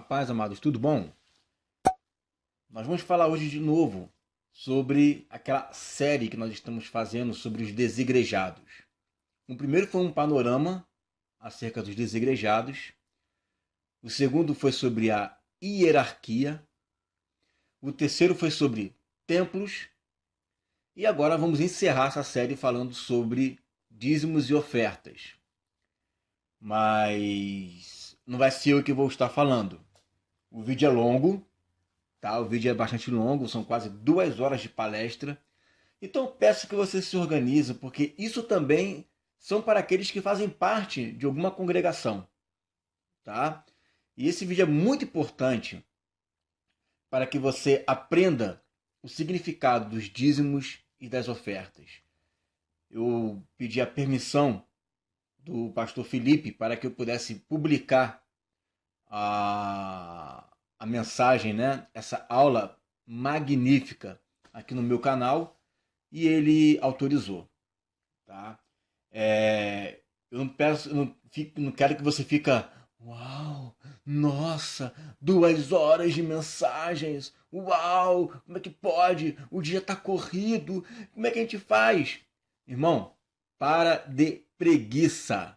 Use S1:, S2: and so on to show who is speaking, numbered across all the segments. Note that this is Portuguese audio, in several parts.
S1: paz, amados, tudo bom? Nós vamos falar hoje de novo sobre aquela série que nós estamos fazendo sobre os desigrejados. O primeiro foi um panorama acerca dos desigrejados. O segundo foi sobre a hierarquia. O terceiro foi sobre templos. E agora vamos encerrar essa série falando sobre dízimos e ofertas. Mas não vai ser eu que vou estar falando. O vídeo é longo, tá? O vídeo é bastante longo, são quase 2 horas de palestra. Então eu peço que você se organize, porque isso também são para aqueles que fazem parte de alguma congregação, tá? E esse vídeo é muito importante para que você aprenda o significado dos dízimos e das ofertas. Eu pedi a permissão do pastor Felipe para que eu pudesse publicar a mensagem, né? Essa aula magnífica aqui no meu canal, e ele autorizou, tá? Eu não peço, não quero que você fica, uau, nossa, 2 horas de mensagens, uau, como é que pode? O dia está corrido, como é que a gente faz? Irmão, para de preguiça.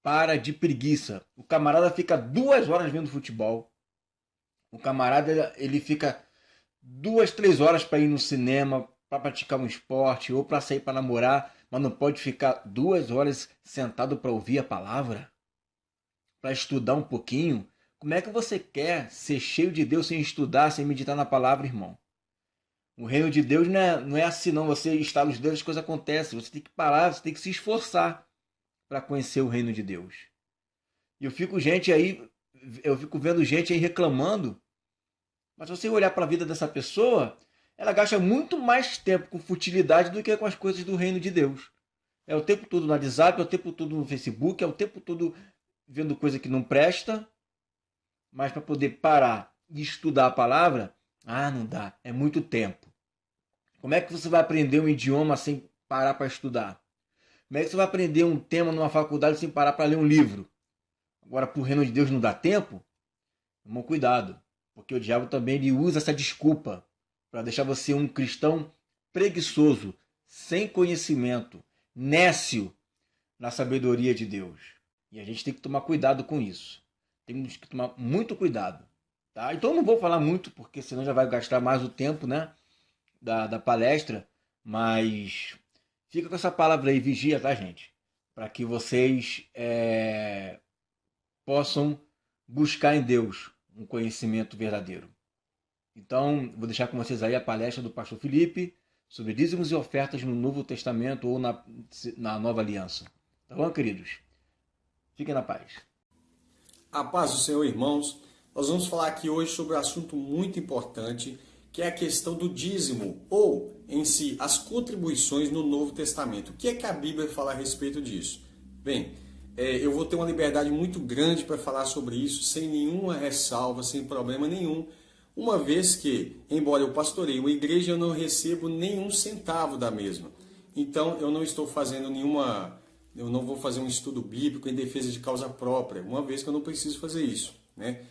S1: Para de preguiça. O camarada fica 2 horas vendo futebol. O camarada ele fica 2, 3 horas para ir no cinema, para praticar um esporte ou para sair para namorar, mas não pode ficar 2 horas sentado para ouvir a palavra, para estudar um pouquinho. Como é que você quer ser cheio de Deus sem estudar, sem meditar na palavra, irmão? O reino de Deus não é assim, não. Você estala os dedos, as coisas acontecem. Você tem que parar, você tem que se esforçar para conhecer o reino de Deus. E eu fico vendo gente aí reclamando, mas se você olhar para a vida dessa pessoa, ela gasta muito mais tempo com futilidade do que com as coisas do reino de Deus. É o tempo todo no WhatsApp, é o tempo todo no Facebook, é o tempo todo vendo coisa que não presta, mas para poder parar e estudar a palavra, não dá, é muito tempo. Como é que você vai aprender um idioma sem parar para estudar? Como é que você vai aprender um tema numa faculdade sem parar para ler um livro? Agora, para o reino de Deus não dá tempo? Irmão, cuidado, porque o diabo também ele usa essa desculpa para deixar você um cristão preguiçoso, sem conhecimento, nécio na sabedoria de Deus. E a gente tem que tomar cuidado com isso. Temos que tomar muito cuidado. Tá? Então eu não vou falar muito, porque senão já vai gastar mais o tempo, né, da palestra, mas fica com essa palavra aí, vigia, tá, gente? Para que vocês possam buscar em Deus um conhecimento verdadeiro. Então, vou deixar com vocês aí a palestra do pastor Felipe sobre dízimos e ofertas no Novo Testamento ou na Nova Aliança. Tá bom, queridos? Fiquem na paz.
S2: A paz do Senhor, irmãos. Nós vamos falar aqui hoje sobre um assunto muito importante, que é a questão do dízimo, ou, em si, as contribuições no Novo Testamento. O que é que a Bíblia fala a respeito disso? Bem, eu vou ter uma liberdade muito grande para falar sobre isso, sem nenhuma ressalva, sem problema nenhum, uma vez que, embora eu pastoreie uma igreja, eu não recebo nenhum centavo da mesma. Então, eu não estou fazendo eu não vou fazer um estudo bíblico em defesa de causa própria, uma vez que eu não preciso fazer isso, né?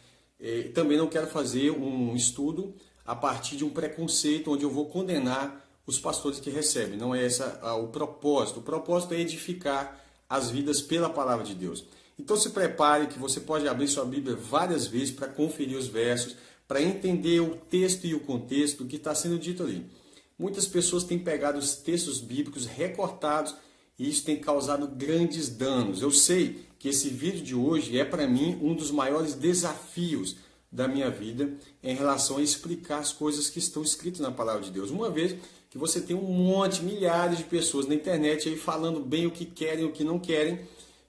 S2: Também não quero fazer um estudo a partir de um preconceito onde eu vou condenar os pastores que recebem. Não é esse o propósito. O propósito é edificar as vidas pela palavra de Deus. Então se prepare que você pode abrir sua Bíblia várias vezes para conferir os versos, para entender o texto e o contexto do que está sendo dito ali. Muitas pessoas têm pegado os textos bíblicos recortados e isso tem causado grandes danos. Eu sei que esse vídeo de hoje é para mim um dos maiores desafios da minha vida em relação a explicar as coisas que estão escritas na palavra de Deus. Uma vez que você tem um monte, milhares de pessoas na internet aí falando bem o que querem, o que não querem,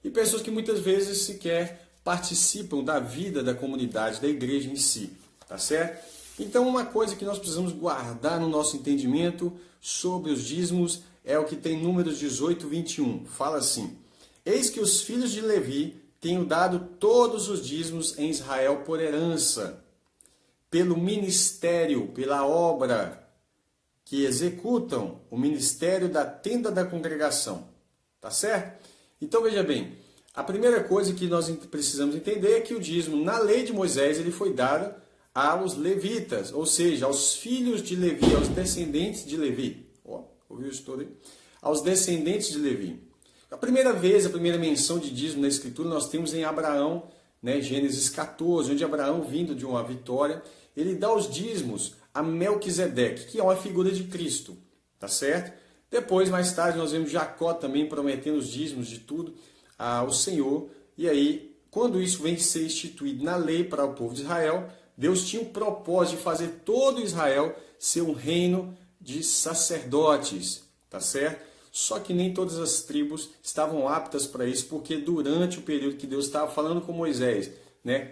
S2: e pessoas que muitas vezes sequer participam da vida da comunidade, da igreja em si, tá certo? Então uma coisa que nós precisamos guardar no nosso entendimento sobre os dízimos é o que tem Números 18, 21. Fala assim: eis que os filhos de Levi tenho dado todos os dízimos em Israel por herança, pelo ministério, pela obra que executam, o ministério da tenda da congregação. Tá certo? Então veja bem, A primeira coisa que nós precisamos entender é que o dízimo, na lei de Moisés, ele foi dado aos levitas, ou seja, aos filhos de Levi, aos descendentes de Levi. Ouviu isso todo aí? Aos descendentes de Levi. A primeira vez, a primeira menção de dízimo na Escritura, nós temos em Abraão, né, Gênesis 14, onde Abraão, vindo de uma vitória, ele dá os dízimos a Melquisedeque, que é uma figura de Cristo, tá certo? Depois, mais tarde, nós vemos Jacó também prometendo os dízimos de tudo ao Senhor. E aí, quando isso vem ser instituído na lei para o povo de Israel, Deus tinha o propósito de fazer todo Israel ser um reino de sacerdotes, tá certo? Só que nem todas as tribos estavam aptas para isso, porque durante o período que Deus estava falando com Moisés, né,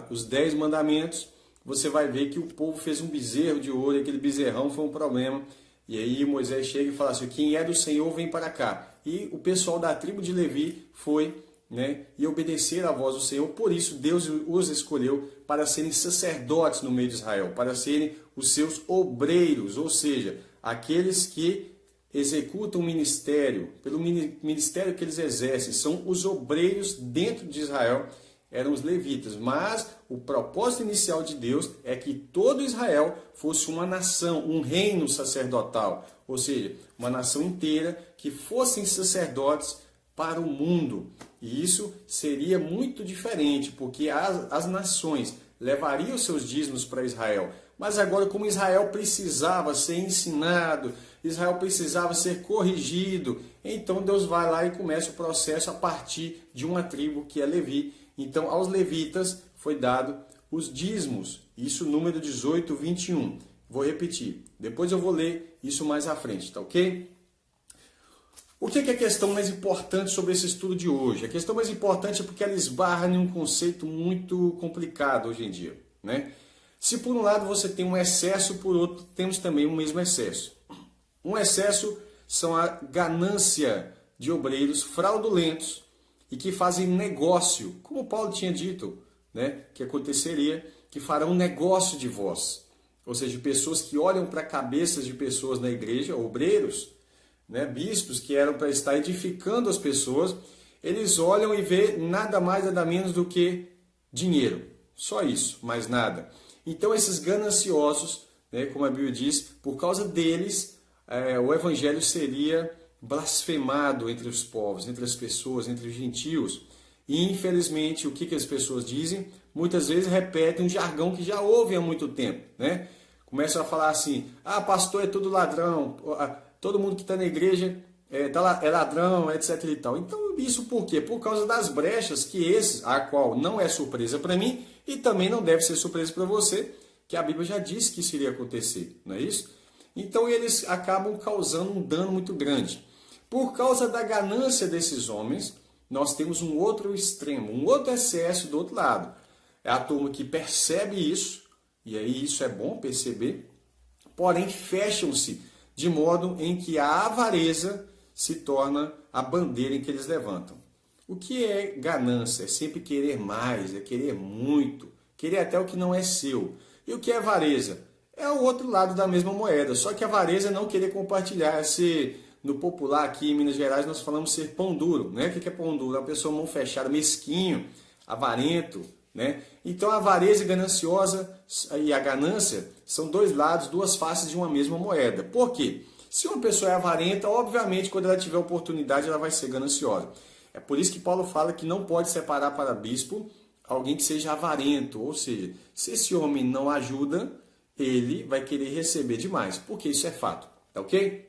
S2: os 10 mandamentos, você vai ver que o povo fez um bezerro de ouro, e aquele bezerrão foi um problema. E aí Moisés chega e fala assim, quem é do Senhor vem para cá. E o pessoal da tribo de Levi foi, né, e obedeceram à voz do Senhor. Por isso Deus os escolheu para serem sacerdotes no meio de Israel, para serem os seus obreiros, ou seja, aqueles que executam o ministério, pelo ministério que eles exercem, são os obreiros dentro de Israel, eram os levitas. Mas o propósito inicial de Deus é que todo Israel fosse uma nação, um reino sacerdotal, ou seja, uma nação inteira que fossem sacerdotes para o mundo. E isso seria muito diferente, porque as nações levariam seus dízimos para Israel. Mas agora, como Israel precisava ser ensinado, Israel precisava ser corrigido, então Deus vai lá e começa o processo a partir de uma tribo que é Levi. Então, aos levitas foi dado os dízimos. Isso, número 18, 21. Vou repetir. Depois eu vou ler isso mais à frente, tá ok? O que é a questão mais importante sobre esse estudo de hoje? A questão mais importante é porque ela esbarra em um conceito muito complicado hoje em dia, né? Se por um lado você tem um excesso, por outro temos também o mesmo excesso. Um excesso são a ganância de obreiros fraudulentos e que fazem negócio, como Paulo tinha dito, né, que aconteceria, que farão negócio de vós. Ou seja, pessoas que olham para cabeças de pessoas na igreja, obreiros, né, bispos que eram para estar edificando as pessoas, eles olham e vê nada mais, nada menos do que dinheiro. Só isso, mais nada. Então esses gananciosos, né, como a Bíblia diz, por causa deles, o evangelho seria blasfemado entre os povos, entre as pessoas, entre os gentios. E infelizmente, o que as pessoas dizem? Muitas vezes repetem um jargão que já ouvem há muito tempo, né? Começam a falar assim, pastor é tudo ladrão, todo mundo que está na igreja é ladrão, etc e tal. Então isso por quê? Por causa das brechas que a qual não é surpresa para mim e também não deve ser surpresa para você, que a Bíblia já disse que isso iria acontecer, não é isso? Então eles acabam causando um dano muito grande. Por causa da ganância desses homens, nós temos um outro extremo, um outro excesso do outro lado. É a turma que percebe isso, e aí isso é bom perceber, porém fecham-se de modo em que a avareza se torna a bandeira em que eles levantam. O que é ganância? É sempre querer mais, é querer muito, querer até o que não é seu. E o que é avareza? É o outro lado da mesma moeda, só que a avareza é não querer compartilhar, no popular aqui em Minas Gerais nós falamos ser pão duro, né? O que é pão duro? É uma pessoa mão fechada, mesquinho, avarento, né? Então a avareza gananciosa e a ganância são dois lados, duas faces de uma mesma moeda. Por quê? Se uma pessoa é avarenta, obviamente quando ela tiver oportunidade ela vai ser gananciosa. É por isso que Paulo fala que não pode separar para bispo alguém que seja avarento, ou seja, se esse homem não ajuda, ele vai querer receber demais, porque isso é fato, tá ok?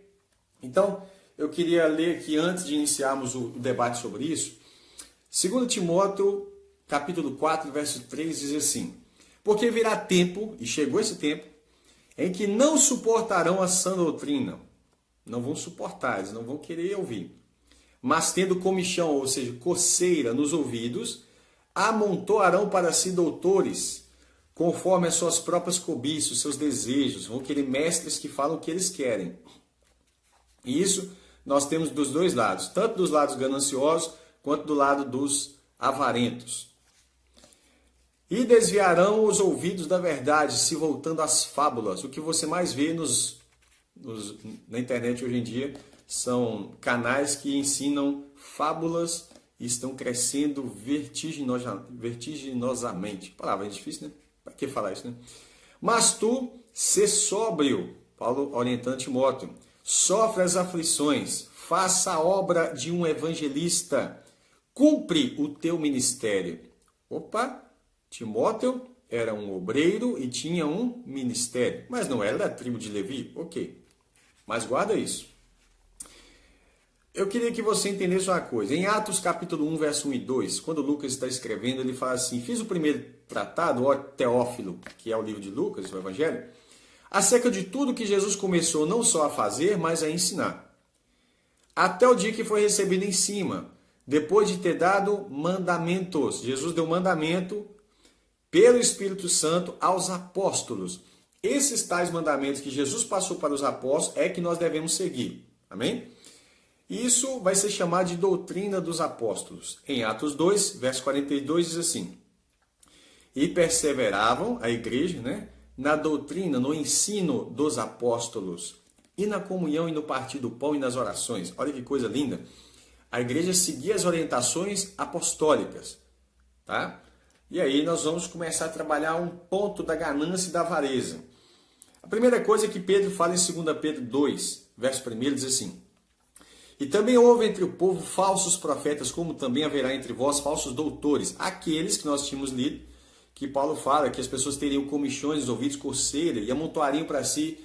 S2: Então, eu queria ler aqui, antes de iniciarmos o debate sobre isso, 2 Timóteo, capítulo 4, verso 3, diz assim, porque virá tempo, e chegou esse tempo, em que não suportarão a sã doutrina, não vão suportar, eles não vão querer ouvir, mas tendo comichão, ou seja, coceira nos ouvidos, amontoarão para si doutores, conforme as suas próprias cobiças, seus desejos, vão querer mestres que falam o que eles querem. E isso nós temos dos dois lados, tanto dos lados gananciosos, quanto do lado dos avarentos. E desviarão os ouvidos da verdade, se voltando às fábulas. O que você mais vê na internet hoje em dia são canais que ensinam fábulas e estão crescendo vertiginosamente. Palavra é difícil, né? Para que falar isso, né? Mas tu, sê sóbrio, Paulo orientando Timóteo, sofre as aflições, faça a obra de um evangelista, cumpre o teu ministério. Opa, Timóteo era um obreiro e tinha um ministério, mas não era da tribo de Levi? Ok, mas guarda isso. Eu queria que você entendesse uma coisa. Em Atos capítulo 1, verso 1 e 2, quando Lucas está escrevendo, ele fala assim: fiz o primeiro tratado, ó Teófilo, que é o livro de Lucas, o Evangelho, acerca de tudo que Jesus começou não só a fazer, mas a ensinar. Até o dia que foi recebido em cima, depois de ter dado mandamentos. Jesus deu mandamento pelo Espírito Santo aos apóstolos. Esses tais mandamentos que Jesus passou para os apóstolos é que nós devemos seguir. Amém? Isso vai ser chamado de doutrina dos apóstolos. Em Atos 2, verso 42, diz assim: e perseveravam, a igreja, né, na doutrina, no ensino dos apóstolos, e na comunhão e no partir do pão e nas orações. Olha que coisa linda. A igreja seguia as orientações apostólicas. Tá? E aí nós vamos começar a trabalhar um ponto da ganância e da avareza. A primeira coisa é que Pedro fala em 2 Pedro 2, verso 1, diz assim: e também houve entre o povo falsos profetas, como também haverá entre vós falsos doutores, aqueles que nós tínhamos lido, que Paulo fala que as pessoas teriam comichões nos ouvidos, coceira, e amontoariam para si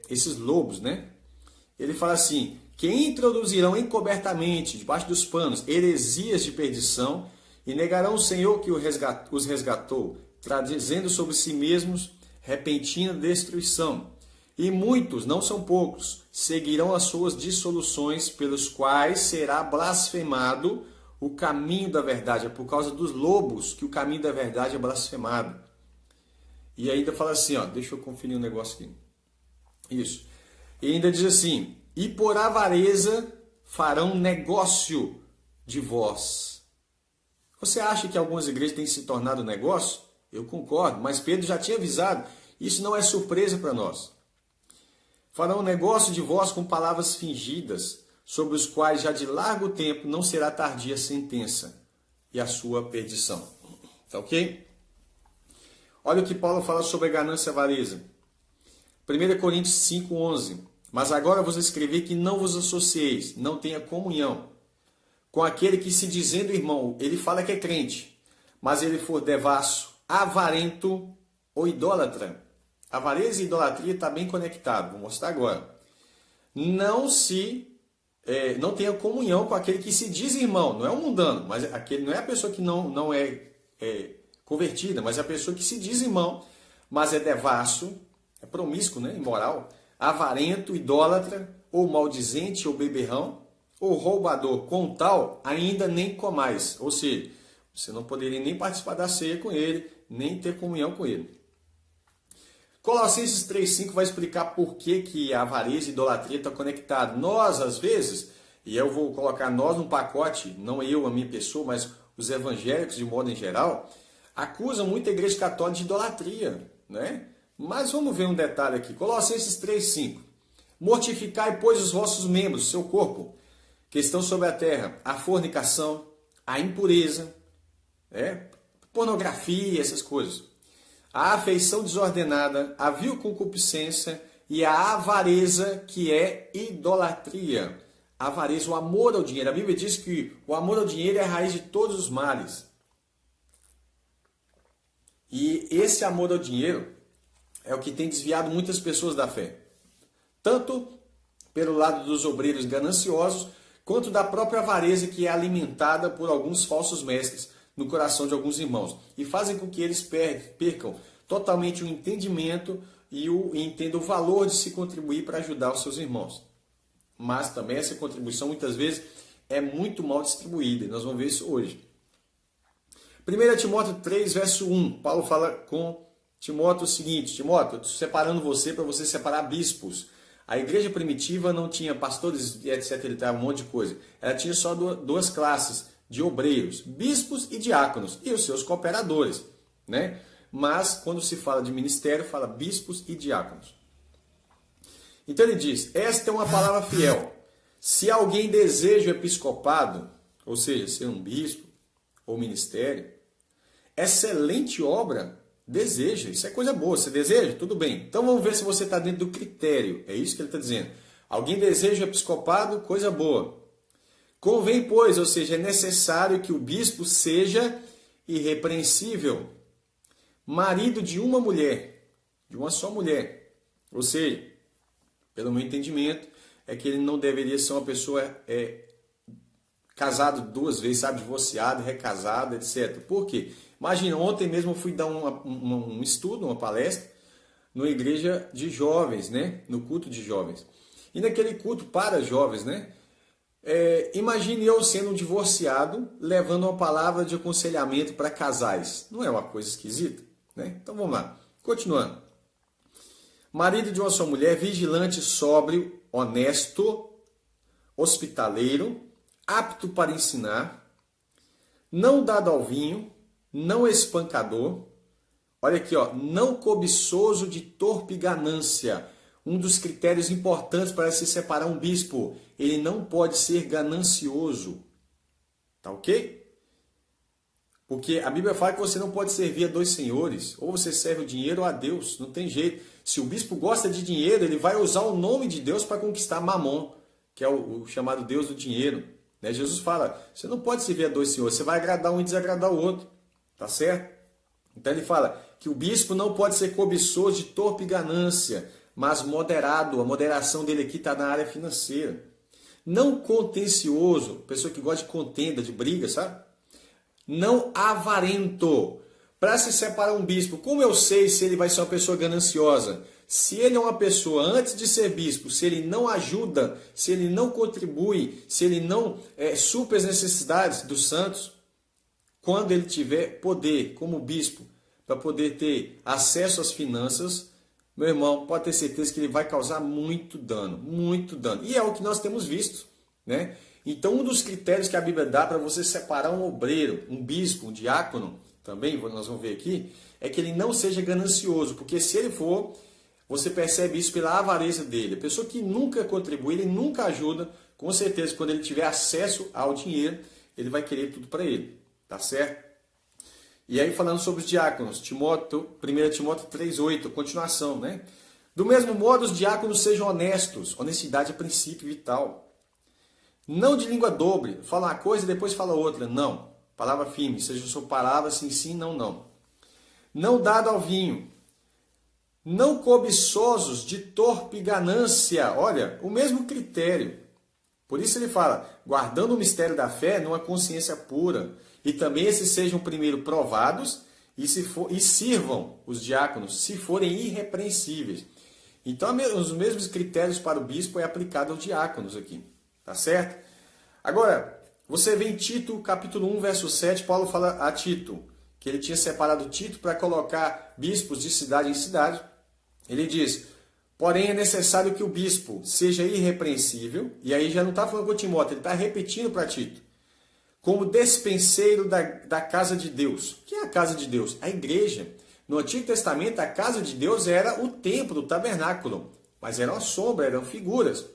S2: esses lobos, né? Ele fala assim: que introduzirão encobertamente, debaixo dos panos, heresias de perdição, e negarão o Senhor que os resgatou, trazendo sobre si mesmos repentina destruição. E muitos, não são poucos, seguirão as suas dissoluções, pelos quais será blasfemado o caminho da verdade. É por causa dos lobos que o caminho da verdade é blasfemado. E ainda fala assim, ó, deixa eu conferir um negócio aqui. Isso. E ainda diz assim: e por avareza farão negócio de vós. Você acha que algumas igrejas têm se tornado negócio? Eu concordo, mas Pedro já tinha avisado. Isso não é surpresa para nós. Farão negócio de vós com palavras fingidas, sobre os quais já de largo tempo não será tardia a sentença e a sua perdição. Tá ok? Olha o que Paulo fala sobre a ganância e a avareza. 1 Coríntios 5:11. Mas agora vos escrevi que não vos associeis, não tenha comunhão com aquele que, se dizendo irmão, ele fala que é crente, mas ele for devasso, avarento ou idólatra. Avareza e idolatria está bem conectado, vou mostrar agora. Não tenha comunhão com aquele que se diz irmão, não é um mundano, mas aquele não é a pessoa que não é convertida, mas é a pessoa que se diz irmão, mas é devasso, é promíscuo, né, imoral, avarento, idólatra, ou maldizente, ou beberrão, ou roubador. Com tal, ainda nem comais. Ou seja, você não poderia nem participar da ceia com ele, nem ter comunhão com ele. Colossenses 3,5 vai explicar por que a avareza e a idolatria estão conectados. Nós, às vezes, e eu vou colocar nós num pacote, não eu, a minha pessoa, mas os evangélicos de modo em geral, acusam muito a igreja católica de idolatria, né? Mas vamos ver um detalhe aqui. Colossenses 3,5. Mortificai, pois, os vossos membros, o seu corpo, que estão sobre a terra, a fornicação, a impureza, pornografia, essas coisas, a afeição desordenada, a vil concupiscência e a avareza, que é idolatria. A avareza, o amor ao dinheiro. A Bíblia diz que o amor ao dinheiro é a raiz de todos os males. E esse amor ao dinheiro é o que tem desviado muitas pessoas da fé. Tanto pelo lado dos obreiros gananciosos, quanto da própria avareza que é alimentada por alguns falsos mestres no coração de alguns irmãos. E fazem com que eles percam totalmente o entendimento e entendam o valor de se contribuir para ajudar os seus irmãos. Mas também essa contribuição muitas vezes é muito mal distribuída. E nós vamos ver isso hoje. 1 Timóteo 3, verso 1. Paulo fala com Timóteo o seguinte: Timóteo, eu estou separando você para você separar bispos. A igreja primitiva não tinha pastores, etc. Um monte de coisa. Ela tinha só duas classes de obreiros, bispos e diáconos, e os seus cooperadores, né? Mas quando se fala de ministério, fala bispos e diáconos. Então ele diz: esta é uma palavra fiel. Se alguém deseja o episcopado, ou seja, ser um bispo ou ministério, excelente obra, deseja. Isso é coisa boa. Você deseja? Tudo bem. Então vamos ver se você está dentro do critério. É isso que ele está dizendo. Alguém deseja o episcopado? Coisa boa. Convém, pois, ou seja, é necessário que o bispo seja irrepreensível, marido de uma mulher, de uma só mulher. Ou seja, pelo meu entendimento, é que ele não deveria ser uma pessoa casado 2 vezes, sabe, divorciado, recasado, etc. Por quê? Imagina, ontem mesmo eu fui dar um estudo, uma palestra, numa igreja de jovens, né? No culto de jovens. E naquele culto para jovens, né? Imagine eu sendo um divorciado, levando uma palavra de aconselhamento para casais. Não é uma coisa esquisita? Né? Então vamos lá. Continuando. Marido de uma só mulher, vigilante, sóbrio, honesto, hospitaleiro, apto para ensinar, não dado ao vinho, não espancador. Olha aqui, ó, não cobiçoso de torpe ganância. Um dos critérios importantes para se separar um bispo, ele não pode ser ganancioso. Tá ok? Porque a Bíblia fala que você não pode servir a 2 senhores. Ou você serve o dinheiro ou a Deus. Não tem jeito. Se o bispo gosta de dinheiro, ele vai usar o nome de Deus para conquistar Mamon, que é o chamado Deus do dinheiro. Né? Jesus fala, você não pode servir a 2 senhores. Você vai agradar um e desagradar o outro. Tá certo? Então ele fala que o bispo não pode ser cobiçoso de torpe ganância, mas moderado. A moderação dele aqui está na área financeira. Não contencioso, pessoa que gosta de contenda, de briga, sabe? Não avarento. Para se separar um bispo, como eu sei se ele vai ser uma pessoa gananciosa? Se ele é uma pessoa, antes de ser bispo, se ele não ajuda, se ele não contribui, se ele não supre as necessidades dos santos, quando ele tiver poder como bispo, para poder ter acesso às finanças, meu irmão, pode ter certeza que ele vai causar muito dano, muito dano. E é o que nós temos visto, né? Então, um dos critérios que a Bíblia dá para você separar um obreiro, um bispo, um diácono, também, nós vamos ver aqui, é que ele não seja ganancioso, porque se ele for, você percebe isso pela avareza dele. A pessoa que nunca contribui, ele nunca ajuda, com certeza, quando ele tiver acesso ao dinheiro, ele vai querer tudo para ele, tá certo? E aí, falando sobre os diáconos, 1 Timóteo 3,8, continuação, né? Do mesmo modo, os diáconos sejam honestos. Honestidade é princípio vital. Não de língua dobre, fala uma coisa e depois fala outra. Não. Palavra firme, seja sua palavra sim, sim, não, não. Não dado ao vinho. Não cobiçosos de torpe ganância. Olha, o mesmo critério. Por isso ele fala, guardando o mistério da fé numa consciência pura. E também esses sejam primeiro provados e sirvam os diáconos, se forem irrepreensíveis. Então, os mesmos critérios para o bispo é aplicado aos diáconos aqui. Tá certo? Agora, você vê em Tito, capítulo 1, verso 7, Paulo fala a Tito, que ele tinha separado Tito para colocar bispos de cidade em cidade. Ele diz, porém é necessário que o bispo seja irrepreensível, e aí já não está falando com Timóteo, ele está repetindo para Tito, como despenseiro da casa de Deus. O que é a casa de Deus? A igreja. No Antigo Testamento, a casa de Deus era o templo, o tabernáculo, mas era uma sombra, eram figuras.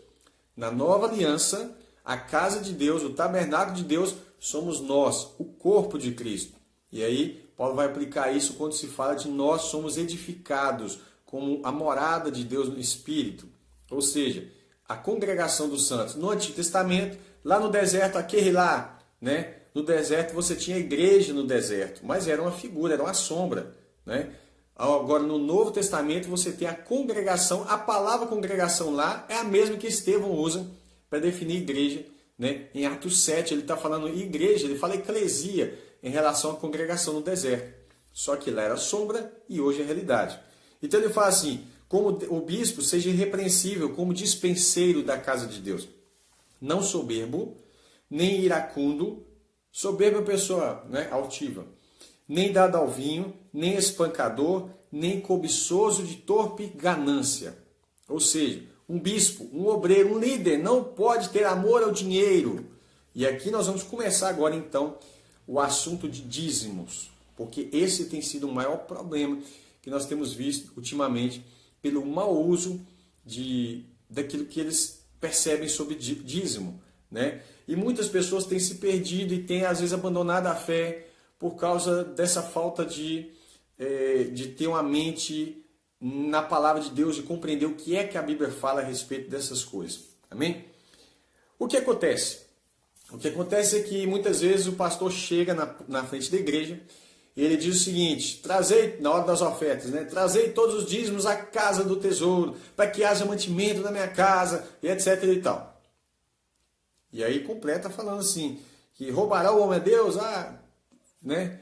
S2: Na nova aliança, a casa de Deus, o tabernáculo de Deus, somos nós, o corpo de Cristo. E aí, Paulo vai aplicar isso quando se fala de nós somos edificados como a morada de Deus no Espírito. Ou seja, a congregação dos santos. No Antigo Testamento, lá no deserto, aquele lá, né? No deserto você tinha a igreja no deserto, mas era uma figura, era uma sombra. Né? Agora, no Novo Testamento, você tem a congregação. A palavra congregação lá é a mesma que Estevão usa para definir igreja. Né? Em Atos 7, ele está falando igreja, ele fala eclesia em relação à congregação no deserto. Só que lá era sombra e hoje é realidade. Então ele fala assim, como o bispo seja irrepreensível, como dispenseiro da casa de Deus. Não soberbo, nem iracundo, soberbo é pessoa, né, altiva, nem dado ao vinho, nem espancador, nem cobiçoso de torpe ganância. Ou seja, um bispo, um obreiro, um líder não pode ter amor ao dinheiro. E aqui nós vamos começar agora então o assunto de dízimos, porque esse tem sido o maior problema que nós temos visto ultimamente pelo mau uso daquilo que eles percebem sobre dízimo. né? E muitas pessoas têm se perdido e têm às vezes abandonado a fé por causa dessa falta de ter uma mente na palavra de Deus, de compreender o que é que a Bíblia fala a respeito dessas coisas. Amém? O que acontece? O que acontece é que muitas vezes o pastor chega na frente da igreja e ele diz o seguinte: trazei, na hora das ofertas, né? Trazei todos os dízimos à casa do tesouro, para que haja mantimento na minha casa, e etc e tal. E aí completa falando assim, que roubará o homem a Deus? Né?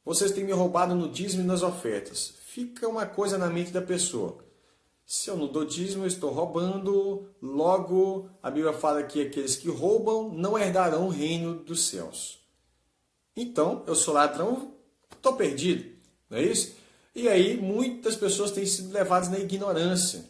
S2: Vocês têm me roubado no dízimo e nas ofertas. Fica uma coisa na mente da pessoa. Se eu não dou dízimo, eu estou roubando. Logo, a Bíblia fala que aqueles que roubam não herdarão o reino dos céus. Então, eu sou ladrão, estou perdido. Não é isso? E aí, muitas pessoas têm sido levadas na ignorância,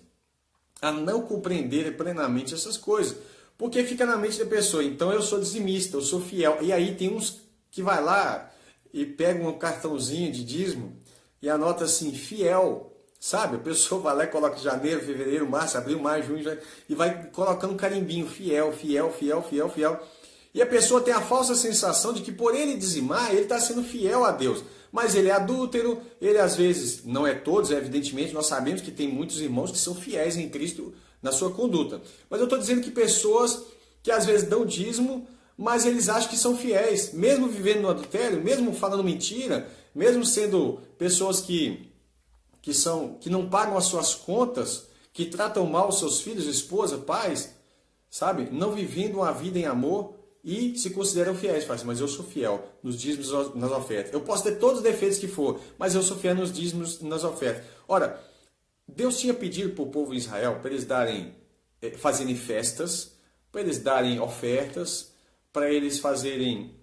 S2: a não compreender plenamente essas coisas. Porque fica na mente da pessoa, então eu sou dizimista, eu sou fiel. E aí tem uns que vai lá e pega um cartãozinho de dízimo e anota assim, fiel. Sabe, a pessoa vai lá e coloca janeiro, fevereiro, março, abril, maio, junho, e vai colocando um carimbinho, fiel, fiel, fiel, fiel, fiel. E a pessoa tem a falsa sensação de que por ele dizimar, ele está sendo fiel a Deus. Mas ele é adúltero, ele às vezes, não é todos, evidentemente, nós sabemos que tem muitos irmãos que são fiéis em Cristo na sua conduta. Mas eu estou dizendo que pessoas que às vezes dão dízimo, mas eles acham que são fiéis, mesmo vivendo no adultério, mesmo falando mentira, mesmo sendo pessoas que não pagam as suas contas, que tratam mal os seus filhos, esposa, pais, sabe? Não vivendo uma vida em amor e se consideram fiéis. Fala assim, mas eu sou fiel nos dízimos, nas ofertas. Eu posso ter todos os defeitos que for, mas eu sou fiel nos dízimos, nas ofertas. Ora, Deus tinha pedido para o povo de Israel para eles fazerem festas, para eles darem ofertas, para eles fazerem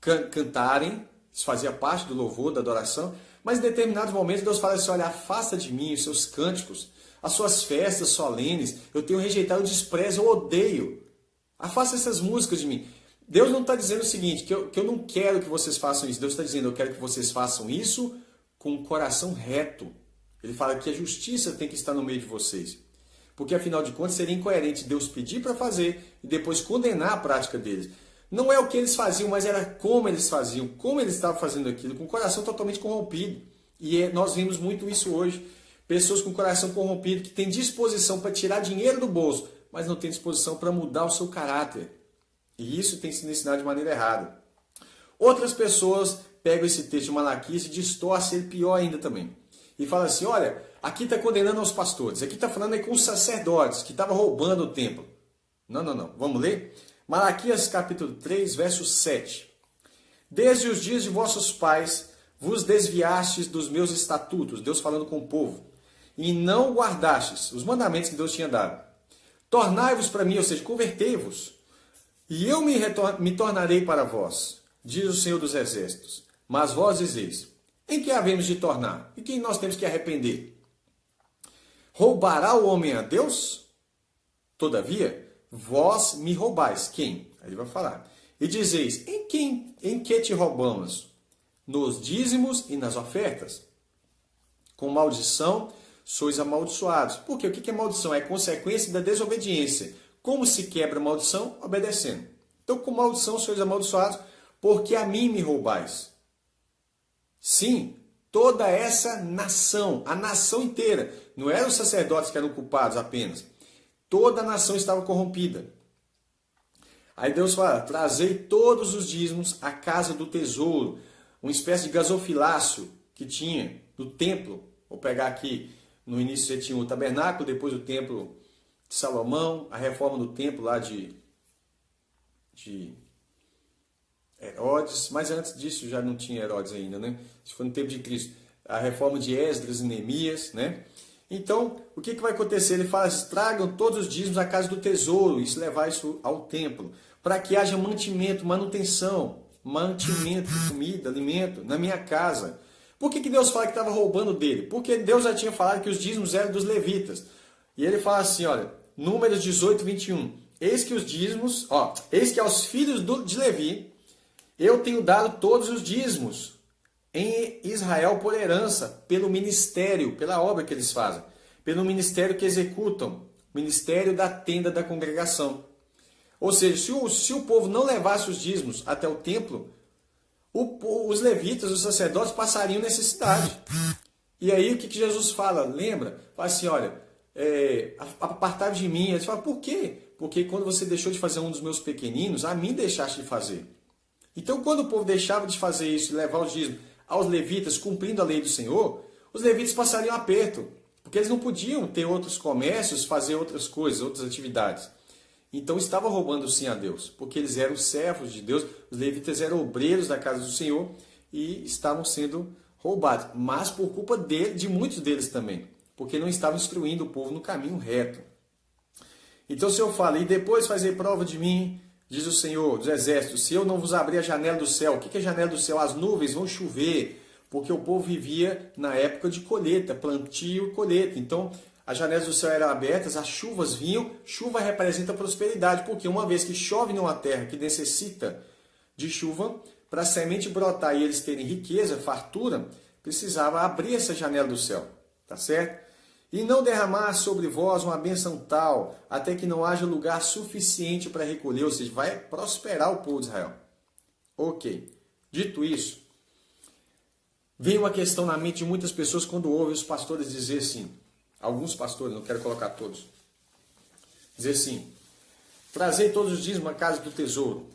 S2: cantarem, isso fazia parte do louvor, da adoração. Mas em determinados momentos Deus fala assim, olha, afasta de mim os seus cânticos, as suas festas solenes, eu tenho rejeitado, eu desprezo, eu odeio. Afasta essas músicas de mim. Deus não está dizendo o seguinte, que eu não quero que vocês façam isso. Deus está dizendo, eu quero que vocês façam isso com o coração reto. Ele fala que a justiça tem que estar no meio de vocês. Porque afinal de contas seria incoerente Deus pedir para fazer e depois condenar a prática deles. Não é o que eles faziam, mas era como eles faziam, como eles estavam fazendo aquilo, com o coração totalmente corrompido. E nós vimos muito isso hoje. Pessoas com o coração corrompido, que têm disposição para tirar dinheiro do bolso, mas não têm disposição para mudar o seu caráter. E isso tem sido ensinado de maneira errada. Outras pessoas pegam esse texto de Malaquias e distorcem ele pior ainda também. E falam assim, olha, aqui está condenando aos pastores, aqui está falando aí com os sacerdotes, que estavam roubando o templo. Não. Vamos ler? Malaquias capítulo 3, verso 7. Desde os dias de vossos pais vos desviastes dos meus estatutos, Deus falando com o povo, e não guardastes os mandamentos que Deus tinha dado. Tornai-vos para mim, ou seja, convertei-vos, e eu me tornarei para vós, diz o Senhor dos Exércitos. Mas vós dizeis, em que havemos de tornar? E quem nós temos que arrepender? Roubará o homem a Deus? Todavia, vós me roubais. Quem? Aí ele vai falar. E dizeis, em que te roubamos? Nos dízimos e nas ofertas. Com maldição sois amaldiçoados. Por quê? O que é maldição? É consequência da desobediência. Como se quebra a maldição? Obedecendo. Então, com maldição sois amaldiçoados, porque a mim me roubais. Sim, toda essa nação, a nação inteira. Não eram os sacerdotes que eram culpados apenas. Toda a nação estava corrompida. Aí Deus fala, trazei todos os dízimos à casa do tesouro. Uma espécie de gasofilácio que tinha no templo. Vou pegar aqui, no início você tinha o tabernáculo, depois o templo de Salomão, a reforma do templo lá de Herodes. Mas antes disso já não tinha Herodes ainda, né? Isso foi no tempo de Cristo. A reforma de Esdras e Neemias, né? Então, o que vai acontecer? Ele fala, tragam todos os dízimos à casa do tesouro, e levar isso ao templo, para que haja mantimento, manutenção, comida, alimento, na minha casa. Por que Deus fala que estava roubando dele? Porque Deus já tinha falado que os dízimos eram dos levitas. E ele fala assim, olha, Números 18, 21. Eis que os dízimos, eis que aos filhos de Levi, eu tenho dado todos os dízimos em Israel por herança, pelo ministério, pela obra que eles fazem, pelo ministério que executam, ministério da tenda da congregação. Ou seja, se o povo não levasse os dízimos até o templo, os levitas, os sacerdotes passariam necessidade. E aí o que Jesus fala? Lembra? Fala assim, olha, apartai-vos de mim. Ele fala, por quê? Porque quando você deixou de fazer um dos meus pequeninos, a mim deixaste de fazer. Então quando o povo deixava de fazer isso, levar os dízimos aos levitas, cumprindo a lei do Senhor, os levitas passariam aperto. Porque eles não podiam ter outros comércios, fazer outras coisas, outras atividades. Então estavam roubando sim a Deus, porque eles eram servos de Deus, os levitas eram obreiros da casa do Senhor e estavam sendo roubados, mas por culpa de muitos deles também, porque não estavam instruindo o povo no caminho reto. Então o Senhor fala, e depois fazei prova de mim, diz o Senhor dos exércitos, se eu não vos abrir a janela do céu. O que é a janela do céu? As nuvens vão chover, porque o povo vivia na época de colheita, plantio e colheita. Então as janelas do céu eram abertas, as chuvas vinham, chuva representa prosperidade, porque uma vez que chove numa terra que necessita de chuva, para a semente brotar e eles terem riqueza, fartura, precisava abrir essa janela do céu, tá certo? E não derramar sobre vós uma bênção tal, até que não haja lugar suficiente para recolher, ou seja, vai prosperar o povo de Israel. Ok, dito isso, vem uma questão na mente de muitas pessoas quando ouvem os pastores dizer assim, alguns pastores, não quero colocar todos, dizer assim, trazei todos os dízimos à casa do tesouro.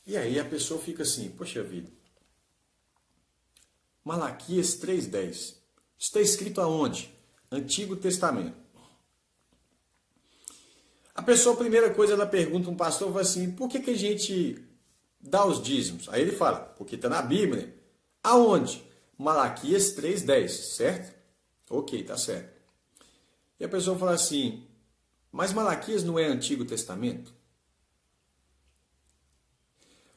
S2: E aí a pessoa fica assim, poxa vida, Malaquias 3,10, está escrito aonde? Antigo Testamento. A pessoa, a primeira coisa, ela pergunta um pastor, fala assim, por que a gente dá os dízimos? Aí ele fala, porque está na Bíblia. Aonde? Malaquias 3,10, certo? Ok, tá certo. E a pessoa fala assim, mas Malaquias não é Antigo Testamento?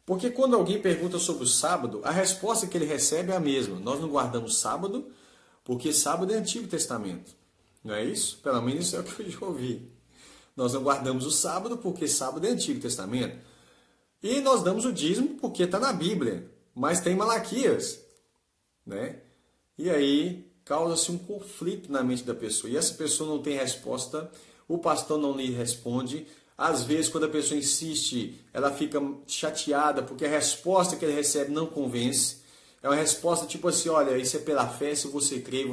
S2: Porque quando alguém pergunta sobre o sábado, a resposta que ele recebe é a mesma. Nós não guardamos sábado, porque sábado é Antigo Testamento. Não é isso? Pelo menos isso é o que eu já ouvi. Nós não guardamos o sábado, porque sábado é Antigo Testamento. E nós damos o dízimo, porque está na Bíblia. Mas tem Malaquias. Né? E aí causa-se um conflito na mente da pessoa. E essa pessoa não tem resposta, o pastor não lhe responde. Às vezes, quando a pessoa insiste, ela fica chateada porque a resposta que ele recebe não convence. É uma resposta tipo assim, olha, isso é pela fé, se você crê,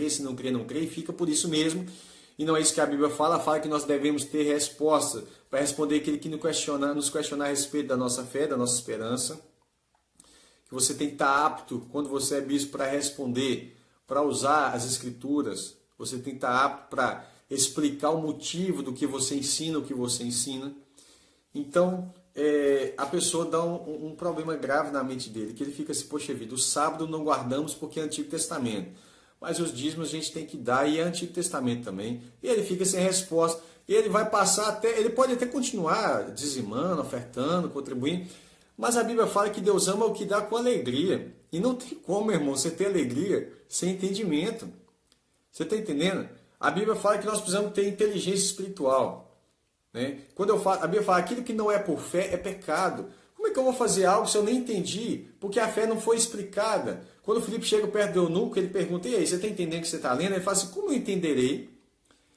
S2: se não crê, não crê, e fica por isso mesmo. E não é isso que a Bíblia fala que nós devemos ter resposta para responder aquele que nos questionar a respeito da nossa fé, da nossa esperança. Que você tem que estar apto, quando você é bispo, para responder, para usar as Escrituras. Você tem que estar apto para explicar o motivo do que você ensina, o que você ensina. Então, a pessoa dá um problema grave na mente dele, que ele fica assim, poxa vida, o sábado não guardamos porque é Antigo Testamento, mas os dízimos a gente tem que dar e é Antigo Testamento também. E ele fica sem resposta, e ele vai passar até, ele pode até continuar dizimando, ofertando, contribuindo, mas a Bíblia fala que Deus ama o que dá com alegria. E não tem como, irmão, você ter alegria sem entendimento. Você está entendendo? A Bíblia fala que nós precisamos ter inteligência espiritual. Né? Quando a Bíblia fala que aquilo que não é por fé é pecado. Como é que eu vou fazer algo se eu nem entendi? Porque a fé não foi explicada. Quando o Filipe chega perto do eunuco, ele pergunta, e aí, você está entendendo o que você está lendo? Ele fala assim, como eu entenderei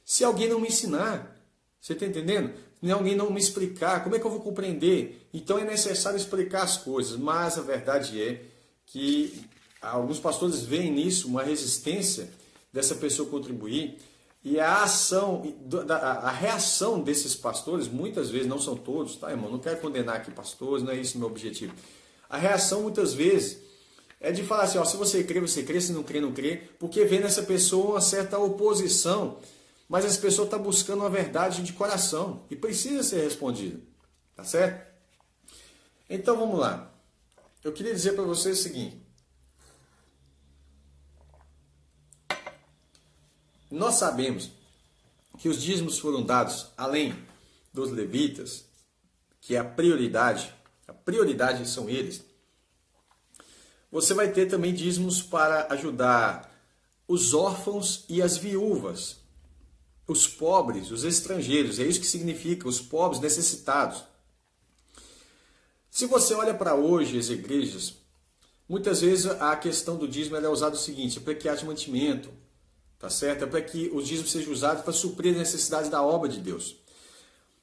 S2: se alguém não me ensinar? Você está entendendo? Se alguém não me explicar, como é que eu vou compreender? Então é necessário explicar as coisas. Mas a verdade é que alguns pastores veem nisso uma resistência dessa pessoa contribuir. E a reação desses pastores, muitas vezes, não são todos, tá, irmão? Não quero condenar aqui pastores, não é esse o meu objetivo. A reação, muitas vezes, é de falar assim, ó, se você crê, se não crê, não crê, porque vê nessa pessoa uma certa oposição, mas essa pessoa está buscando uma verdade de coração e precisa ser respondida, tá certo? Então, vamos lá. Eu queria dizer para vocês o seguinte. Nós sabemos que os dízimos foram dados, além dos levitas, que é a prioridade são eles. Você vai ter também dízimos para ajudar os órfãos e as viúvas, os pobres, os estrangeiros, é isso que significa, os pobres necessitados. Se você olha para hoje as igrejas, muitas vezes a questão do dízimo é usada o seguinte, é para que haja mantimento. Tá certo? É para que os dízimos sejam usados para suprir as necessidades da obra de Deus.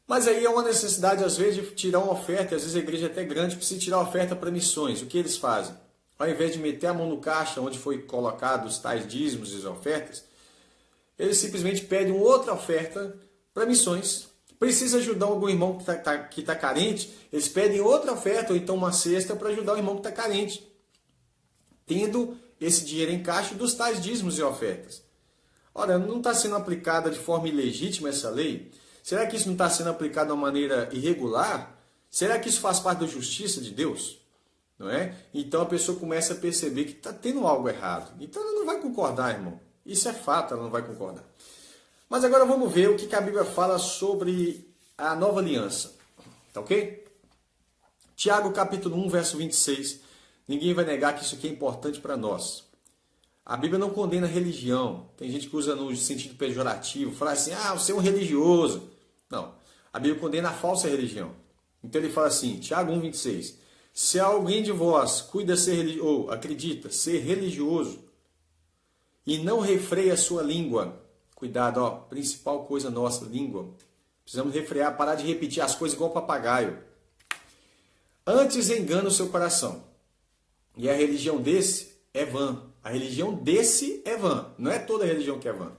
S2: Mas aí é uma necessidade, às vezes, de tirar uma oferta, às vezes a igreja é até grande, precisa tirar oferta para missões. O que eles fazem? Ao invés de meter a mão no caixa, onde foi colocado os tais dízimos e as ofertas, eles simplesmente pedem outra oferta para missões. Precisa ajudar algum irmão que está carente, eles pedem outra oferta, ou então uma cesta para ajudar o irmão que está carente, tendo esse dinheiro em caixa dos tais dízimos e ofertas. Ora, não está sendo aplicada de forma ilegítima essa lei? Será que isso não está sendo aplicado de uma maneira irregular? Será que isso faz parte da justiça de Deus? Não é? Então a pessoa começa a perceber que está tendo algo errado. Então ela não vai concordar, irmão. Isso é fato, ela não vai concordar. Mas agora vamos ver o que a Bíblia fala sobre a nova aliança. Tá ok? Tiago capítulo 1, verso 26. Ninguém vai negar que isso aqui é importante para nós. A Bíblia não condena a religião. Tem gente que usa no sentido pejorativo. Fala assim, você é um religioso. Não. A Bíblia condena a falsa religião. Então ele fala assim, Tiago 1, 26. Se alguém de vós acredita ser religioso e não refreia a sua língua, cuidado, principal coisa nossa, língua. Precisamos refrear, parar de repetir as coisas igual papagaio. Antes engana o seu coração. E a religião desse é vã. A religião desse é vã. Não é toda religião que é vã.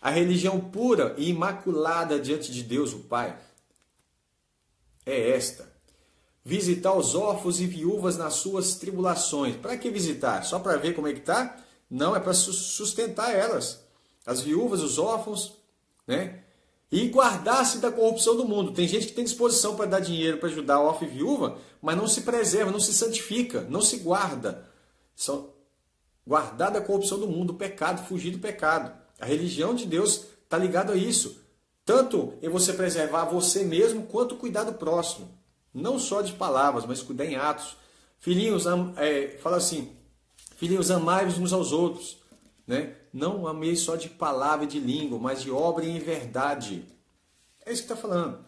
S2: A religião pura e imaculada diante de Deus, o Pai, é esta. Visitar os órfãos e viúvas nas suas tribulações. Para que visitar? Só para ver como é que está? Não, é para sustentar elas. As viúvas, os órfãos, né? E guardar-se da corrupção do mundo. Tem gente que tem disposição para dar dinheiro para ajudar órfão e viúva, mas não se preserva, não se santifica, não se guarda. São guardar da corrupção do mundo, o pecado, fugir do pecado. A religião de Deus está ligada a isso. Tanto em você preservar você mesmo, quanto cuidar do próximo. Não só de palavras, mas cuidar em atos. Filhinhos, fala assim, filhinhos, amai-vos uns aos outros. Né? Não amei só de palavra e de língua, mas de obra e em verdade. É isso que está falando.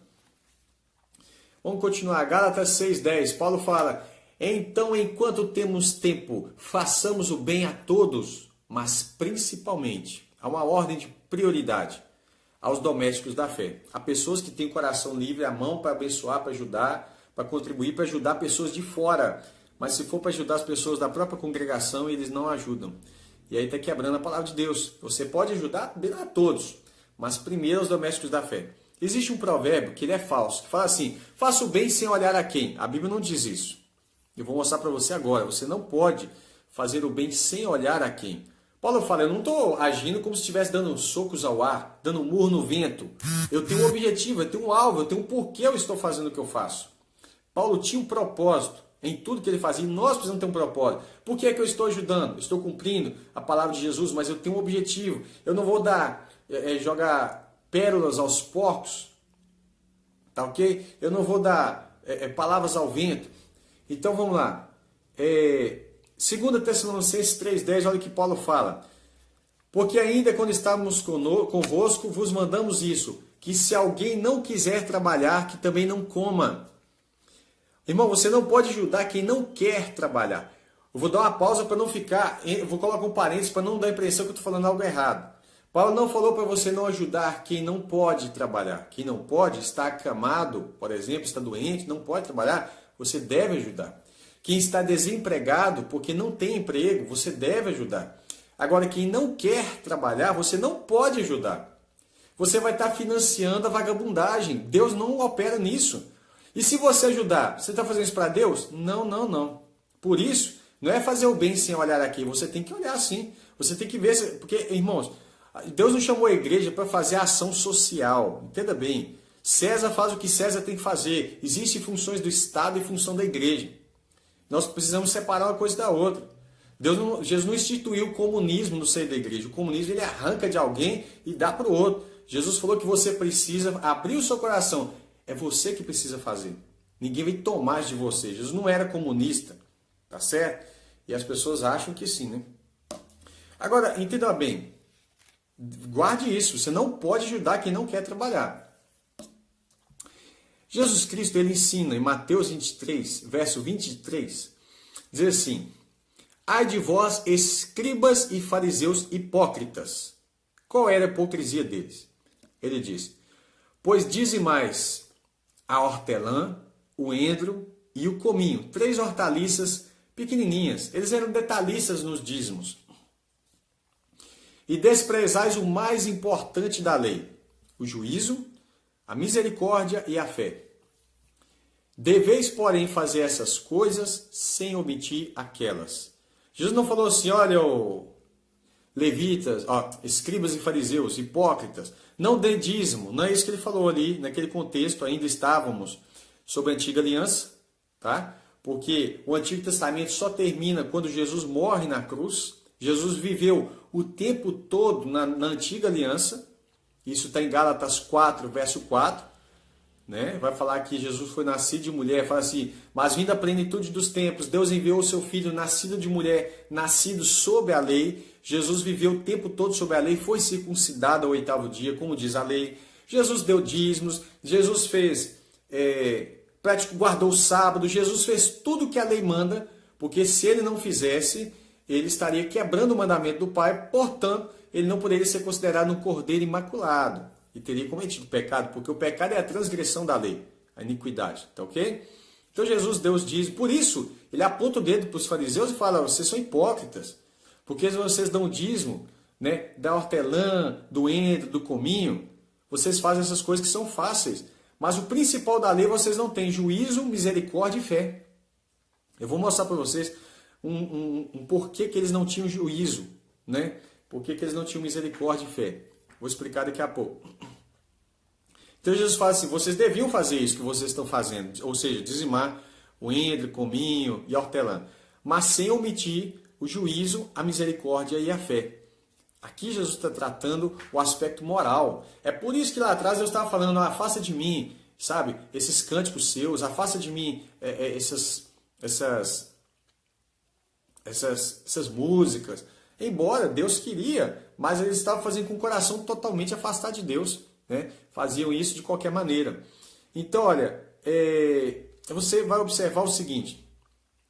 S2: Vamos continuar. Gálatas 6,10. Paulo fala, então, enquanto temos tempo, façamos o bem a todos, mas principalmente, há uma ordem de prioridade aos domésticos da fé. Há pessoas que têm o coração livre, a mão para abençoar, para ajudar, para contribuir, para ajudar pessoas de fora. Mas se for para ajudar as pessoas da própria congregação, eles não ajudam. E aí está quebrando a palavra de Deus. Você pode ajudar a todos, mas primeiro aos domésticos da fé. Existe um provérbio que ele é falso, que fala assim, faça o bem sem olhar a quem. A Bíblia não diz isso. Eu vou mostrar para você agora. Você não pode fazer o bem sem olhar a quem. Paulo fala, eu não estou agindo como se estivesse dando socos ao ar, dando murro no vento. Eu tenho um objetivo, eu tenho um alvo, eu tenho um porquê eu estou fazendo o que eu faço. Paulo tinha um propósito em tudo que ele fazia, e nós precisamos ter um propósito. Por que é que eu estou ajudando? Eu estou cumprindo a palavra de Jesus, mas eu tenho um objetivo. Eu não vou jogar pérolas aos porcos, tá ok? Eu não vou dar palavras ao vento. Então vamos lá. 2 Tessalonicenses 3,10, olha o que Paulo fala. Porque ainda quando estávamos convosco, vos mandamos isso, que se alguém não quiser trabalhar, que também não coma. Irmão, você não pode ajudar quem não quer trabalhar. Eu vou dar uma pausa para não ficar, eu vou colocar um parênteses para não dar a impressão que eu estou falando algo errado. Paulo não falou para você não ajudar quem não pode trabalhar. Quem não pode, está acamado, por exemplo, está doente, não pode trabalhar, você deve ajudar. Quem está desempregado porque não tem emprego, você deve ajudar. Agora, quem não quer trabalhar, você não pode ajudar. Você vai estar financiando a vagabundagem. Deus não opera nisso. E se você ajudar, você está fazendo isso para Deus? Não, não, não. Por isso, não é fazer o bem sem olhar aqui. Você tem que olhar sim. Você tem que ver. Porque, irmãos, Deus não chamou a igreja para fazer ação social. Entenda bem. César faz o que César tem que fazer. Existem funções do Estado e função da igreja. Nós precisamos separar uma coisa da outra. Jesus não instituiu o comunismo no seio da igreja. O comunismo ele arranca de alguém e dá para o outro. Jesus falou que você precisa abrir o seu coração. É você que precisa fazer. Ninguém vai tomar de você. Jesus não era comunista. Tá certo? E as pessoas acham que sim, né? Agora, entenda bem. Guarde isso. Você não pode ajudar quem não quer trabalhar. Jesus Cristo, ele ensina em Mateus 23, verso 23, diz assim, ai de vós, escribas e fariseus hipócritas. Qual era a hipocrisia deles? Ele diz, pois dizimais a hortelã, o endro e o cominho. 3 hortaliças pequenininhas. Eles eram detalhistas nos dízimos. E desprezais o mais importante da lei, o juízo, a misericórdia e a fé. Deveis, porém, fazer essas coisas sem omitir aquelas. Jesus não falou assim, olha, levitas, escribas e fariseus, hipócritas, não dê dízimo. Não é isso que ele falou ali, naquele contexto, ainda estávamos sob a antiga aliança, tá? Porque o Antigo Testamento só termina quando Jesus morre na cruz. Jesus viveu o tempo todo na antiga aliança. Isso está em Gálatas 4, verso 4. Né? Vai falar que Jesus foi nascido de mulher. Fala assim, mas vindo a plenitude dos tempos, Deus enviou o seu Filho nascido de mulher, nascido sob a lei. Jesus viveu o tempo todo sob a lei, foi circuncidado ao 8º dia, como diz a lei. Jesus deu dízimos, Jesus fez... guardou o sábado, Jesus fez tudo o que a lei manda, porque se ele não fizesse, ele estaria quebrando o mandamento do Pai, portanto, ele não poderia ser considerado um cordeiro imaculado e teria cometido pecado, porque o pecado é a transgressão da lei, a iniquidade, tá ok? Então Jesus deu os dízimos, por isso ele aponta o dedo para os fariseus e fala, vocês são hipócritas, porque vocês dão dízimo, né, da hortelã, do endro, do cominho, vocês fazem essas coisas que são fáceis, mas o principal da lei vocês não têm, juízo, misericórdia e fé. Eu vou mostrar para vocês um porquê que eles não tinham juízo, né? Por que eles não tinham misericórdia e fé. Vou explicar daqui a pouco. Então Jesus fala assim, vocês deviam fazer isso que vocês estão fazendo, ou seja, dizimar o endro, cominho e a hortelã, mas sem omitir o juízo, a misericórdia e a fé. Aqui Jesus está tratando o aspecto moral. É por isso que lá atrás eu estava falando, não, afasta de mim, sabe, esses cânticos seus, afasta de mim essas músicas. Embora Deus queria, mas eles estavam fazendo com o coração totalmente afastado de Deus, né? Faziam isso de qualquer maneira. Então, olha, você vai observar o seguinte,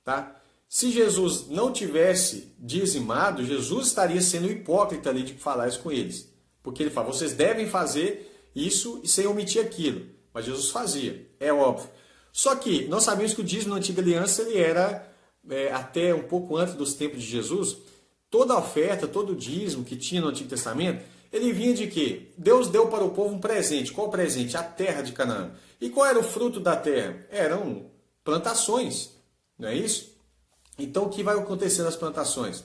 S2: tá? Se Jesus não tivesse dizimado, Jesus estaria sendo hipócrita ali de falar isso com eles. Porque ele fala, vocês devem fazer isso e sem omitir aquilo. Mas Jesus fazia, é óbvio. Só que nós sabemos que o dízimo na Antiga Aliança ele era, até um pouco antes dos tempos de Jesus, toda a oferta, todo o dízimo que tinha no Antigo Testamento, ele vinha de quê? Deus deu para o povo um presente. Qual presente? A terra de Canaã. E qual era o fruto da terra? Eram plantações, não é isso? Então, o que vai acontecer nas plantações?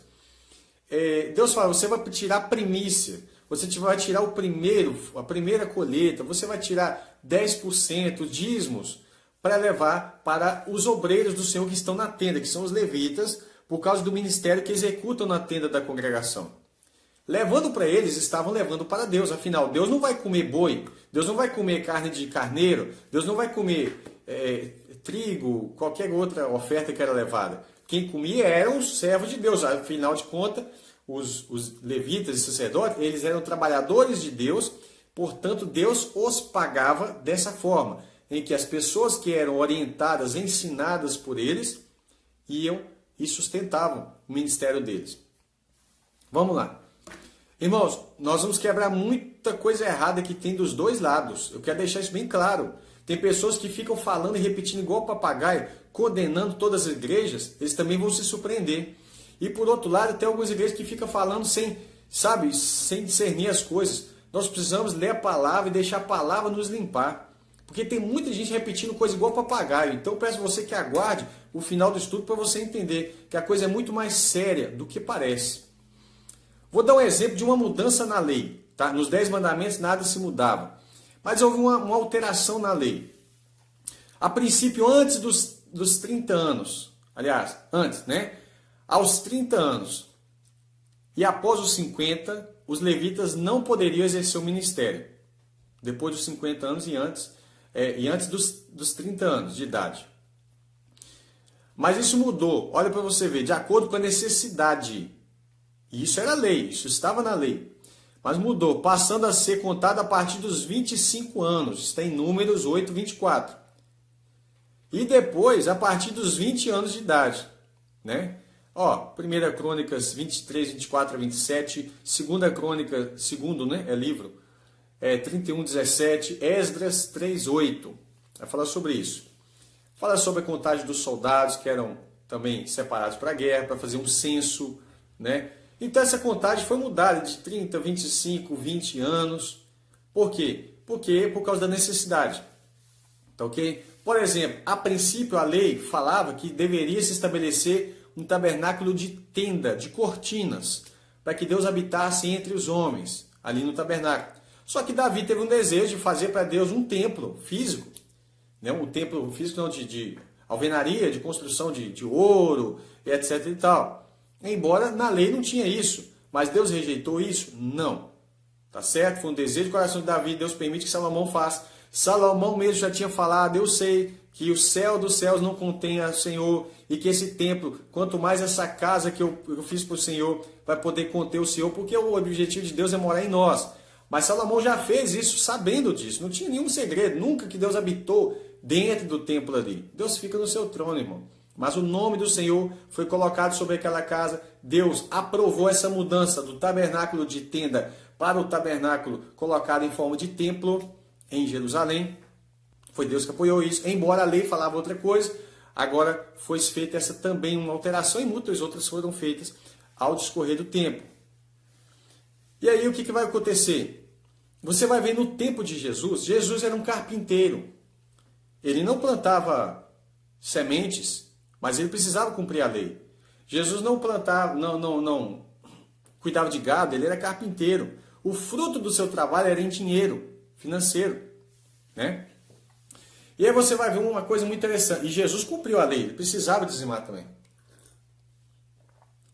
S2: Deus fala, você vai tirar a primícia, você vai tirar a primeira colheita, você vai tirar 10% dízimos para levar para os obreiros do Senhor que estão na tenda, que são os levitas, por causa do ministério que executam na tenda da congregação. Levando para eles, estavam levando para Deus. Afinal, Deus não vai comer boi, Deus não vai comer carne de carneiro, Deus não vai comer trigo, qualquer outra oferta que era levada. Quem comia eram os servos de Deus. Afinal de contas, os levitas e sacerdotes, eles eram trabalhadores de Deus, portanto, Deus os pagava dessa forma, em que as pessoas que eram orientadas, ensinadas por eles, iam e sustentavam o ministério deles. Vamos lá. Irmãos, nós vamos quebrar muita coisa errada que tem dos dois lados. Eu quero deixar isso bem claro. Tem pessoas que ficam falando e repetindo igual papagaio, condenando todas as igrejas, eles também vão se surpreender. E por outro lado, tem algumas igrejas que ficam falando sem discernir as coisas. Nós precisamos ler a palavra e deixar a palavra nos limpar. Porque tem muita gente repetindo coisa igual papagaio. Então eu peço a você que aguarde o final do estudo para você entender que a coisa é muito mais séria do que parece. Vou dar um exemplo de uma mudança na lei. Tá? Nos 10 mandamentos nada se mudava. Mas houve uma alteração na lei. A princípio, antes dos 30 anos, aliás, antes, né? Aos 30 anos e após os 50, os levitas não poderiam exercer o ministério. Depois dos 50 anos e antes dos 30 anos de idade. Mas isso mudou, olha para você ver, de acordo com a necessidade. E isso era lei, isso estava na lei. Mas mudou, passando a ser contado a partir dos 25 anos. Está em Números 8, 24. E depois, a partir dos 20 anos de idade. Né? 1 Crônicas 23, 24 a 27. 2 Crônicas, segundo, né? É livro. 31, 17. Esdras 3, 8. Vai falar sobre isso. Fala sobre a contagem dos soldados que eram também separados para a guerra, para fazer um censo, né? Então essa contagem foi mudada de 30, 25, 20 anos. Por quê? Porque por causa da necessidade. Tá ok? Por exemplo, a princípio a lei falava que deveria se estabelecer um tabernáculo de tenda, de cortinas, para que Deus habitasse entre os homens, ali no tabernáculo. Só que Davi teve um desejo de fazer para Deus um templo físico, né? Um templo físico não, de alvenaria, de construção de ouro, etc. e tal. Embora na lei não tinha isso, mas Deus rejeitou isso? Não. Tá certo? Foi um desejo do coração de Davi, Deus permite que Salomão faça. Salomão mesmo já tinha falado, eu sei que o céu dos céus não contém o Senhor e que esse templo, quanto mais essa casa que eu fiz para o Senhor, vai poder conter o Senhor, porque o objetivo de Deus é morar em nós. Mas Salomão já fez isso sabendo disso, não tinha nenhum segredo, nunca que Deus habitou dentro do templo ali. Deus fica no seu trono, irmão. Mas o nome do Senhor foi colocado sobre aquela casa. Deus aprovou essa mudança do tabernáculo de tenda para o tabernáculo colocado em forma de templo em Jerusalém. Foi Deus que apoiou isso. Embora a lei falava outra coisa, agora foi feita essa também uma alteração e muitas outras foram feitas ao discorrer do tempo. E aí o que vai acontecer? Você vai ver no tempo de Jesus, Jesus era um carpinteiro. Ele não plantava sementes, mas ele precisava cumprir a lei. Jesus não plantava, não cuidava de gado, ele era carpinteiro. O fruto do seu trabalho era em dinheiro financeiro, né? E aí você vai ver uma coisa muito interessante. E Jesus cumpriu a lei, ele precisava dizimar também.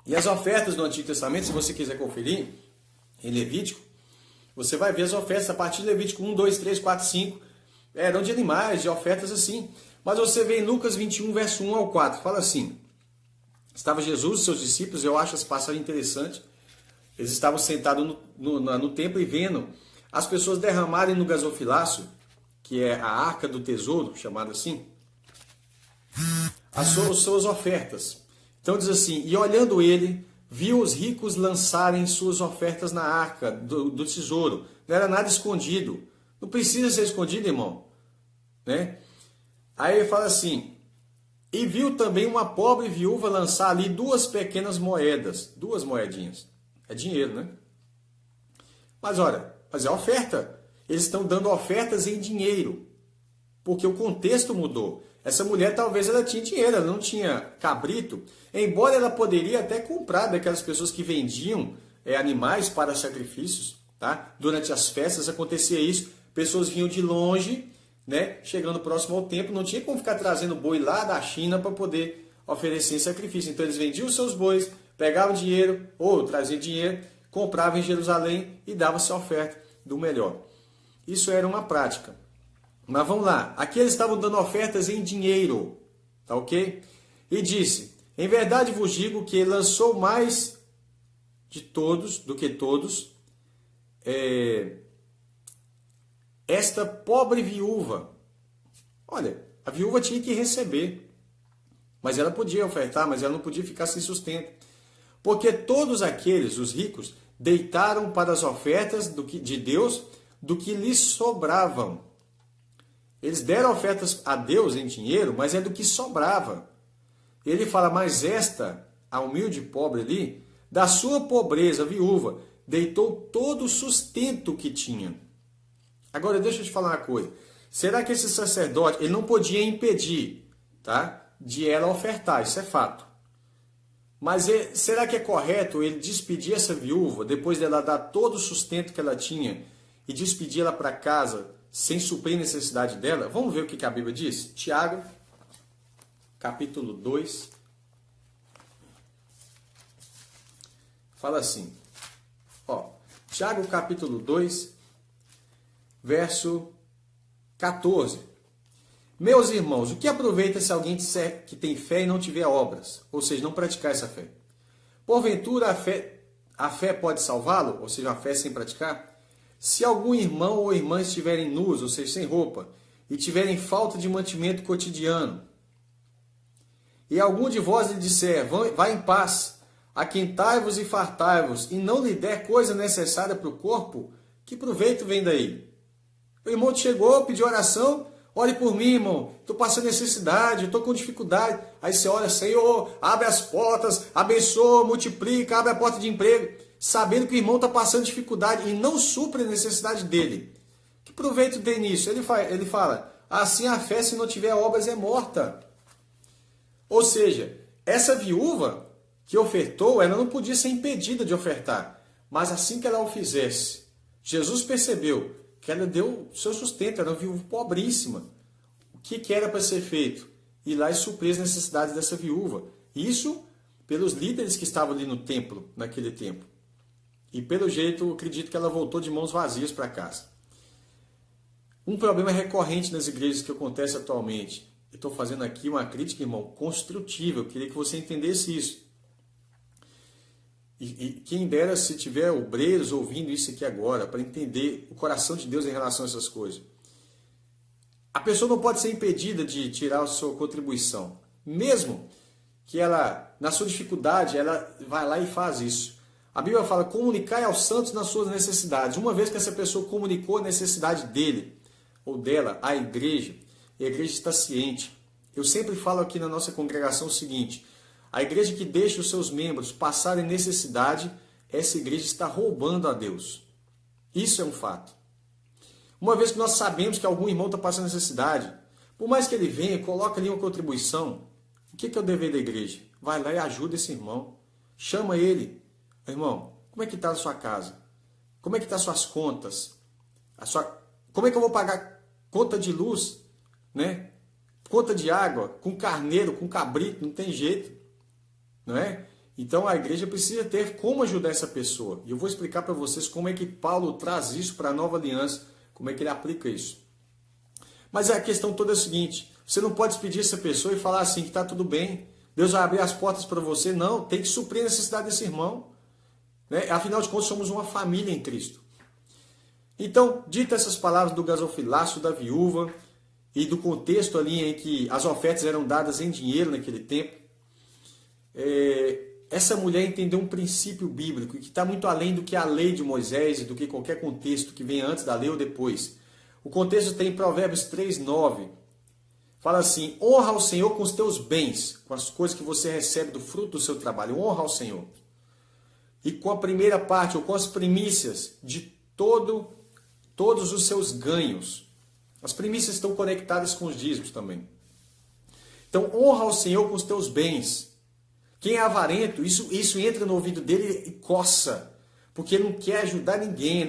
S2: E as ofertas do Antigo Testamento, se você quiser conferir, em Levítico, você vai ver as ofertas a partir de Levítico 1, 2, 3, 4, 5, eram de animais, de ofertas assim. Mas você vê em Lucas 21, verso 1 ao 4, fala assim: estava Jesus e seus discípulos, eu acho essa passagem interessante, eles estavam sentados no templo e vendo as pessoas derramarem no gasofilácio, que é a arca do tesouro, chamada assim, as suas ofertas. Então diz assim: e olhando ele, viu os ricos lançarem suas ofertas na arca do tesouro. Não era nada escondido. Não precisa ser escondido, irmão, né? Aí ele fala assim: e viu também uma pobre viúva lançar ali 2 pequenas moedas, 2 moedinhas. É dinheiro, né? Mas olha, mas é oferta. Eles estão dando ofertas em dinheiro, porque o contexto mudou. Essa mulher talvez ela tinha dinheiro, ela não tinha cabrito, embora ela poderia até comprar daquelas pessoas que vendiam animais para sacrifícios, tá? Durante as festas acontecia isso, pessoas vinham de longe, né? Chegando próximo ao templo, não tinha como ficar trazendo boi lá da China para poder oferecer em sacrifício. Então eles vendiam os seus bois, pegavam dinheiro, ou traziam dinheiro, compravam em Jerusalém e davam-se a oferta do melhor. Isso era uma prática. Mas vamos lá, aqui eles estavam dando ofertas em dinheiro, tá ok? E disse: em verdade vos digo que ele lançou mais do que todos, esta pobre viúva. Olha, a viúva tinha que receber, mas ela podia ofertar, mas ela não podia ficar sem sustento. Porque todos aqueles, os ricos, deitaram para as ofertas de Deus do que lhes sobravam. Eles deram ofertas a Deus em dinheiro, mas é do que sobrava. Ele fala: mas esta, a humilde pobre ali, da sua pobreza, viúva, deitou todo o sustento que tinha. Agora, deixa eu te falar uma coisa. Será que esse sacerdote, ele não podia impedir, tá, de ela ofertar? Isso é fato. Mas será que é correto ele despedir essa viúva, depois dela dar todo o sustento que ela tinha, e despedir ela para casa sem suprir a necessidade dela? Vamos ver o que a Bíblia diz? Tiago, capítulo 2. Fala assim. Tiago, capítulo 2, verso 14. Meus irmãos, o que aproveita se alguém disser que tem fé e não tiver obras? Ou seja, não praticar essa fé. Porventura a fé pode salvá-lo? Ou seja, a fé sem praticar? Se algum irmão ou irmã estiverem nus, ou seja, sem roupa, e tiverem falta de mantimento cotidiano, e algum de vós lhe disser: vá em paz, aquentai-vos e fartai-vos, e não lhe der coisa necessária para o corpo, que proveito vem daí? O irmão te chegou, pediu oração, ore por mim, irmão, estou passando necessidade, estou com dificuldade. Aí você ora, Senhor, abre as portas, abençoa, multiplica, abre a porta de emprego, sabendo que o irmão está passando dificuldade e não supre a necessidade dele. Que proveito tem nisso? Ele fala, assim a fé, se não tiver obras, é morta. Ou seja, essa viúva que ofertou, ela não podia ser impedida de ofertar. Mas assim que ela o fizesse, Jesus percebeu que ela deu seu sustento, era uma viúva pobríssima. O que era para ser feito? Ir lá e suprir as necessidades dessa viúva. Isso pelos líderes que estavam ali no templo, naquele tempo. E pelo jeito, eu acredito que ela voltou de mãos vazias para casa. Um problema recorrente nas igrejas que acontece atualmente. Eu estou fazendo aqui uma crítica, irmão, construtiva. Eu queria que você entendesse isso. E quem dera se tiver obreiros ouvindo isso aqui agora, para entender o coração de Deus em relação a essas coisas. A pessoa não pode ser impedida de tirar a sua contribuição. Mesmo que ela, na sua dificuldade, ela vai lá e faz isso. A Bíblia fala, comunicai aos santos nas suas necessidades. Uma vez que essa pessoa comunicou a necessidade dele, ou dela, à igreja, e a igreja está ciente. Eu sempre falo aqui na nossa congregação o seguinte, a igreja que deixa os seus membros passarem necessidade, essa igreja está roubando a Deus. Isso é um fato. Uma vez que nós sabemos que algum irmão está passando necessidade, por mais que ele venha, coloque ali uma contribuição, o que é o dever da igreja? Vai lá e ajuda esse irmão. Chama ele. Irmão, como é que está a sua casa? Como é que estão as suas contas? Como é que eu vou pagar conta de luz? Né? Conta de água, com carneiro, com cabrito, não tem jeito. Não é? Então a igreja precisa ter como ajudar essa pessoa. E eu vou explicar para vocês como é que Paulo traz isso para a nova aliança, como é que ele aplica isso. Mas a questão toda é a seguinte, você não pode despedir essa pessoa e falar assim que está tudo bem, Deus vai abrir as portas para você. Não, tem que suprir a necessidade desse irmão. Né? Afinal de contas, somos uma família em Cristo. Então, dito essas palavras do gasofilácio da viúva e do contexto ali em que as ofertas eram dadas em dinheiro naquele tempo, essa mulher entendeu um princípio bíblico que está muito além do que a lei de Moisés e do que qualquer contexto que venha antes da lei ou depois. O contexto tem em Provérbios 3:9. Fala assim, honra ao Senhor com os teus bens, com as coisas que você recebe do fruto do seu trabalho. Honra ao Senhor. E com a primeira parte, ou com as primícias de todos os seus ganhos. As primícias estão conectadas com os dízimos também. Então, honra ao Senhor com os teus bens. Quem é avarento, isso entra no ouvido dele e coça, porque ele não quer ajudar ninguém,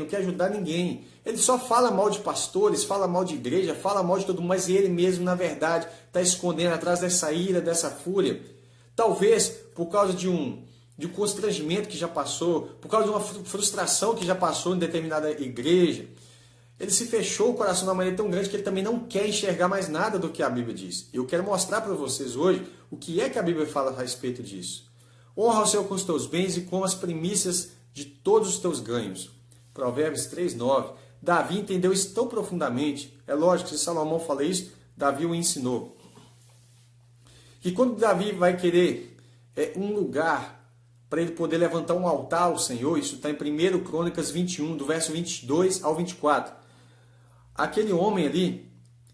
S2: Ele só fala mal de pastores, fala mal de igreja, fala mal de todo mundo, mas ele mesmo, na verdade, está escondendo atrás dessa ira, dessa fúria. Talvez por causa de um constrangimento que já passou, por causa de uma frustração que já passou em determinada igreja. Ele se fechou o coração de uma maneira tão grande que ele também não quer enxergar mais nada do que a Bíblia diz. Eu quero mostrar para vocês hoje o que é que a Bíblia fala a respeito disso. Honra o Senhor com os teus bens e com as primícias de todos os teus ganhos. Provérbios 3:9. Davi entendeu isso tão profundamente. É lógico, se Salomão fala isso, Davi o ensinou. Que quando Davi vai querer um lugar para ele poder levantar um altar ao Senhor, isso está em 1 Crônicas 21, do verso 22 ao 24. Aquele homem ali,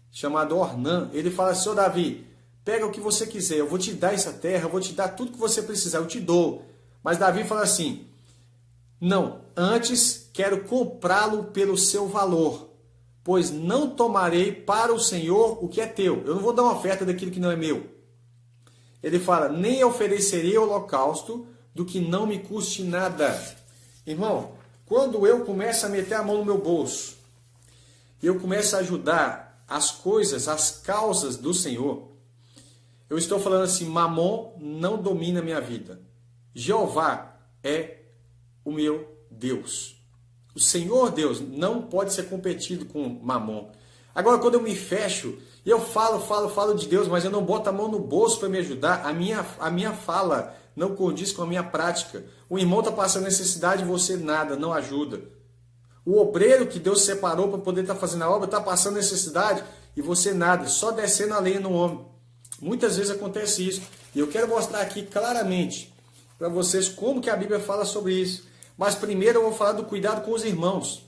S2: chamado Ornã, ele fala assim, Davi, pega o que você quiser, eu vou te dar essa terra, eu vou te dar tudo que você precisar, eu te dou. Mas Davi fala assim, não, antes quero comprá-lo pelo seu valor, pois não tomarei para o Senhor o que é teu. Eu não vou dar uma oferta daquilo que não é meu. Ele fala, nem oferecerei holocausto do que não me custe nada. Irmão, quando eu começo a meter a mão no meu bolso, eu começo a ajudar as coisas, as causas do Senhor, eu estou falando assim, Mamon não domina a minha vida. Jeová é o meu Deus. O Senhor Deus não pode ser competido com Mamon. Agora, quando eu me fecho, e eu falo de Deus, mas eu não boto a mão no bolso para me ajudar, a minha fala não condiz com a minha prática. O irmão está passando necessidade e você nada, não ajuda. O obreiro que Deus separou para poder estar fazendo a obra está passando necessidade e você nada, só descendo a lenha no homem. Muitas vezes acontece isso. E eu quero mostrar aqui claramente para vocês como que a Bíblia fala sobre isso. Mas primeiro eu vou falar do cuidado com os irmãos.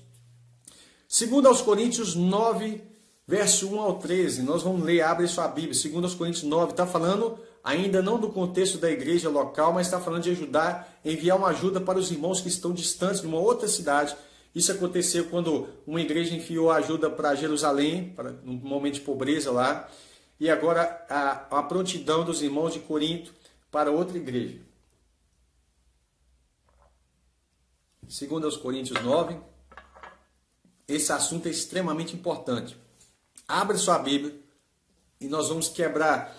S2: Segundo aos Coríntios 9, verso 1 ao 13, nós vamos ler, abre sua Bíblia, 2 Coríntios 9, está falando ainda não do contexto da igreja local, mas está falando de ajudar, enviar uma ajuda para os irmãos que estão distantes de uma outra cidade. Isso aconteceu quando uma igreja enviou ajuda para Jerusalém, para um momento de pobreza lá, e agora a prontidão dos irmãos de Corinto para outra igreja. 2 Coríntios 9, esse assunto é extremamente importante. Abre sua Bíblia e nós vamos quebrar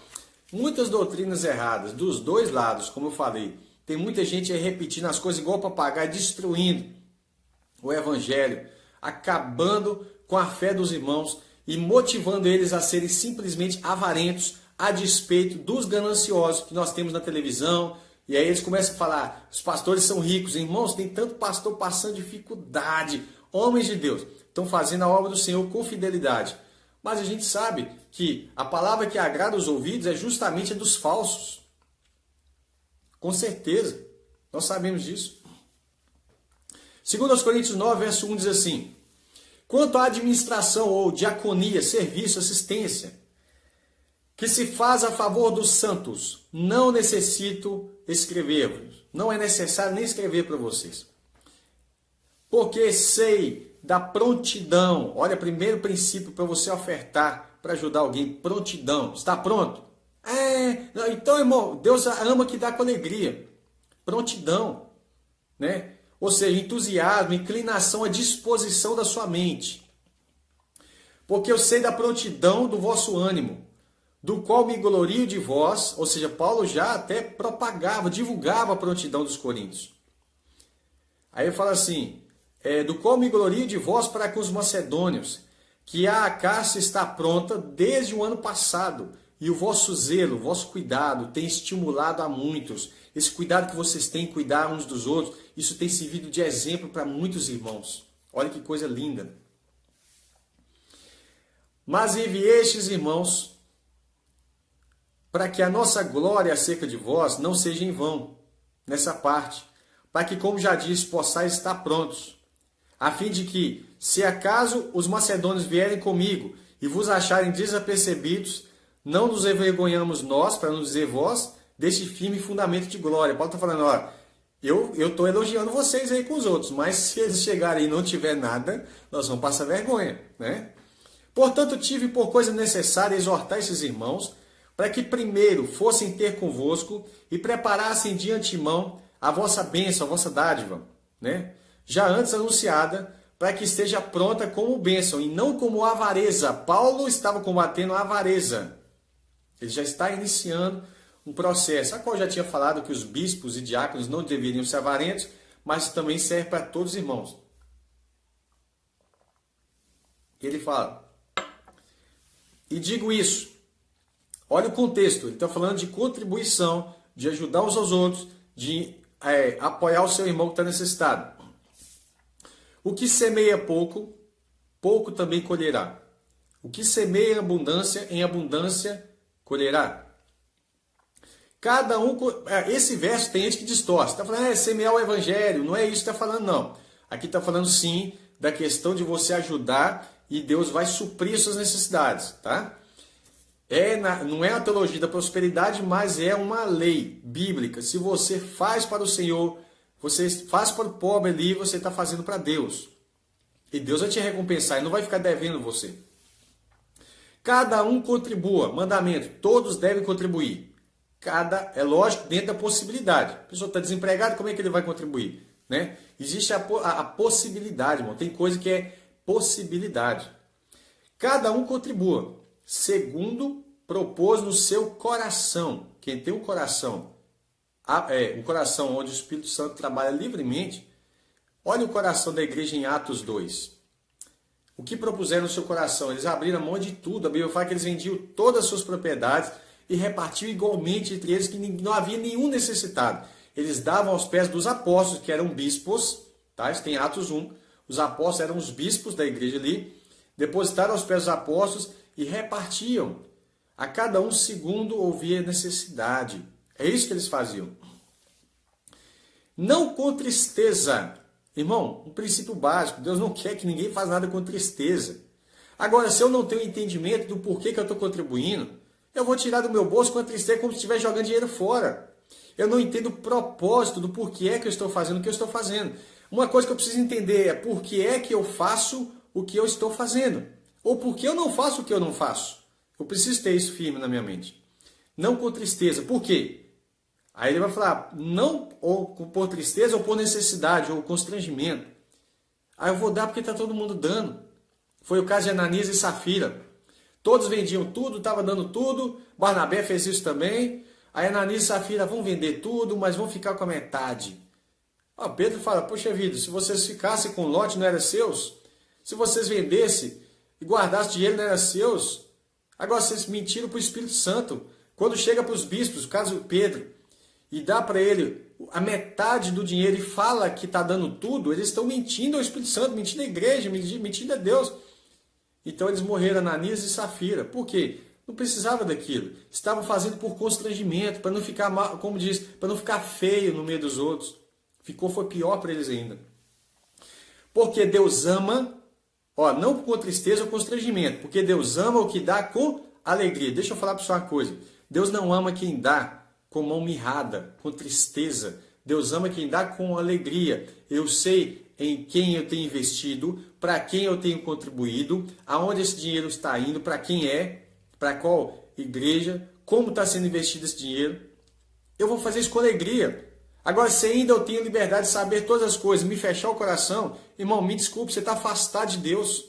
S2: muitas doutrinas erradas, dos dois lados, como eu falei. Tem muita gente aí repetindo as coisas igual papagaio, destruindo o Evangelho, acabando com a fé dos irmãos e motivando eles a serem simplesmente avarentos a despeito dos gananciosos que nós temos na televisão. E aí eles começam a falar, os pastores são ricos. Irmãos, tem tanto pastor passando dificuldade. Homens de Deus estão fazendo a obra do Senhor com fidelidade. Mas a gente sabe que a palavra que agrada os ouvidos é justamente a dos falsos. Com certeza, nós sabemos disso. 2 Coríntios 9, verso 1 diz assim: quanto à administração ou diaconia, serviço, assistência, que se faz a favor dos santos, não necessito escrever-vos. Não é necessário nem escrever para vocês. Porque sei da prontidão. Olha, primeiro princípio para você ofertar, para ajudar alguém, prontidão. Está pronto? Então, irmão, Deus ama que dá com alegria. Prontidão, né? Ou seja, entusiasmo, inclinação à disposição da sua mente. Porque eu sei da prontidão do vosso ânimo, do qual me glorio de vós. Ou seja, Paulo já até propagava, divulgava a prontidão dos coríntios. Aí ele fala assim, do qual me glorio de vós para com os macedônios, que a Acácia está pronta desde o ano passado, e o vosso zelo, o vosso cuidado tem estimulado a muitos. Esse cuidado que vocês têm em cuidar uns dos outros, isso tem servido de exemplo para muitos irmãos. Olha que coisa linda. Mas enviei estes irmãos para que a nossa glória acerca de vós não seja em vão, nessa parte, para que, como já disse, possais estar prontos, a fim de que, se acaso os macedônios vierem comigo e vos acharem desapercebidos, não nos envergonhamos nós, para não dizer vós, deste firme fundamento de glória. Paulo está falando, ó, eu estou elogiando vocês aí com os outros, mas se eles chegarem e não tiver nada, nós vamos passar vergonha, né? Portanto, tive por coisa necessária exortar esses irmãos, para que primeiro fossem ter convosco e preparassem de antemão a vossa bênção, a vossa dádiva, né? Já antes anunciada, para que esteja pronta como bênção e não como avareza. Paulo estava combatendo a avareza. Ele já está iniciando um processo, a qual já tinha falado que os bispos e diáconos não deveriam ser avarentos, mas também serve para todos os irmãos. Ele fala, e digo isso, olha o contexto, ele está falando de contribuição, de ajudar uns aos outros, de apoiar o seu irmão que está necessitado. O que semeia pouco, pouco também colherá. O que semeia em abundância colherá. Cada um, esse verso tem gente que distorce, está falando, semear o evangelho, não é isso que está falando, não. Aqui está falando sim da questão de você ajudar e Deus vai suprir suas necessidades, tá? Não é a teologia da prosperidade, mas é uma lei bíblica. Se você faz para o Senhor, você faz para o pobre ali, você está fazendo para Deus. E Deus vai te recompensar e não vai ficar devendo você. Cada um contribua, mandamento, todos devem contribuir. É lógico, dentro da possibilidade. A pessoa está desempregada, como é que ele vai contribuir? Né? Existe a possibilidade, irmão. Tem coisa que é possibilidade. Cada um contribua, segundo propôs no seu coração. Quem tem um coração, um coração onde o Espírito Santo trabalha livremente, olha o coração da igreja em Atos 2. O que propuseram no seu coração? Eles abriram a mão de tudo. A Bíblia fala que eles vendiam todas as suas propriedades e repartiam igualmente entre eles, que não havia nenhum necessitado. Eles davam aos pés dos apóstolos, que eram bispos, tá? Isso tem Atos 1. Os apóstolos eram os bispos da igreja ali, depositaram aos pés dos apóstolos e repartiam a cada um segundo ouvia necessidade. É isso que eles faziam. Não com tristeza. Irmão, um princípio básico. Deus não quer que ninguém faça nada com tristeza. Agora, se eu não tenho entendimento do porquê que eu estou contribuindo, eu vou tirar do meu bolso com a tristeza como se estivesse jogando dinheiro fora. Eu não entendo o propósito do porquê é que eu estou fazendo o que eu estou fazendo. Uma coisa que eu preciso entender é por que é que eu faço o que eu estou fazendo. Ou por que eu não faço o que eu não faço. Eu preciso ter isso firme na minha mente. Não com tristeza. Por quê? Aí ele vai falar, não ou por tristeza, ou por necessidade, ou constrangimento. Aí eu vou dar porque está todo mundo dando. Foi o caso de Ananias e Safira. Todos vendiam tudo, estava dando tudo. Barnabé fez isso também. Aí Ananias e Safira vão vender tudo, mas vão ficar com a metade. Pedro fala, poxa vida, se vocês ficassem com o lote, não era seus? Se vocês vendessem e guardassem dinheiro, não era seus? Agora vocês mentiram para o Espírito Santo. Quando chega para os bispos, o caso de Pedro, e dá para ele a metade do dinheiro e fala que está dando tudo, eles estão mentindo ao Espírito Santo, mentindo à igreja, mentindo a Deus. Então eles morreram, Ananias e Safira. Por quê? Não precisava daquilo. Estavam fazendo por constrangimento, para não ficar, como diz, para não ficar feio no meio dos outros. Foi pior para eles ainda. Porque Deus ama, não com tristeza ou constrangimento, porque Deus ama o que dá com alegria. Deixa eu falar para você uma coisa. Deus não ama quem dá com mão mirrada, com tristeza. Deus ama quem dá com alegria. Eu sei em quem eu tenho investido, para quem eu tenho contribuído, aonde esse dinheiro está indo, para quem é, para qual igreja, como está sendo investido esse dinheiro. Eu vou fazer isso com alegria. Agora, se ainda eu tenho liberdade de saber todas as coisas, me fechar o coração, irmão, me desculpe, você está afastado de Deus.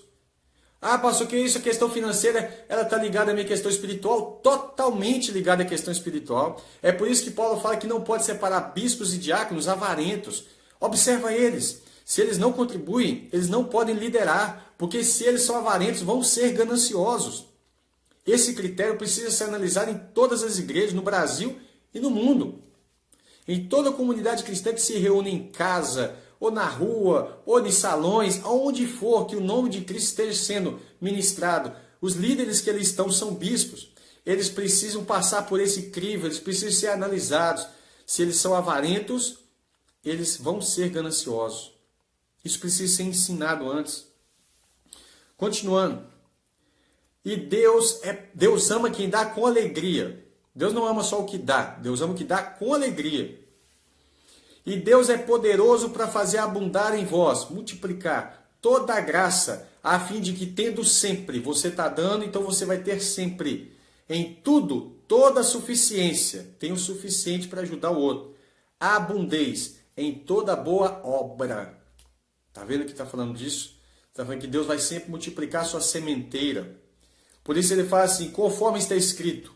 S2: Pastor, que isso? A questão financeira, ela está ligada à minha questão espiritual? Totalmente ligada à questão espiritual. É por isso que Paulo fala que não pode separar bispos e diáconos avarentos. Observa eles. Se eles não contribuem, eles não podem liderar, porque se eles são avarentos, vão ser gananciosos. Esse critério precisa ser analisado em todas as igrejas, no Brasil e no mundo. Em toda a comunidade cristã que se reúne em casa, ou na rua, ou em salões, aonde for que o nome de Cristo esteja sendo ministrado, os líderes que eles estão são bispos. Eles precisam passar por esse crivo, eles precisam ser analisados. Se eles são avarentos, eles vão ser gananciosos. Isso precisa ser ensinado antes. Continuando. E Deus ama quem dá com alegria. Deus não ama só o que dá, Deus ama o que dá com alegria. E Deus é poderoso para fazer abundar em vós, multiplicar toda a graça, a fim de que tendo sempre, você está dando, então você vai ter sempre. Em tudo, toda a suficiência, tem o suficiente para ajudar o outro. A abundez em toda boa obra. Está vendo que está falando disso? Está falando que Deus vai sempre multiplicar a sua sementeira. Por isso ele fala assim, conforme está escrito.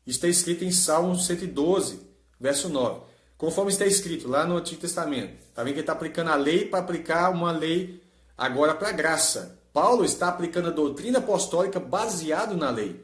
S2: Está escrito em Salmo 112, verso 9. Conforme está escrito lá no Antigo Testamento. Está vendo que ele está aplicando a lei para aplicar uma lei agora para a graça. Paulo está aplicando a doutrina apostólica baseado na lei.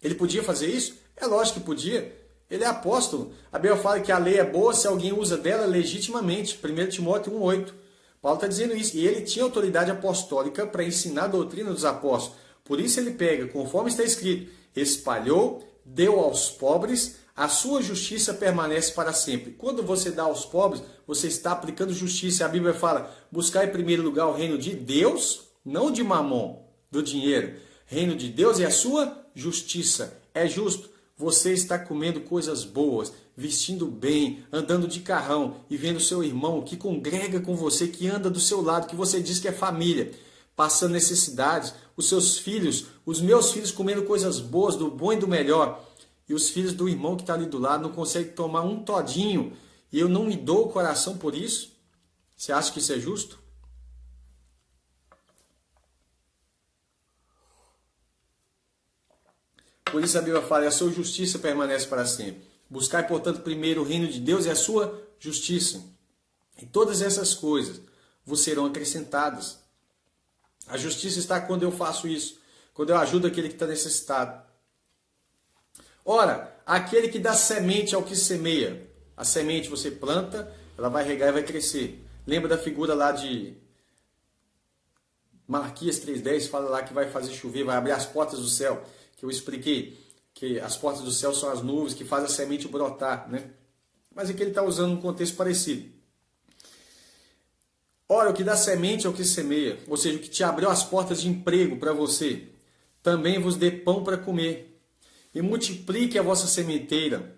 S2: Ele podia fazer isso? É lógico que podia. Ele é apóstolo. A Bíblia fala que a lei é boa se alguém usa dela legitimamente. 1 Timóteo 1,8. Paulo está dizendo isso. E ele tinha autoridade apostólica para ensinar a doutrina dos apóstolos. Por isso ele pega, conforme está escrito, espalhou, deu aos pobres, a sua justiça permanece para sempre. Quando você dá aos pobres, você está aplicando justiça. A Bíblia fala, buscar em primeiro lugar o reino de Deus, não de mamon, do dinheiro. Reino de Deus é a sua justiça. É justo. Você está comendo coisas boas, vestindo bem, andando de carrão e vendo seu irmão que congrega com você, que anda do seu lado, que você diz que é família, passando necessidades, os seus filhos, os meus filhos comendo coisas boas, do bom e do melhor, e os filhos do irmão que está ali do lado não conseguem tomar um todinho, e eu não me dou o coração por isso? Você acha que isso é justo? Por isso a Bíblia fala, a sua justiça permanece para sempre. Buscai, portanto, primeiro o reino de Deus e a sua justiça. E todas essas coisas vos serão acrescentadas. A justiça está quando eu faço isso, quando eu ajudo aquele que está necessitado. Ora, aquele que dá semente ao que semeia. A semente você planta, ela vai regar e vai crescer. Lembra da figura lá de Malaquias 3,10, fala lá que vai fazer chover, vai abrir as portas do céu. Que eu expliquei que as portas do céu são as nuvens que fazem a semente brotar, né? Mas aqui ele está usando um contexto parecido. Ora, o que dá semente é o que semeia, ou seja, o que te abriu as portas de emprego para você, também vos dê pão para comer, e multiplique a vossa sementeira,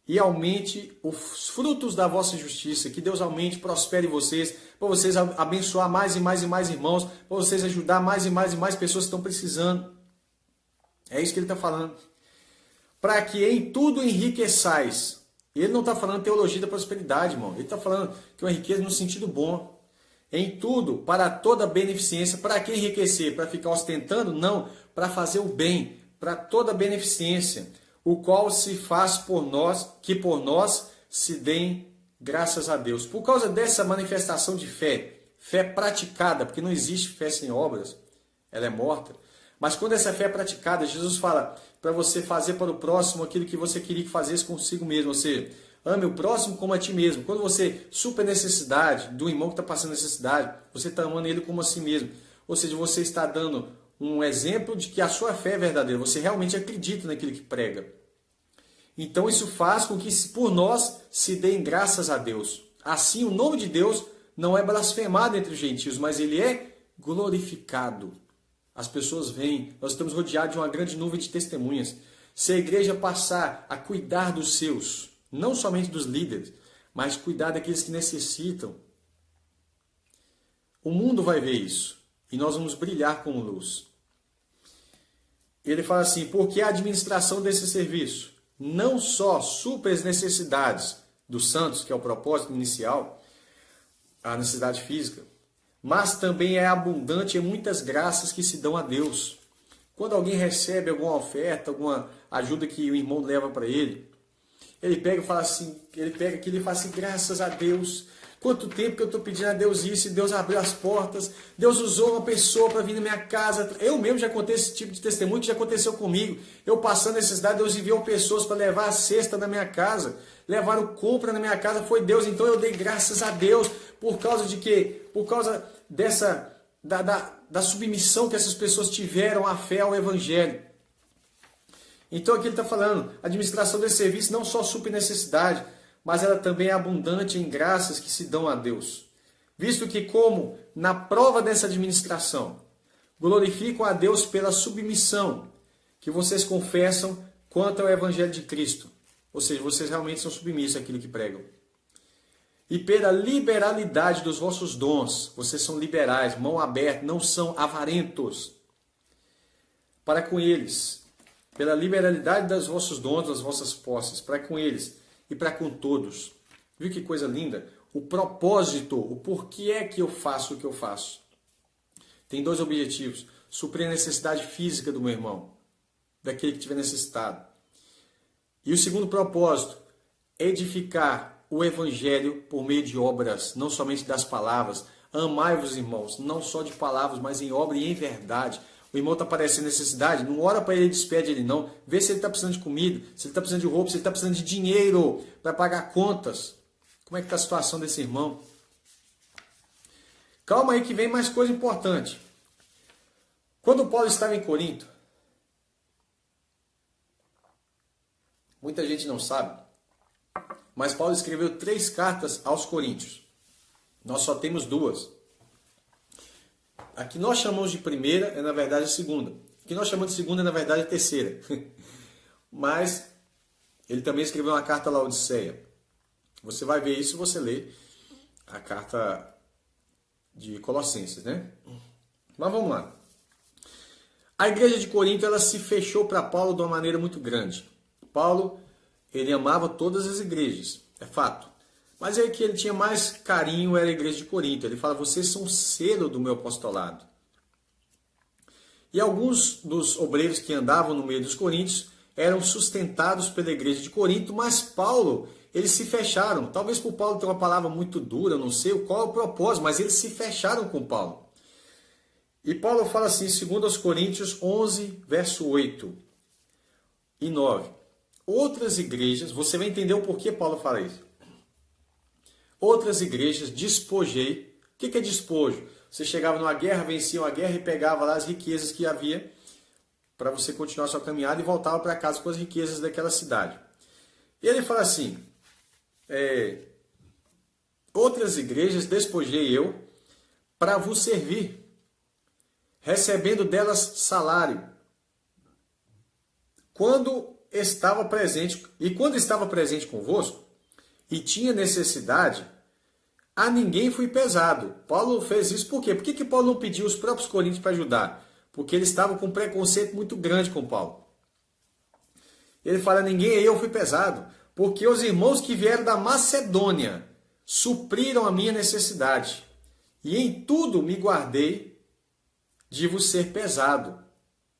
S2: e aumente os frutos da vossa justiça, que Deus aumente, prospere vocês, para vocês abençoar mais e mais e mais irmãos, para vocês ajudar mais e mais e mais pessoas que estão precisando. É isso que ele está falando. Para que em tudo enriqueçais. Ele não está falando teologia da prosperidade, irmão. Ele está falando que uma riqueza no sentido bom. Em tudo, para toda beneficência. Para que enriquecer? Para ficar ostentando? Não. Para fazer o bem. Para toda beneficência. O qual se faz por nós, que por nós se deem graças a Deus. Por causa dessa manifestação de fé, fé praticada, porque não existe fé sem obras, ela é morta. Mas quando essa fé é praticada, Jesus fala para você fazer para o próximo aquilo que você queria que fazesse consigo mesmo. Ou seja, ame o próximo como a ti mesmo. Quando você supera a necessidade do irmão que está passando necessidade, você está amando ele como a si mesmo. Ou seja, você está dando um exemplo de que a sua fé é verdadeira. Você realmente acredita naquilo que prega. Então isso faz com que por nós se deem graças a Deus. Assim o nome de Deus não é blasfemado entre os gentios, mas ele é glorificado. As pessoas vêm, nós estamos rodeados de uma grande nuvem de testemunhas. Se a igreja passar a cuidar dos seus, não somente dos líderes, mas cuidar daqueles que necessitam, o mundo vai ver isso e nós vamos brilhar como luz. Ele fala assim, porque a administração desse serviço não só supre as necessidades dos santos, que é o propósito inicial, a necessidade física, mas também é abundante em muitas graças que se dão a Deus. Quando alguém recebe alguma oferta, alguma ajuda que o irmão leva para ele, ele pega e fala assim, ele pega aquilo e fala assim, graças a Deus. Quanto tempo que eu estou pedindo a Deus isso, e Deus abriu as portas, Deus usou uma pessoa para vir na minha casa. Eu mesmo já contei esse tipo de testemunho que já aconteceu comigo. Eu passando necessidade, Deus enviou pessoas para levar a cesta na minha casa, levaram compra na minha casa, foi Deus. Então eu dei graças a Deus, por causa de quê? Por causa dessa, da submissão que essas pessoas tiveram à fé, ao Evangelho. Então aqui ele está falando, a administração desse serviço não só supre necessidade, mas ela também é abundante em graças que se dão a Deus. Visto que, como na prova dessa administração, glorificam a Deus pela submissão que vocês confessam quanto ao Evangelho de Cristo. Ou seja, vocês realmente são submissos àquilo que pregam. E pela liberalidade dos vossos dons, vocês são liberais, mão aberta, não são avarentos. Para com eles, pela liberalidade dos vossos dons, das vossas posses, para com eles, e para com todos. Viu que coisa linda? O propósito, o porquê é que eu faço o que eu faço. Tem dois objetivos. Suprir a necessidade física do meu irmão, daquele que tiver necessitado. E o segundo propósito, edificar o Evangelho por meio de obras, não somente das palavras. Amai-vos, irmãos, não só de palavras, mas em obra e em verdade. O irmão está parecendo necessidade, não ora para ele, despede ele não. Vê se ele está precisando de comida, se ele está precisando de roupa, se ele está precisando de dinheiro para pagar contas. Como é que está a situação desse irmão? Calma aí que vem mais coisa importante. Quando Paulo estava em Corinto, muita gente não sabe, mas Paulo escreveu 3 cartas aos Coríntios. Nós só temos 2. A que nós chamamos de primeira é, na verdade, a segunda. O que nós chamamos de segunda é, na verdade, a terceira. Mas ele também escreveu uma carta a Laodiceia. Você vai ver isso se você ler a carta de Colossenses, né? Mas vamos lá. A igreja de Corinto, ela se fechou para Paulo de uma maneira muito grande. Paulo, ele amava todas as igrejas, é fato. Mas é que ele tinha mais carinho, era a igreja de Corinto. Ele fala, vocês são o selo do meu apostolado. E alguns dos obreiros que andavam no meio dos coríntios eram sustentados pela igreja de Corinto, mas Paulo, eles se fecharam. Talvez por Paulo ter uma palavra muito dura, não sei qual é o propósito, mas eles se fecharam com Paulo. E Paulo fala assim, segundo aos Coríntios 11, verso 8 e 9. Outras igrejas, você vai entender o porquê Paulo fala isso. Outras igrejas despojei. O que é despojo? Você chegava numa guerra, vencia uma guerra e pegava lá as riquezas que havia para você continuar sua caminhada e voltava para casa com as riquezas daquela cidade. E ele fala assim, outras igrejas despojei eu para vos servir, recebendo delas salário. Quando estava presente convosco e tinha necessidade, a ninguém fui pesado. Paulo fez isso por quê? Por que Paulo não pediu os próprios coríntios para ajudar? Porque eles estavam com um preconceito muito grande com Paulo. Ele fala, ninguém aí eu fui pesado, porque os irmãos que vieram da Macedônia supriram a minha necessidade. E em tudo me guardei de vos ser pesado.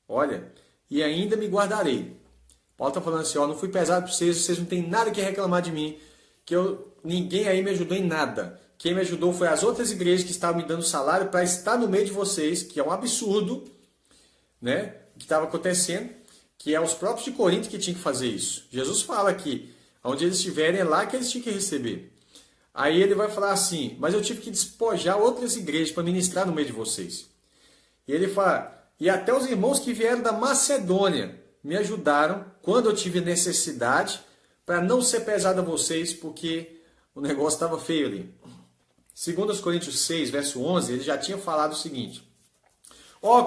S2: Olha, e ainda me guardarei. Paulo está falando assim, ó, não fui pesado para vocês não têm nada que reclamar de mim, que ninguém aí me ajudou em nada. Quem me ajudou foi as outras igrejas que estavam me dando salário para estar no meio de vocês, que é um absurdo, né, que estava acontecendo, que é os próprios de Corinto que tinham que fazer isso. Jesus fala que onde eles estiverem é lá que eles tinham que receber. Aí ele vai falar assim, mas eu tive que despojar outras igrejas para ministrar no meio de vocês. E ele fala, e até os irmãos que vieram da Macedônia me ajudaram quando eu tive necessidade para não ser pesado a vocês, porque o negócio estava feio ali. 2 Coríntios 6, verso 11, ele já tinha falado o seguinte, ó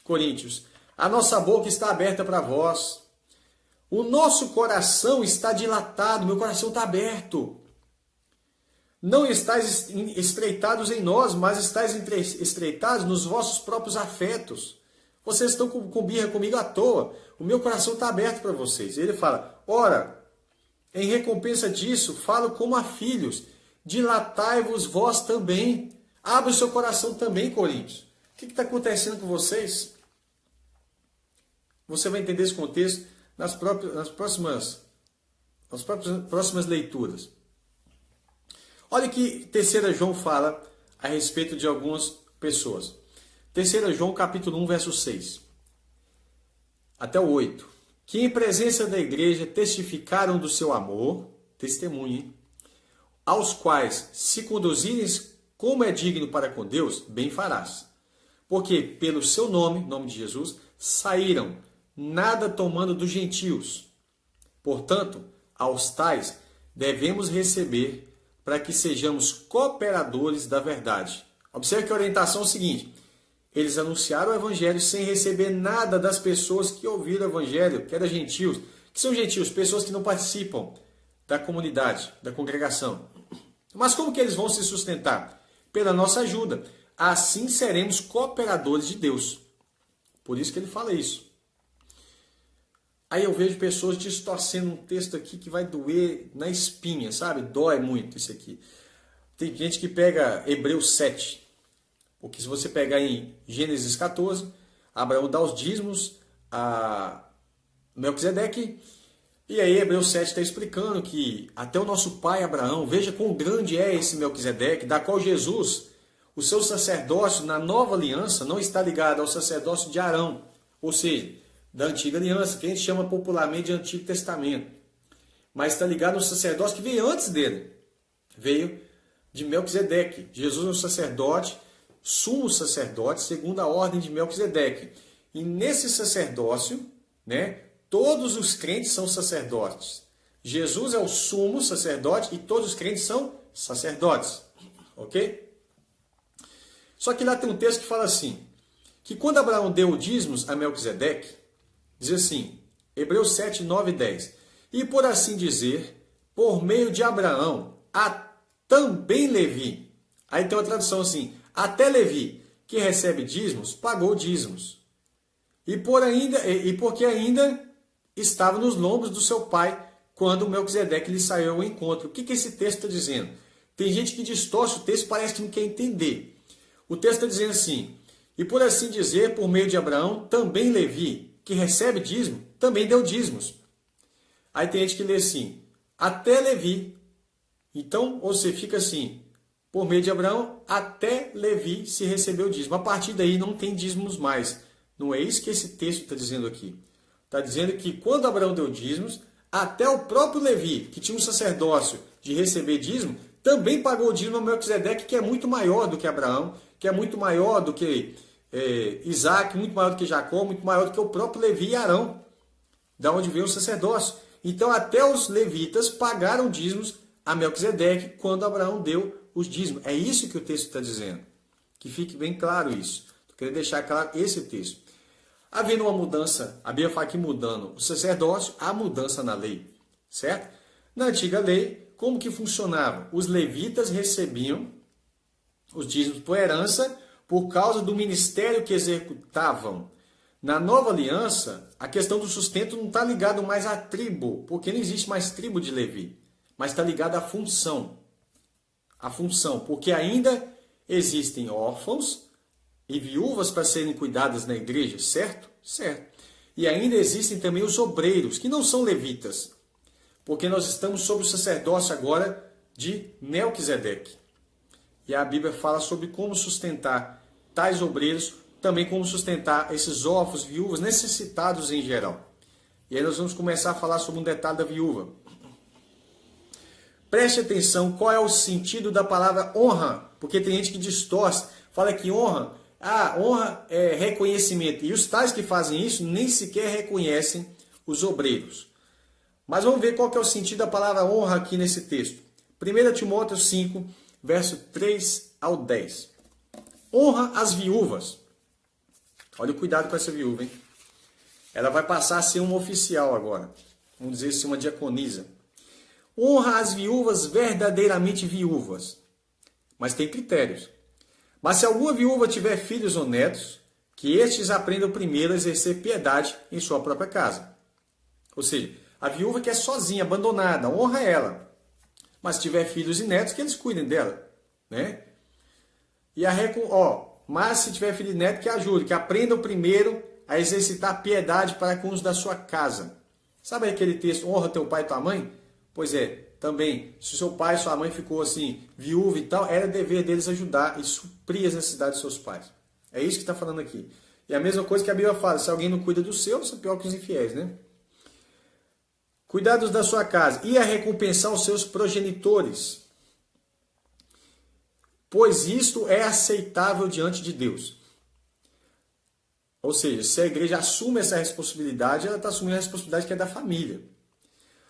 S2: Coríntios, a nossa boca está aberta para vós, o nosso coração está dilatado, meu coração está aberto. Não estáis estreitados em nós, mas estáis estreitados nos vossos próprios afetos. Vocês estão com birra comigo à toa. O meu coração está aberto para vocês. Ele fala, ora, em recompensa disso, falo como a filhos, dilatai-vos vós também. Abre o seu coração também, Coríntios. O que está acontecendo com vocês? Você vai entender esse contexto nas próximas leituras. Olha que 3 João fala a respeito de algumas pessoas. 3 João capítulo 1, verso 6. Até o 8. Que em presença da igreja testificaram do seu amor, testemunho, hein? Aos quais, se conduzires como é digno para com Deus, bem farás. Porque pelo seu nome, nome de Jesus, saíram, nada tomando dos gentios. Portanto, aos tais devemos receber para que sejamos cooperadores da verdade. Observe que a orientação é o seguinte, eles anunciaram o evangelho sem receber nada das pessoas que ouviram o evangelho, que eram gentios. Que são gentios? Pessoas que não participam da comunidade, da congregação. Mas como que eles vão se sustentar? Pela nossa ajuda. Assim seremos cooperadores de Deus. Por isso que ele fala isso. Aí eu vejo pessoas distorcendo um texto aqui que vai doer na espinha, sabe? Dói muito isso aqui. Tem gente que pega Hebreus 7. Porque se você pegar em Gênesis 14, Abraão dá os dízimos a Melquisedeque. E aí Hebreus 7 está explicando que até o nosso pai Abraão, veja quão grande é esse Melquisedeque, da qual Jesus, o seu sacerdócio na nova aliança, não está ligado ao sacerdócio de Arão. Ou seja, da antiga aliança, que a gente chama popularmente de Antigo Testamento. Mas está ligado ao sacerdócio que veio antes dele. Veio de Melquisedeque. Jesus é um sacerdote, sumo sacerdote, segundo a ordem de Melquisedeque. E nesse sacerdócio, né, todos os crentes são sacerdotes. Jesus é o sumo sacerdote e todos os crentes são sacerdotes. Ok? Só que lá tem um texto que fala assim, que quando Abraão deu dízimos a Melquisedeque, diz assim, Hebreus 7, 9 e 10. E por assim dizer, por meio de Abraão, também Levi. Aí tem uma tradução assim, até Levi, que recebe dízimos, pagou dízimos. E porque ainda estava nos lombos do seu pai, quando Melquisedeque lhe saiu ao encontro. O que esse texto está dizendo? Tem gente que distorce o texto, parece que não quer entender. O texto está dizendo assim, e por assim dizer, por meio de Abraão, também Levi, que recebe dízimo, também deu dízimos. Aí tem gente que lê assim, até Levi. Então, você fica assim, por meio de Abraão, até Levi se recebeu dízimo. A partir daí não tem dízimos mais. Não é isso que esse texto está dizendo aqui. Está dizendo que quando Abraão deu dízimos, até o próprio Levi, que tinha um sacerdócio de receber dízimo, também pagou o dízimo a Melquisedeque, que é muito maior do que Abraão, que é muito maior do que Isaac, muito maior do que Jacó, muito maior do que o próprio Levi e Arão, da onde veio o sacerdócio. Então até os levitas pagaram dízimos a Melquisedeque quando Abraão deu os dízimos. É isso que o texto está dizendo. Que fique bem claro isso. Eu queria deixar claro esse texto. Havendo uma mudança, a Bíblia fala que mudando o sacerdócio, há mudança na lei. Certo? Na antiga lei, como que funcionava? Os levitas recebiam os dízimos por herança por causa do ministério que executavam. Na nova aliança, a questão do sustento não está ligado mais à tribo, porque não existe mais tribo de Levi, mas está ligado à função. A função, porque ainda existem órfãos e viúvas para serem cuidadas na igreja, certo? Certo. E ainda existem também os obreiros, que não são levitas, porque nós estamos sob o sacerdócio agora de Melquisedeque. E a Bíblia fala sobre como sustentar tais obreiros, também como sustentar esses órfãos, viúvas, necessitados em geral. E aí nós vamos começar a falar sobre um detalhe da viúva. Preste atenção qual é o sentido da palavra honra, porque tem gente que distorce, fala que honra é reconhecimento. E os tais que fazem isso nem sequer reconhecem os obreiros. Mas vamos ver qual que é o sentido da palavra honra aqui nesse texto. 1 Timóteo 5, verso 3 ao 10. Honra as viúvas. Olha o cuidado com essa viúva, hein? Ela vai passar a ser uma oficial agora. Vamos dizer assim, uma diaconisa. Honra as viúvas verdadeiramente viúvas. Mas tem critérios. Mas se alguma viúva tiver filhos ou netos, que estes aprendam primeiro a exercer piedade em sua própria casa. Ou seja, a viúva que é sozinha, abandonada, honra ela. Mas se tiver filhos e netos, que eles cuidem dela. Né? Mas se tiver filho e neto, que ajude, que aprendam primeiro a exercitar piedade para com os da sua casa. Sabe aquele texto, honra teu pai e tua mãe? Pois é, também, se o seu pai e sua mãe ficou assim, viúva e tal, era dever deles ajudar e suprir as necessidades dos seus pais. É isso que está falando aqui. E a mesma coisa que a Bíblia fala, se alguém não cuida dos seus, é pior que os infiéis, né? Cuidados da sua casa e a recompensar os seus progenitores, pois isto é aceitável diante de Deus. Ou seja, se a igreja assume essa responsabilidade, ela está assumindo a responsabilidade que é da família.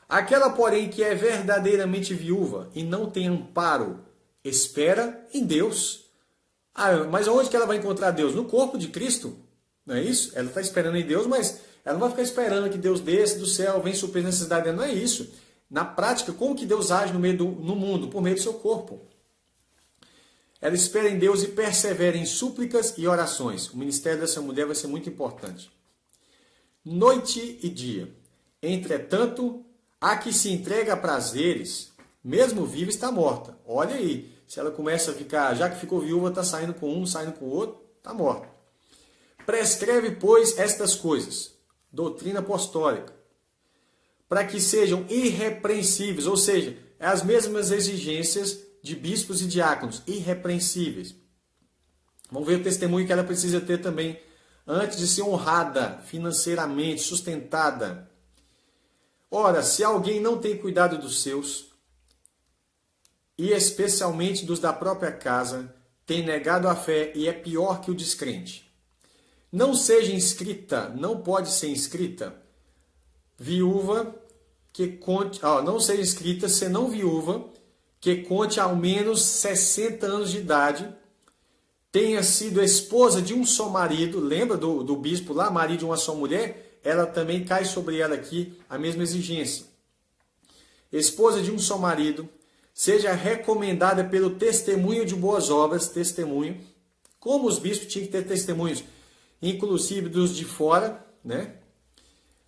S2: Aquela, porém, que é verdadeiramente viúva e não tem amparo, espera em Deus. Mas onde que ela vai encontrar Deus? No corpo de Cristo. Não é isso? Ela está esperando em Deus, mas ela não vai ficar esperando que Deus desça do céu, venha suprir a necessidade dela. Não é isso. Na prática, como que Deus age no mundo? Por meio do seu corpo. Ela espera em Deus e persevera em súplicas e orações. O ministério dessa mulher vai ser muito importante. Noite e dia. Entretanto, a que se entrega a prazeres, mesmo viva, está morta. Olha aí, se ela começa a ficar, já que ficou viúva, está saindo com um, saindo com o outro, está morta. Prescreve, pois, estas coisas, doutrina apostólica, para que sejam irrepreensíveis, ou seja, as mesmas exigências de bispos e diáconos, irrepreensíveis. Vamos ver o testemunho que ela precisa ter também, antes de ser honrada financeiramente, sustentada. Ora, se alguém não tem cuidado dos seus, e especialmente dos da própria casa, tem negado a fé e é pior que o descrente. Não seja inscrita, não pode ser inscrita, viúva que conte, não seja inscrita senão viúva que conte ao menos 60 anos de idade, tenha sido esposa de um só marido, lembra do bispo lá, marido de uma só mulher? Ela também cai sobre ela aqui a mesma exigência. Esposa de um só marido, seja recomendada pelo testemunho de boas obras, testemunho, como os bispos tinham que ter testemunhos, inclusive dos de fora, né?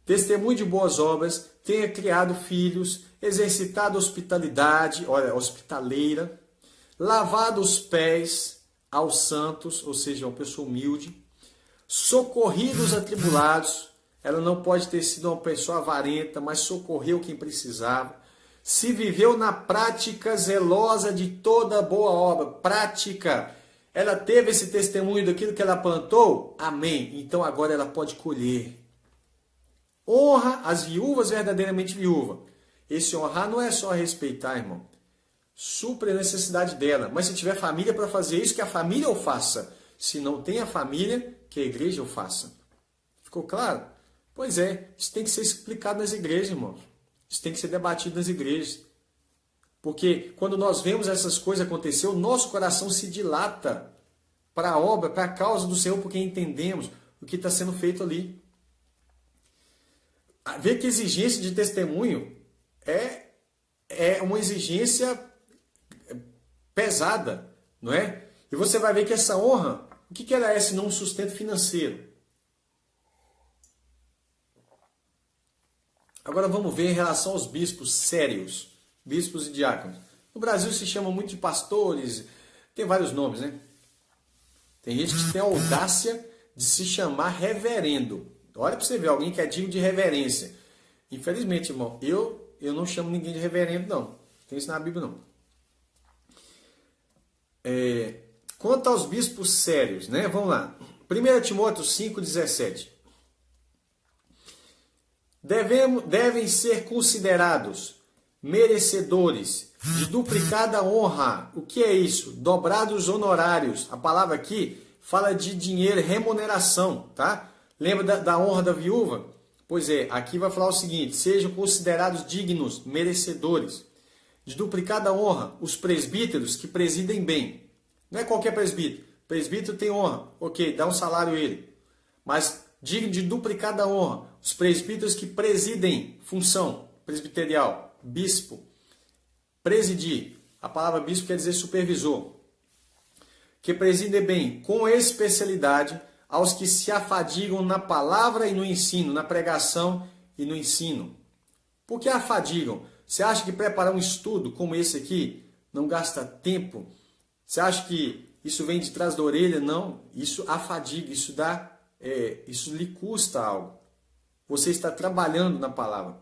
S2: Testemunho de boas obras, tenha criado filhos, exercitado hospitalidade, olha, hospitaleira, lavado os pés aos santos, ou seja, uma pessoa humilde, socorrido os atribulados, ela não pode ter sido uma pessoa avarenta, mas socorreu quem precisava, se viveu na prática zelosa de toda boa obra, prática, ela teve esse testemunho daquilo que ela plantou, amém, então agora ela pode colher. Honra as viúvas verdadeiramente viúvas. Esse honrar não é só respeitar, irmão. Supre a necessidade dela. Mas se tiver família para fazer isso, que a família o faça. Se não tem a família, que a igreja o faça. Ficou claro? Pois é, isso tem que ser explicado nas igrejas, irmãos. Isso tem que ser debatido nas igrejas. Porque quando nós vemos essas coisas acontecer, o nosso coração se dilata para a obra, para a causa do Senhor, porque entendemos o que está sendo feito ali. Ver que exigência de testemunho é uma exigência pesada, não é? E você vai ver que essa honra, o que ela é senão um sustento financeiro? Agora vamos ver em relação aos bispos sérios, bispos e diáconos. No Brasil se chama muito de pastores, tem vários nomes, né? Tem gente que tem a audácia de se chamar reverendo. Olha para você ver, alguém que é digno de reverência. Infelizmente, irmão, eu não chamo ninguém de reverendo, não. Não tem isso na Bíblia, não. Quanto aos bispos sérios, né? Vamos lá. 1 Timóteo 5,17. Devem ser considerados merecedores de duplicada honra. O que é isso? Dobrados honorários. A palavra aqui fala de dinheiro, remuneração, tá? Lembra da honra da viúva? Pois é, aqui vai falar o seguinte: sejam considerados dignos, merecedores de duplicada honra os presbíteros que presidem bem. Não é qualquer presbítero. Presbítero tem honra, ok, dá um salário a ele. Mas digno de duplicada honra os presbíteros que presidem, função presbiterial, bispo. Presidir, a palavra bispo quer dizer supervisor. Que presidem bem, com especialidade, aos que se afadigam na palavra e no ensino, na pregação e no ensino. Por que afadigam? Você acha que preparar um estudo como esse aqui não gasta tempo? Você acha que isso vem de trás da orelha? Não, isso afadiga, isso lhe custa algo. Você está trabalhando na palavra.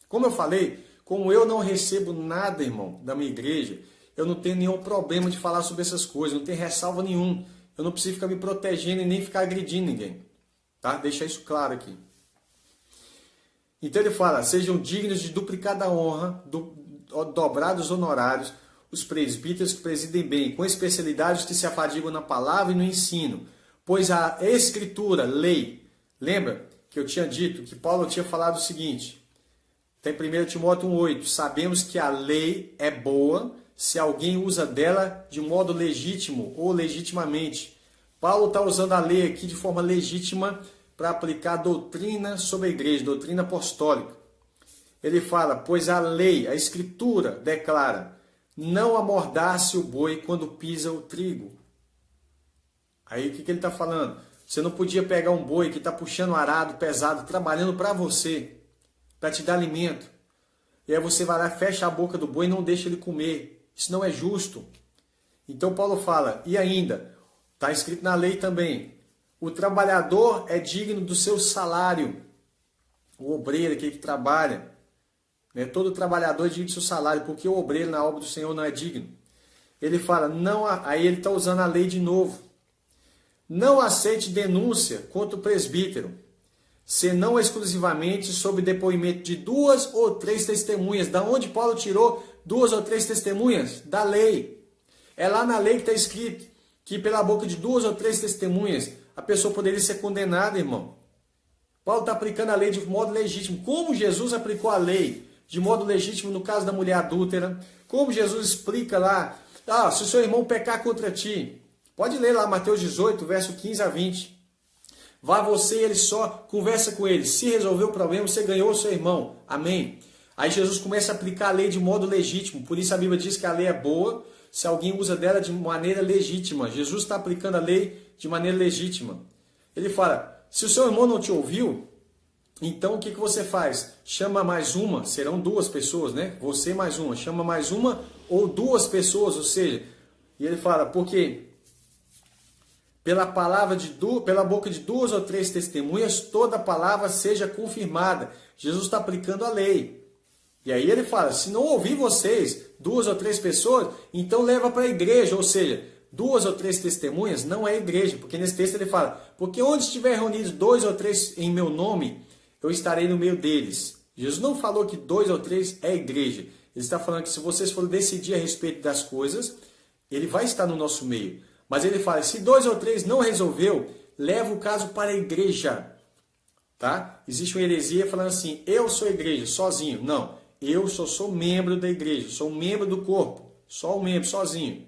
S2: Como eu falei, como eu não recebo nada, irmão, da minha igreja, eu não tenho nenhum problema de falar sobre essas coisas, não tenho ressalva nenhum. Eu não preciso ficar me protegendo e nem ficar agredindo ninguém. Tá? Deixa isso claro aqui. Então ele fala, sejam dignos de duplicada honra, dobrados honorários, os presbíteros que presidem bem, com especialidade os que se afadigam na palavra e no ensino. Pois a escritura, lei, lembra que eu tinha dito, que Paulo tinha falado o seguinte, tem 1 Timóteo 1,8, sabemos que a lei é boa se alguém usa dela de modo legítimo ou legitimamente. Paulo está usando a lei aqui de forma legítima para aplicar doutrina sobre a igreja, doutrina apostólica. Ele fala, pois a lei, a escritura declara, não amordace o boi quando pisa o trigo. Aí o que ele está falando? Você não podia pegar um boi que está puxando um arado pesado, trabalhando para você, para te dar alimento. E aí você vai lá, fecha a boca do boi e não deixa ele comer. Isso não é justo. Então Paulo fala, e ainda, está escrito na lei também, o trabalhador é digno do seu salário. O obreiro, aquele que trabalha, né? Todo trabalhador é digno do seu salário, porque o obreiro na obra do Senhor não é digno. Ele fala, não, aí ele está usando a lei de novo. Não aceite denúncia contra o presbítero, senão exclusivamente sob depoimento de 2 ou 3 testemunhas. Da onde Paulo tirou 2 ou 3 testemunhas? Da lei. É lá na lei que está escrito que pela boca de 2 ou 3 testemunhas a pessoa poderia ser condenada, irmão. Paulo está aplicando a lei de modo legítimo. Como Jesus aplicou a lei de modo legítimo no caso da mulher adúltera? Como Jesus explica lá, se o seu irmão pecar contra ti, pode ler lá Mateus 18, verso 15 a 20. Vá você e ele só, conversa com ele. Se resolver o problema, você ganhou o seu irmão. Amém. Aí Jesus começa a aplicar a lei de modo legítimo. Por isso a Bíblia diz que a lei é boa se alguém usa dela de maneira legítima. Jesus está aplicando a lei de maneira legítima. Ele fala, se o seu irmão não te ouviu, então o que você faz? Chama mais uma, serão 2 pessoas, né? Você mais uma. Chama mais uma ou 2 pessoas, ou seja, e ele fala, porque pela boca de 2 ou 3 testemunhas, toda palavra seja confirmada. Jesus está aplicando a lei. E aí ele fala, se não ouvir vocês, 2 ou 3 pessoas, então leva para a igreja. Ou seja, 2 ou 3 testemunhas não é igreja. Porque nesse texto ele fala, porque onde estiver reunidos 2 ou 3 em meu nome, eu estarei no meio deles. Jesus não falou que 2 ou 3 é igreja. Ele está falando que se vocês forem decidir a respeito das coisas, ele vai estar no nosso meio. Mas ele fala, se 2 ou 3 não resolveu, leva o caso para a igreja. Tá? Existe uma heresia falando assim, eu sou a igreja, sozinho. Não, eu só sou membro da igreja, sou um membro do corpo, só um membro, sozinho.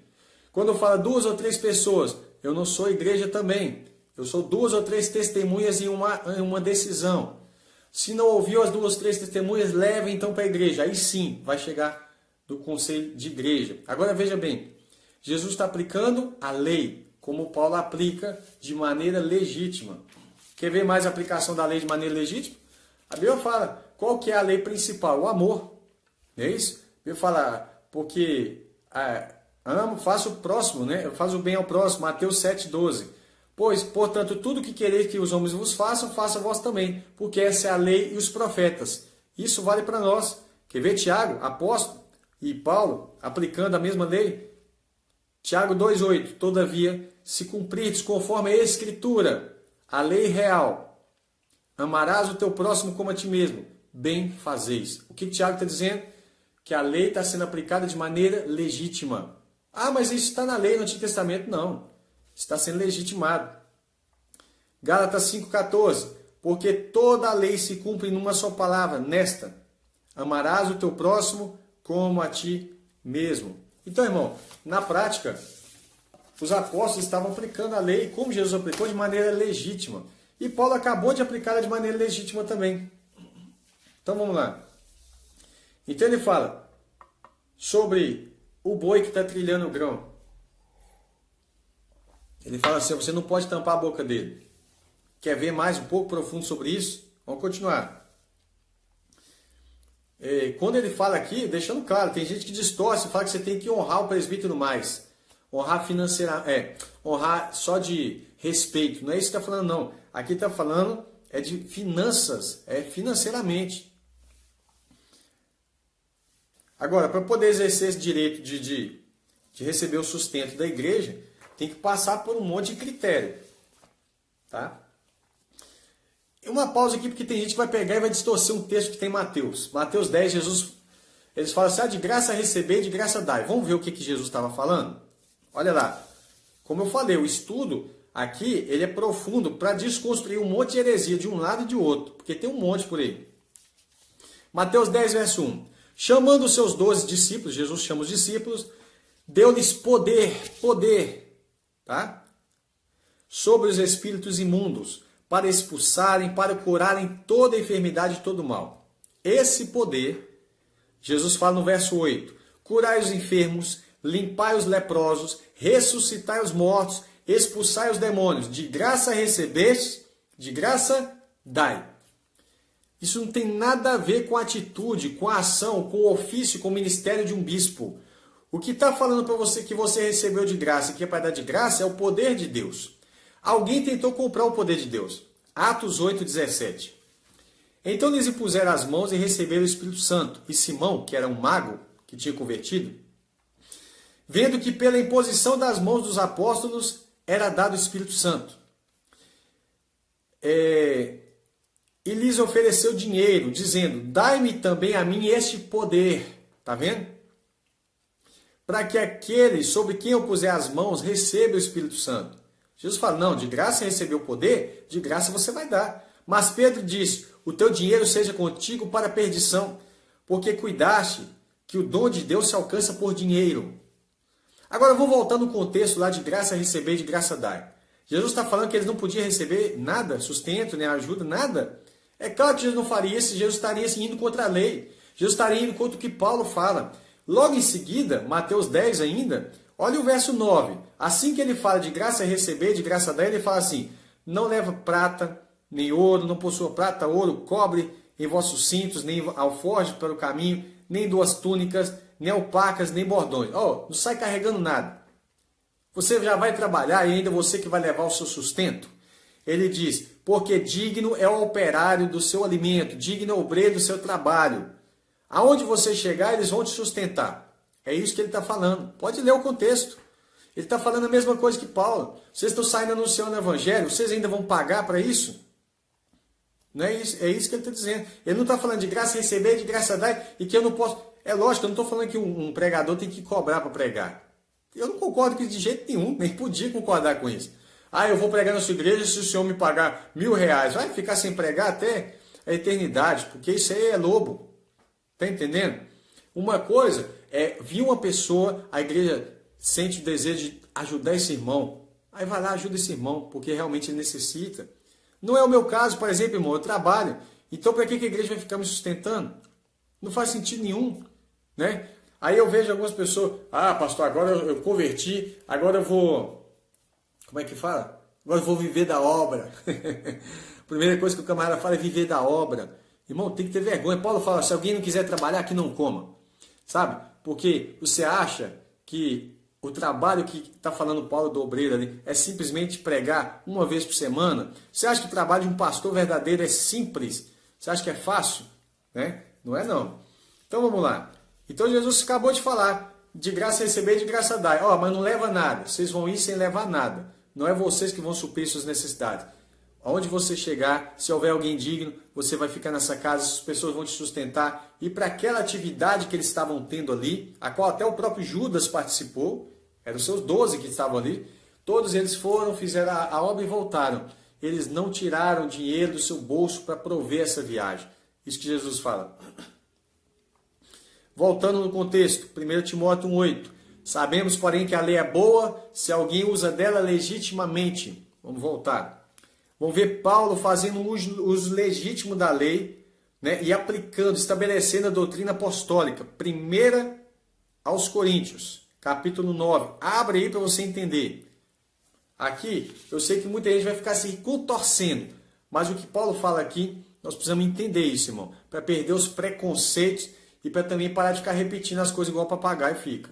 S2: Quando fala 2 ou 3 pessoas, eu não sou igreja também. Eu sou 2 ou 3 testemunhas em uma decisão. Se não ouviu as 2 ou 3 testemunhas, leve então para a igreja. Aí sim, vai chegar do conselho de igreja. Agora veja bem, Jesus está aplicando a lei, como Paulo aplica de maneira legítima. Quer ver mais a aplicação da lei de maneira legítima? A Bíblia fala, qual que é a lei principal? O amor. Não é isso? A Bíblia fala, porque amo, faço o próximo, né? Eu faço o bem ao próximo. Mateus 7,12. Pois, portanto, tudo que quereis que os homens vos façam, faça vós também, porque essa é a lei e os profetas. Isso vale para nós. Quer ver Tiago, apóstolo, e Paulo, aplicando a mesma lei? Tiago 2,8. Todavia, se cumprirdes conforme a Escritura, a lei real, amarás o teu próximo como a ti mesmo, bem fazeis. O que Tiago está dizendo? Que a lei está sendo aplicada de maneira legítima. Ah, mas isso está na lei, no Antigo Testamento? Não. Está sendo legitimado. Gálatas 5,14. Porque toda a lei se cumpre numa só palavra, nesta: amarás o teu próximo como a ti mesmo. Então, irmão, na prática, os apóstolos estavam aplicando a lei, como Jesus aplicou, de maneira legítima. E Paulo acabou de aplicá-la de maneira legítima também. Então, vamos lá. Então, ele fala sobre o boi que está trilhando o grão. Ele fala assim, você não pode tampar a boca dele. Quer ver mais um pouco profundo sobre isso? Vamos continuar. Quando ele fala aqui, deixando claro, tem gente que distorce, fala que você tem que honrar o presbítero mais. Honrar financeiramente, honrar só de respeito. Não é isso que está falando, não. Aqui está falando de finanças, financeiramente. Agora, para poder exercer esse direito de receber o sustento da igreja, tem que passar por um monte de critério. Tá? Uma pausa aqui, porque tem gente que vai pegar e vai distorcer um texto que tem em Mateus. Mateus 10, Jesus, eles falam assim, de graça receber, de graça dai. Vamos ver o que Jesus estava falando? Olha lá. Como eu falei, o estudo aqui, ele é profundo para desconstruir um monte de heresia de um lado e de outro. Porque tem um monte por aí. Mateus 10, verso 1. Chamando os seus 12 discípulos, Jesus chama os discípulos, deu-lhes poder, tá? Sobre os espíritos imundos, para expulsarem, para curarem toda enfermidade e todo mal. Esse poder, Jesus fala no verso 8, curai os enfermos, limpai os leprosos, ressuscitai os mortos, expulsai os demônios. De graça recebeste, de graça dai. Isso não tem nada a ver com a atitude, com a ação, com o ofício, com o ministério de um bispo. O que está falando para você que você recebeu de graça e que é para dar de graça é o poder de Deus. Alguém tentou comprar o poder de Deus. Atos 8,17. Então lhes impuseram as mãos e receberam o Espírito Santo. E Simão, que era um mago, que tinha convertido, vendo que pela imposição das mãos dos apóstolos era dado o Espírito Santo. E lhes ofereceu dinheiro, dizendo, dai-me também a mim este poder. Está vendo? Para que aquele sobre quem eu puser as mãos receba o Espírito Santo. Jesus fala, não, de graça receber o poder, de graça você vai dar. Mas Pedro disse, o teu dinheiro seja contigo para a perdição, porque cuidaste que o dom de Deus se alcança por dinheiro. Agora eu vou voltar no contexto lá de graça receber e de graça dar. Jesus está falando que eles não podiam receber nada, sustento, nem ajuda, nada. É claro que Jesus não faria isso, Jesus estaria assim, indo contra a lei. Jesus estaria indo contra o que Paulo fala. Logo em seguida, Mateus 10 ainda, olha o verso 9. Assim que ele fala de graça receber, de graça dar, ele fala assim, não leva prata, nem ouro, não possua prata, ouro, cobre em vossos cintos, nem alforje para o caminho, nem 2 túnicas, nem alpacas, nem bordões. Não sai carregando nada. Você já vai trabalhar e ainda você que vai levar o seu sustento. Ele diz, porque digno é o operário do seu alimento, digno é o obreiro do seu trabalho. Aonde você chegar, eles vão te sustentar. É isso que ele está falando. Pode ler o contexto. Ele está falando a mesma coisa que Paulo. Vocês estão saindo anunciando o evangelho, vocês ainda vão pagar para isso? Não é isso, é isso que ele está dizendo. Ele não está falando de graça receber, de graça dar, e que eu não posso... É lógico, eu não estou falando que um pregador tem que cobrar para pregar. Eu não concordo com isso de jeito nenhum, nem podia concordar com isso. Eu vou pregar na sua igreja se o senhor me pagar R$1.000. Vai ficar sem pregar até a eternidade, porque isso aí é lobo. Está entendendo? Uma coisa é vir uma pessoa, a igreja sente o desejo de ajudar esse irmão. Aí vai lá, ajuda esse irmão, porque realmente ele necessita. Não é o meu caso, por exemplo, irmão, eu trabalho. Então, para que a igreja vai ficar me sustentando? Não faz sentido nenhum, né? Aí eu vejo algumas pessoas, pastor, agora eu converti, agora eu vou, como é que fala? Agora eu vou viver da obra. A primeira coisa que o camarada fala é viver da obra. Irmão, tem que ter vergonha. Paulo fala, se alguém não quiser trabalhar, que não coma. Sabe? Porque você acha que o trabalho que está falando Paulo do obreiro ali é simplesmente pregar uma vez por semana? Você acha que o trabalho de um pastor verdadeiro é simples? Você acha que é fácil? Né? Não é não. Então vamos lá. Então Jesus acabou de falar, de graça receber, de graça dar. Mas não leva nada. Vocês vão ir sem levar nada. Não é vocês que vão suprir suas necessidades. Aonde você chegar, se houver alguém digno, você vai ficar nessa casa, as pessoas vão te sustentar. E para aquela atividade que eles estavam tendo ali, a qual até o próprio Judas participou, eram os seus 12 que estavam ali, todos eles foram, fizeram a obra e voltaram. Eles não tiraram dinheiro do seu bolso para prover essa viagem. Isso que Jesus fala. Voltando no contexto, 1 Timóteo 1,8. Sabemos, porém, que a lei é boa se alguém usa dela legitimamente. Vamos voltar. Vamos ver Paulo fazendo uso legítimo da lei, né, e aplicando, estabelecendo a doutrina apostólica. 1 aos Coríntios, capítulo 9. Abre aí para você entender. Aqui, eu sei que muita gente vai ficar se contorcendo, mas o que Paulo fala aqui, nós precisamos entender isso, irmão, para perder os preconceitos e para também parar de ficar repetindo as coisas igual papagaio fica.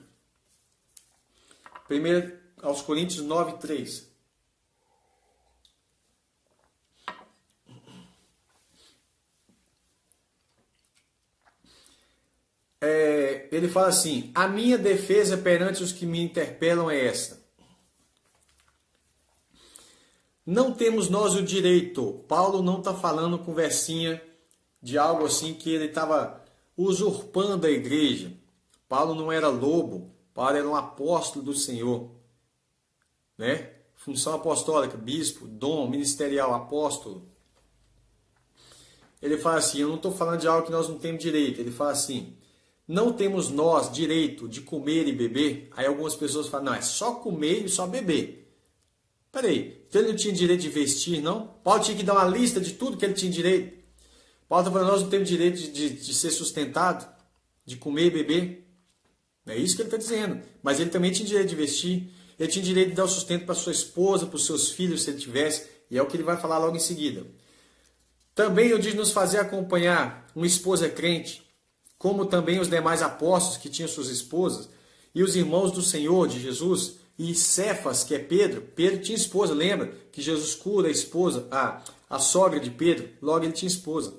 S2: 1 aos Coríntios 9, 3. Ele fala assim, a minha defesa perante os que me interpelam é esta. Não temos nós o direito. Paulo não está falando conversinha de algo assim que ele estava usurpando a igreja. Paulo não era lobo. Paulo era um apóstolo do Senhor. Né? Função apostólica, bispo, dom, ministerial, apóstolo. Ele fala assim, eu não estou falando de algo que nós não temos direito. Ele fala assim, não temos nós direito de comer e beber? Aí algumas pessoas falam, não, é só comer e só beber. Peraí, então ele não tinha direito de vestir, não? Paulo tinha que dar uma lista de tudo que ele tinha direito. Paulo está falando, nós não temos direito de ser sustentado, de comer e beber. É isso que ele está dizendo. Mas ele também tinha direito de vestir. Ele tinha direito de dar o sustento para sua esposa, para os seus filhos, se ele tivesse. E é o que ele vai falar logo em seguida. Também eu digo nos fazer acompanhar uma esposa crente, como também os demais apóstolos que tinham suas esposas, e os irmãos do Senhor, de Jesus, e Cefas, que é Pedro. Pedro tinha esposa, lembra? Que Jesus cura a esposa, a sogra de Pedro, logo ele tinha esposa.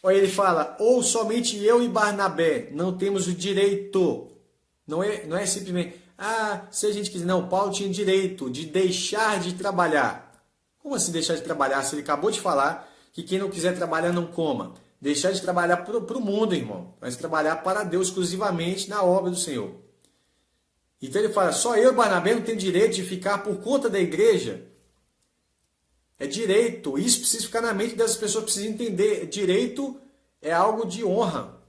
S2: Olha, ele fala, ou somente eu e Barnabé não temos o direito. Não é simplesmente, se a gente quiser. Não, Paulo tinha direito de deixar de trabalhar. Como assim deixar de trabalhar? Se ele acabou de falar que quem não quiser trabalhar não coma. Deixar de trabalhar para o mundo, irmão. Mas trabalhar para Deus exclusivamente na obra do Senhor. Então ele fala, só eu e Barnabé não tem direito de ficar por conta da igreja. É direito. Isso precisa ficar na mente das pessoas, precisa entender. Direito é algo de honra.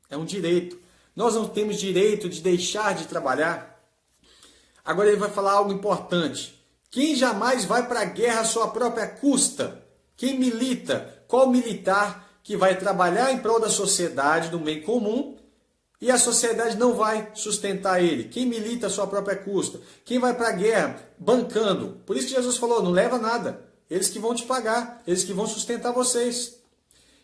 S2: É um direito. Nós não temos direito de deixar de trabalhar. Agora ele vai falar algo importante. Quem jamais vai para a guerra à sua própria custa? Quem milita? Qual militar que vai trabalhar em prol da sociedade, do bem comum, e a sociedade não vai sustentar ele? Quem milita à sua própria custa? Quem vai para a guerra bancando? Por isso que Jesus falou, não leva nada. Eles que vão te pagar, eles que vão sustentar vocês.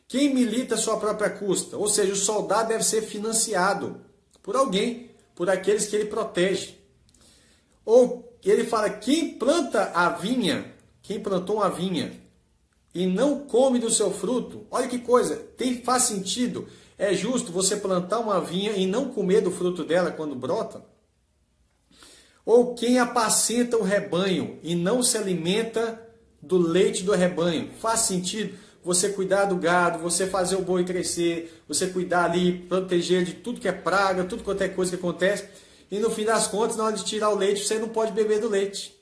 S2: Quem milita à sua própria custa? Ou seja, o soldado deve ser financiado por alguém, por aqueles que ele protege. Ou ele fala, quem planta a vinha, quem plantou uma vinha e não come do seu fruto, olha que coisa, faz sentido? É justo você plantar uma vinha e não comer do fruto dela quando brota? Ou quem apacenta o rebanho e não se alimenta do leite do rebanho, faz sentido? Você cuidar do gado, você fazer o boi crescer, você cuidar ali, proteger de tudo que é praga, tudo quanto é coisa que acontece, e no fim das contas, na hora de tirar o leite, você não pode beber do leite.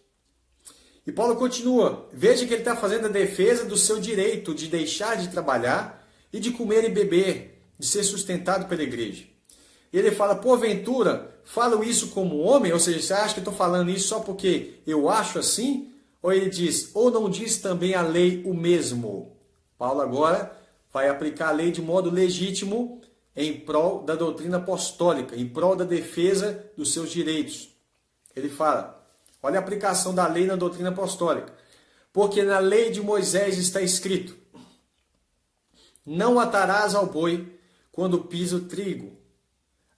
S2: E Paulo continua, veja que ele está fazendo a defesa do seu direito de deixar de trabalhar e de comer e beber, de ser sustentado pela igreja. Ele fala, porventura, falo isso como homem? Ou seja, você acha que eu estou falando isso só porque eu acho assim? Ou ele diz, ou não diz também a lei o mesmo? Paulo agora vai aplicar a lei de modo legítimo em prol da doutrina apostólica, em prol da defesa dos seus direitos. Ele fala, olha a aplicação da lei na doutrina apostólica. Porque na lei de Moisés está escrito, não atarás ao boi quando pisa o trigo.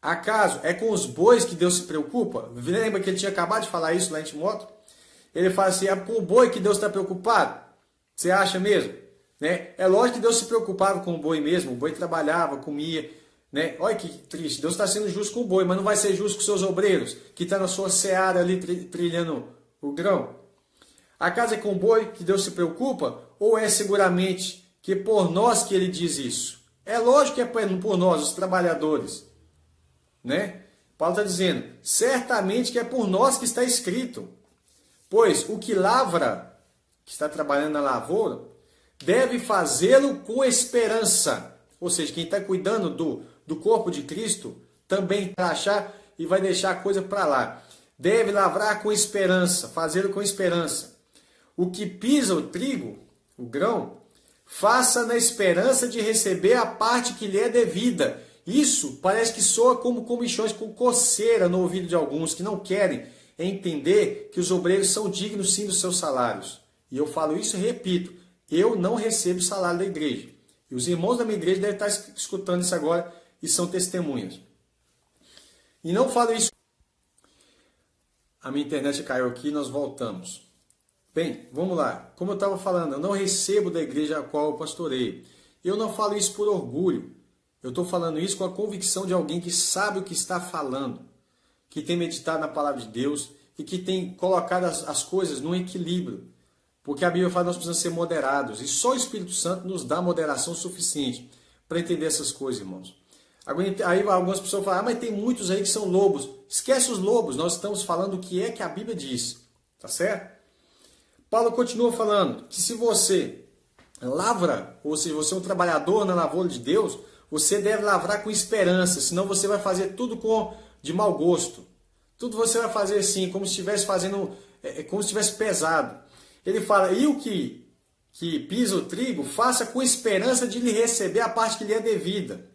S2: Acaso é com os bois que Deus se preocupa? Lembra que ele tinha acabado de falar isso lá em Timóteo? Ele fala assim, é com o boi que Deus está preocupado? Você acha mesmo? Né? É lógico que Deus se preocupava com o boi mesmo, o boi trabalhava, comia. Né? Olha que triste, Deus está sendo justo com o boi, mas não vai ser justo com os seus obreiros, que estão na sua seara ali trilhando o grão. Acaso é com o boi que Deus se preocupa? Ou é seguramente que por nós que ele diz isso? É lógico que é por nós, os trabalhadores. Né? Paulo está dizendo, certamente que é por nós que está escrito. Pois o que lavra, que está trabalhando na lavoura, deve fazê-lo com esperança. Ou seja, quem está cuidando do corpo de Cristo, também vai achar e vai deixar a coisa para lá. Deve lavrar com esperança, fazê-lo com esperança. O que pisa o trigo, o grão, faça na esperança de receber a parte que lhe é devida. Isso parece que soa como comichões, com coceira no ouvido de alguns que não querem entender que os obreiros são dignos sim dos seus salários. E eu falo isso e repito, eu não recebo salário da igreja. E os irmãos da minha igreja devem estar escutando isso agora e são testemunhas. E não falo isso. A minha internet caiu aqui, nós voltamos. Bem, vamos lá. Como eu estava falando, eu não recebo da igreja a qual eu pastoreio. Eu não falo isso por orgulho. Eu estou falando isso com a convicção de alguém que sabe o que está falando, que tem meditado na palavra de Deus e que tem colocado as coisas num equilíbrio. Porque a Bíblia fala que nós precisamos ser moderados. E só o Espírito Santo nos dá moderação suficiente para entender essas coisas, irmãos. Aí algumas pessoas falam, mas tem muitos aí que são lobos. Esquece os lobos, nós estamos falando o que é que a Bíblia diz. Tá certo? Paulo continua falando que se você lavra, ou se você é um trabalhador na lavoura de Deus, você deve lavrar com esperança, senão você vai fazer tudo de mau gosto. Tudo você vai fazer assim, como se estivesse fazendo, como se estivesse pesado. Ele fala, e o que pisa o trigo, faça com esperança de lhe receber a parte que lhe é devida.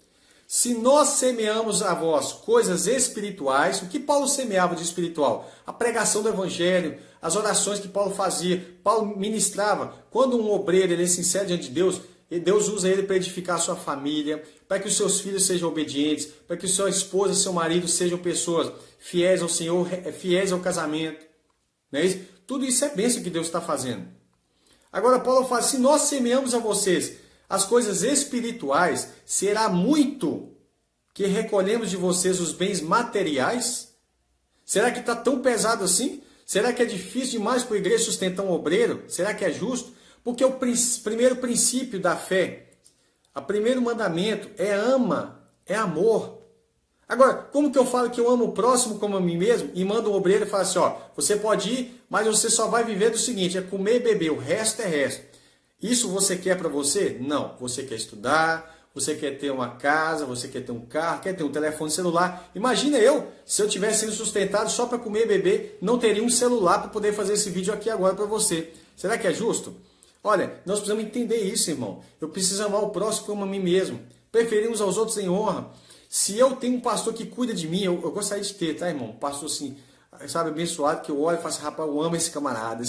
S2: Se nós semeamos a vós coisas espirituais, o que Paulo semeava de espiritual? A pregação do evangelho, as orações que Paulo fazia. Paulo ministrava. Quando um obreiro ele é sincero diante de Deus, Deus usa ele para edificar a sua família, para que os seus filhos sejam obedientes, para que sua esposa e seu marido sejam pessoas fiéis ao Senhor, fiéis ao casamento. Não é isso? Tudo isso é bênção que Deus está fazendo. Agora Paulo fala, se nós semeamos a vocês as coisas espirituais, será muito que recolhemos de vocês os bens materiais? Será que está tão pesado assim? Será que é difícil demais para a igreja sustentar um obreiro? Será que é justo? Porque o primeiro princípio da fé, o primeiro mandamento é ama, é amor. Agora, como que eu falo que eu amo o próximo como a mim mesmo e mando um obreiro e falo assim, ó, você pode ir, mas você só vai viver do seguinte, é comer e beber, o resto é resto. Isso você quer para você? Não. Você quer estudar, você quer ter uma casa, você quer ter um carro, quer ter um telefone celular. Imagina se eu tivesse sendo sustentado só para comer e beber, não teria um celular para poder fazer esse vídeo aqui agora para você. Será que é justo? Olha, nós precisamos entender isso, irmão. Eu preciso amar o próximo como a mim mesmo. Preferir uns aos outros em honra. Se eu tenho um pastor que cuida de mim, eu gostaria de ter, tá, irmão? Um pastor assim, sabe, abençoado, que eu olho e faço, rapaz, eu amo esse camarada.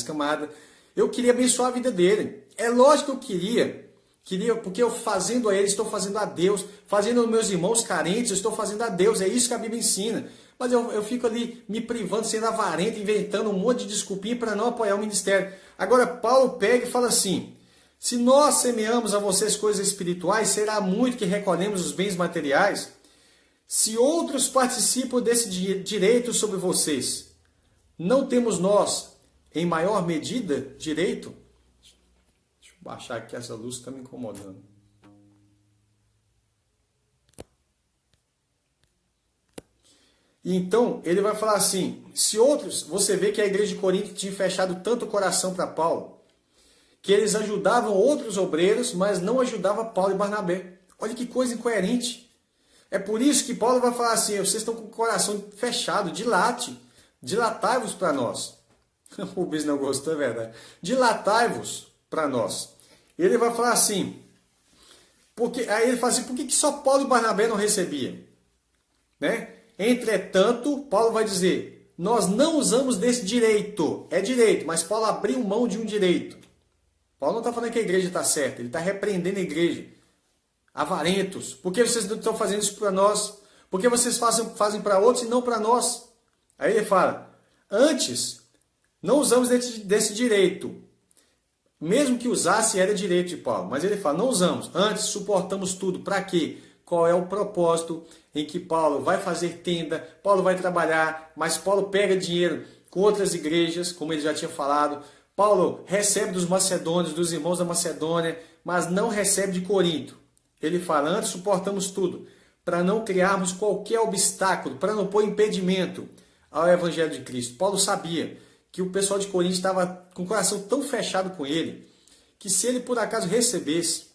S2: Eu queria abençoar a vida dele. É lógico que eu queria, porque eu fazendo a ele, estou fazendo a Deus. Fazendo aos meus irmãos carentes, eu estou fazendo a Deus. É isso que a Bíblia ensina. Mas eu fico ali me privando, sendo avarento, inventando um monte de desculpinha para não apoiar o ministério. Agora, Paulo pega e fala assim, se nós semeamos a vocês coisas espirituais, será muito que recolhemos os bens materiais? Se outros participam desse direito sobre vocês, não temos nós, em maior medida, direito? Deixa eu baixar aqui, essa luz está me incomodando. E então, ele vai falar assim, se outros, você vê que a igreja de Corinto tinha fechado tanto o coração para Paulo, que eles ajudavam outros obreiros, mas não ajudavam Paulo e Barnabé. Olha que coisa incoerente. É por isso que Paulo vai falar assim, vocês estão com o coração fechado, dilatai-vos para nós. O bispo não gostou, é verdade. Dilatai-vos para nós. Ele vai falar assim, aí ele fala assim, por que só Paulo e Barnabé não recebiam? Né? Entretanto, Paulo vai dizer, nós não usamos desse direito. É direito, mas Paulo abriu mão de um direito. Paulo não está falando que a igreja está certa, ele está repreendendo a igreja. Avarentos, por que vocês não estão fazendo isso para nós? Por que vocês fazem para outros e não para nós? Aí ele fala, antes, não usamos desse direito. Mesmo que usasse, era direito de Paulo. Mas ele fala, não usamos. Antes, suportamos tudo. Para quê? Qual é o propósito em que Paulo vai fazer tenda, Paulo vai trabalhar, mas Paulo pega dinheiro com outras igrejas, como ele já tinha falado. Paulo recebe dos macedônios, dos irmãos da Macedônia, mas não recebe de Corinto. Ele fala, antes suportamos tudo, para não criarmos qualquer obstáculo, para não pôr impedimento ao Evangelho de Cristo. Paulo sabia que o pessoal de Corinto estava com o coração tão fechado com ele, que se ele por acaso recebesse,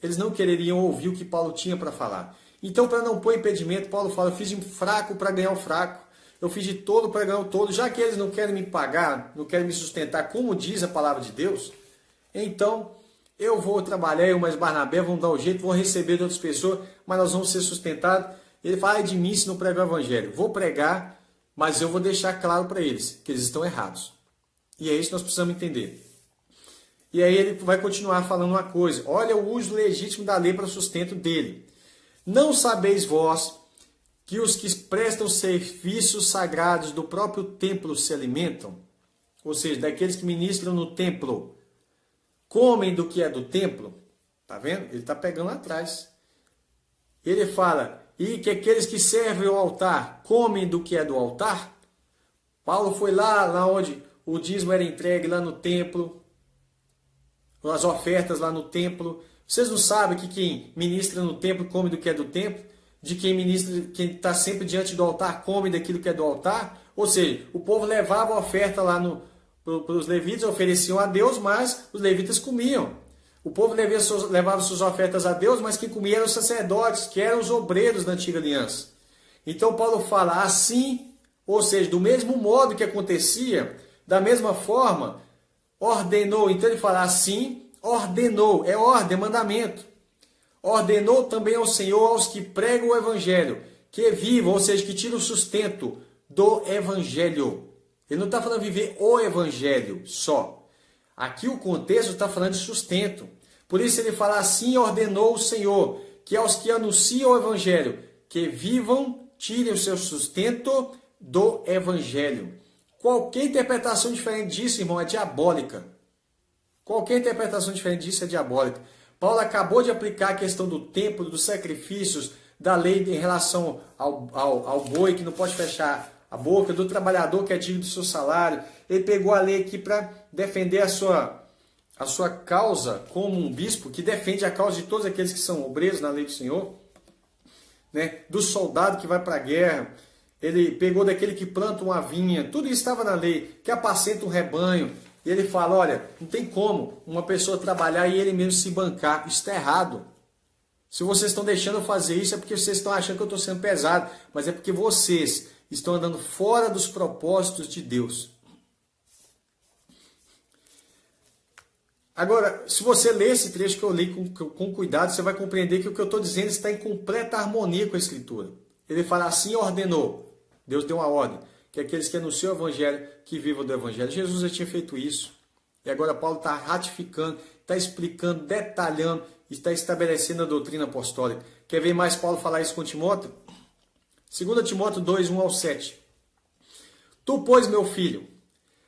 S2: eles não quereriam ouvir o que Paulo tinha para falar. Então, para não pôr impedimento, Paulo fala, eu fiz de fraco para ganhar o fraco, eu fiz de tolo para ganhar o tolo, já que eles não querem me pagar, não querem me sustentar, como diz a palavra de Deus, então eu vou trabalhar, eu mais Barnabé, vamos dar o jeito, vou receber de outras pessoas, mas nós vamos ser sustentados. Ele fala, ai de mim se não pregar o evangelho. Vou pregar, mas eu vou deixar claro para eles que eles estão errados. E é isso que nós precisamos entender. E aí ele vai continuar falando uma coisa. Olha o uso legítimo da lei para o sustento dele. Não sabeis vós que os que prestam serviços sagrados do próprio templo se alimentam? Ou seja, daqueles que ministram no templo, comem do que é do templo? Tá vendo? Ele está pegando lá atrás. Ele fala, e que aqueles que servem ao altar comem do que é do altar? Paulo foi lá onde o dízimo era entregue, lá no templo, as ofertas lá no templo. Vocês não sabem que quem ministra no templo come do que é do templo? De quem ministra, quem está sempre diante do altar, come daquilo que é do altar? Ou seja, o povo levava a oferta lá para os levitas, ofereciam a Deus, mas os levitas comiam. O povo levava suas ofertas a Deus, mas quem comia eram os sacerdotes, que eram os obreiros da antiga aliança. Então Paulo fala assim, ou seja, do mesmo modo que acontecia, da mesma forma, ordenou. Então ele fala assim, ordenou, é ordem, é mandamento. Ordenou também ao Senhor aos que pregam o evangelho, que vivam, ou seja, que tiram o sustento do evangelho. Ele não está falando viver o evangelho só. Aqui o contexto está falando de sustento. Por isso ele fala assim, ordenou o Senhor, que aos que anunciam o evangelho, que vivam, tirem o seu sustento do evangelho. Qualquer interpretação diferente disso, irmão, é diabólica. Qualquer interpretação diferente disso é diabólica. Paulo acabou de aplicar a questão do templo, dos sacrifícios, da lei em relação ao boi, que não pode fechar a boca, do trabalhador que é digno do seu salário. Ele pegou a lei aqui para defender a sua causa como um bispo, que defende a causa de todos aqueles que são obreiros na lei do Senhor, né? Do soldado que vai para a guerra. Ele pegou daquele que planta uma vinha, tudo isso estava na lei, que apacenta um rebanho. E ele fala, olha, não tem como uma pessoa trabalhar e ele mesmo se bancar. Isso está errado. Se vocês estão deixando eu fazer isso, é porque vocês estão achando que eu estou sendo pesado. Mas é porque vocês estão andando fora dos propósitos de Deus. Agora, se você ler esse trecho que eu li com cuidado, você vai compreender que o que eu estou dizendo está em completa harmonia com a Escritura. Ele fala assim, ordenou. Deus deu uma ordem. Que aqueles que anunciam o Evangelho, que vivam do Evangelho. Jesus já tinha feito isso. E agora Paulo está ratificando, está explicando, detalhando, está estabelecendo a doutrina apostólica. Quer ver mais Paulo falar isso com Timóteo? 2 Timóteo 2, 1 ao 7. Tu, pois, meu filho,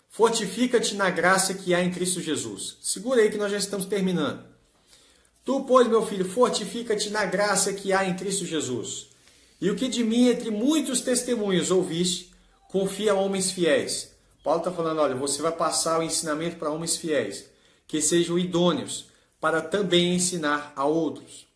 S2: fortifica-te na graça que há em Cristo Jesus. Segura aí que nós já estamos terminando. Tu, pois, meu filho, fortifica-te na graça que há em Cristo Jesus. E o que de mim, entre muitos testemunhos, ouviste, confia a homens fiéis. Paulo está falando, olha, você vai passar o ensinamento para homens fiéis, que sejam idôneos, para também ensinar a outros.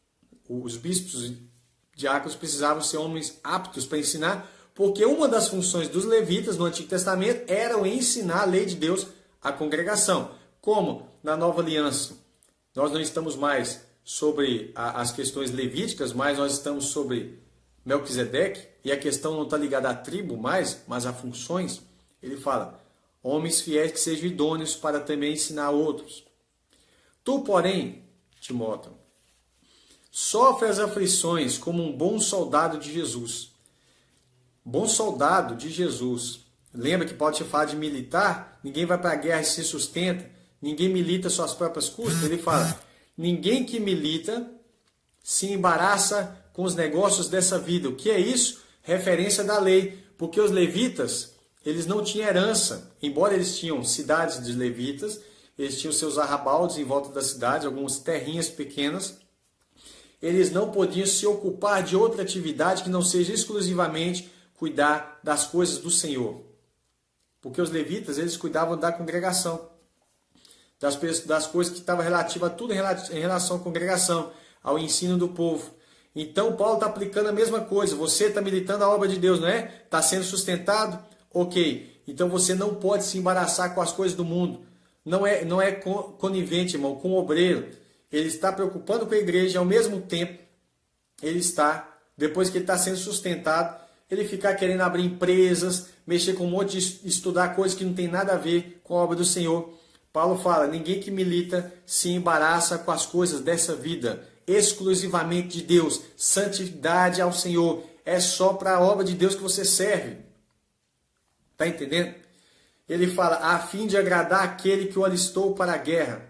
S2: Os bispos e diáconos precisavam ser homens aptos para ensinar, porque uma das funções dos levitas no Antigo Testamento era ensinar a lei de Deus à congregação. Como na Nova Aliança, nós não estamos mais sobre as questões levíticas, mas nós estamos sobre Melquisedeque, e a questão não está ligada à tribo mais, mas a funções. Ele fala, homens fiéis que sejam idôneos para também ensinar a outros. Tu, porém, Timóteo, sofre as aflições como um bom soldado de Jesus. Bom soldado de Jesus. Lembra que Paulo te fala de militar? Ninguém vai para a guerra e se sustenta. Ninguém milita suas próprias custas. Ele fala, ninguém que milita se embaraça com os negócios dessa vida. O que é isso? Referência da lei. Porque os levitas, eles não tinham herança. Embora eles tinham cidades de levitas, eles tinham seus arrabaldes em volta das cidades, algumas terrinhas pequenas. Eles não podiam se ocupar de outra atividade que não seja exclusivamente cuidar das coisas do Senhor. Porque os levitas, eles cuidavam da congregação, das coisas que estavam relativas a tudo em relação à congregação, ao ensino do povo. Então, Paulo está aplicando a mesma coisa. Você está militando a obra de Deus, não é? Está sendo sustentado? Ok. Então, você não pode se embaraçar com as coisas do mundo. Não é conivente, irmão, com o obreiro. Ele está preocupando com a igreja, ao mesmo tempo, ele está, depois que ele está sendo sustentado, ele ficar querendo abrir empresas, mexer com um monte de estudar coisas que não tem nada a ver com a obra do Senhor. Paulo fala, ninguém que milita se embaraça com as coisas dessa vida, exclusivamente de Deus, santidade ao Senhor, é só para a obra de Deus que você serve. Está entendendo? Ele fala, a fim de agradar aquele que o alistou para a guerra.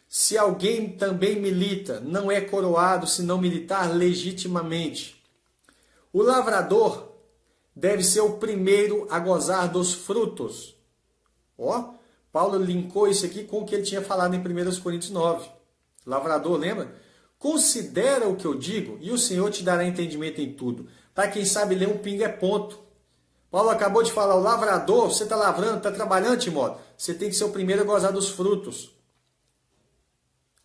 S2: Se alguém também milita, não é coroado se não militar legitimamente. O lavrador deve ser o primeiro a gozar dos frutos. Ó, Paulo linkou isso aqui com o que ele tinha falado em 1 Coríntios 9. Lavrador, lembra? Considera o que eu digo e o Senhor te dará entendimento em tudo. Para quem sabe ler um pingo é ponto. Paulo acabou de falar, o lavrador, você está lavrando, está trabalhando, Timóteo. Você tem que ser o primeiro a gozar dos frutos.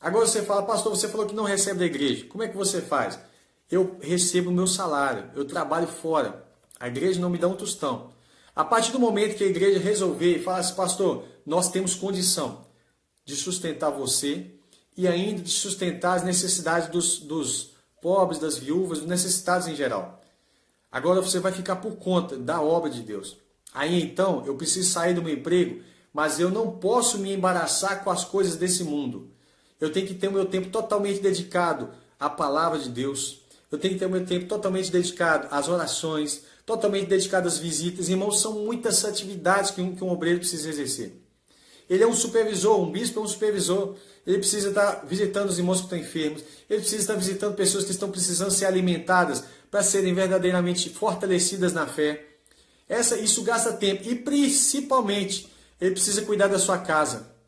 S2: Agora você fala, pastor, você falou que não recebe da igreja. Como é que você faz? Eu recebo o meu salário, eu trabalho fora. A igreja não me dá um tostão. A partir do momento que a igreja resolver e falar assim, pastor, nós temos condição de sustentar você e ainda de sustentar as necessidades dos pobres, das viúvas, dos necessitados em geral. Agora você vai ficar por conta da obra de Deus. Aí então eu preciso sair do meu emprego, mas eu não posso me embaraçar com as coisas desse mundo. Eu tenho que ter o meu tempo totalmente dedicado à palavra de Deus. Eu tenho que ter o meu tempo totalmente dedicado às orações, totalmente dedicado às visitas. Irmãos, são muitas atividades que um obreiro precisa exercer. Ele é um supervisor, um bispo é um supervisor. Ele precisa estar visitando os irmãos que estão enfermos. Ele precisa estar visitando pessoas que estão precisando ser alimentadas para serem verdadeiramente fortalecidas na fé. Isso gasta tempo. E principalmente, ele precisa cuidar da sua casa.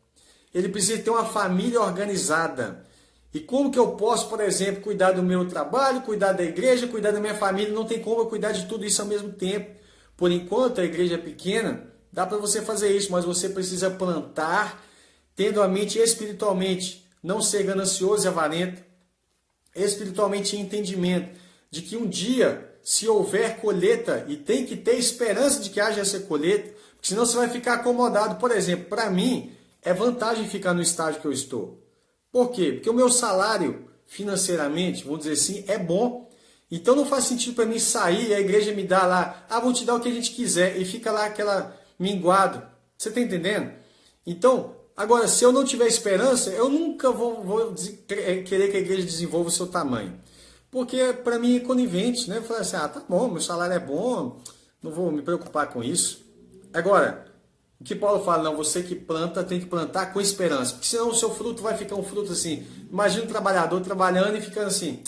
S2: Ele precisa ter uma família organizada. E como que eu posso, por exemplo, cuidar do meu trabalho, cuidar da igreja, cuidar da minha família? Não tem como eu cuidar de tudo isso ao mesmo tempo. Por enquanto, a igreja é pequena, dá para você fazer isso, mas você precisa plantar, tendo a mente espiritualmente, não ser ganancioso e avarento, espiritualmente em entendimento de que um dia, se houver colheita, e tem que ter esperança de que haja essa colheita, porque senão você vai ficar acomodado. Por exemplo, para mim, é vantagem ficar no estágio que eu estou. Por quê? Porque o meu salário, financeiramente, vamos dizer assim, é bom. Então não faz sentido para mim sair e a igreja me dar lá, vou te dar o que a gente quiser, e fica lá aquela minguado. Você está entendendo? Então, agora, se eu não tiver esperança, eu nunca vou querer que a igreja desenvolva o seu tamanho. Porque para mim é conivente, né? Eu falo assim, tá bom, meu salário é bom, não vou me preocupar com isso. Agora, o que Paulo fala, não, você que planta tem que plantar com esperança, porque senão o seu fruto vai ficar um fruto assim. Imagina um trabalhador trabalhando e ficando assim,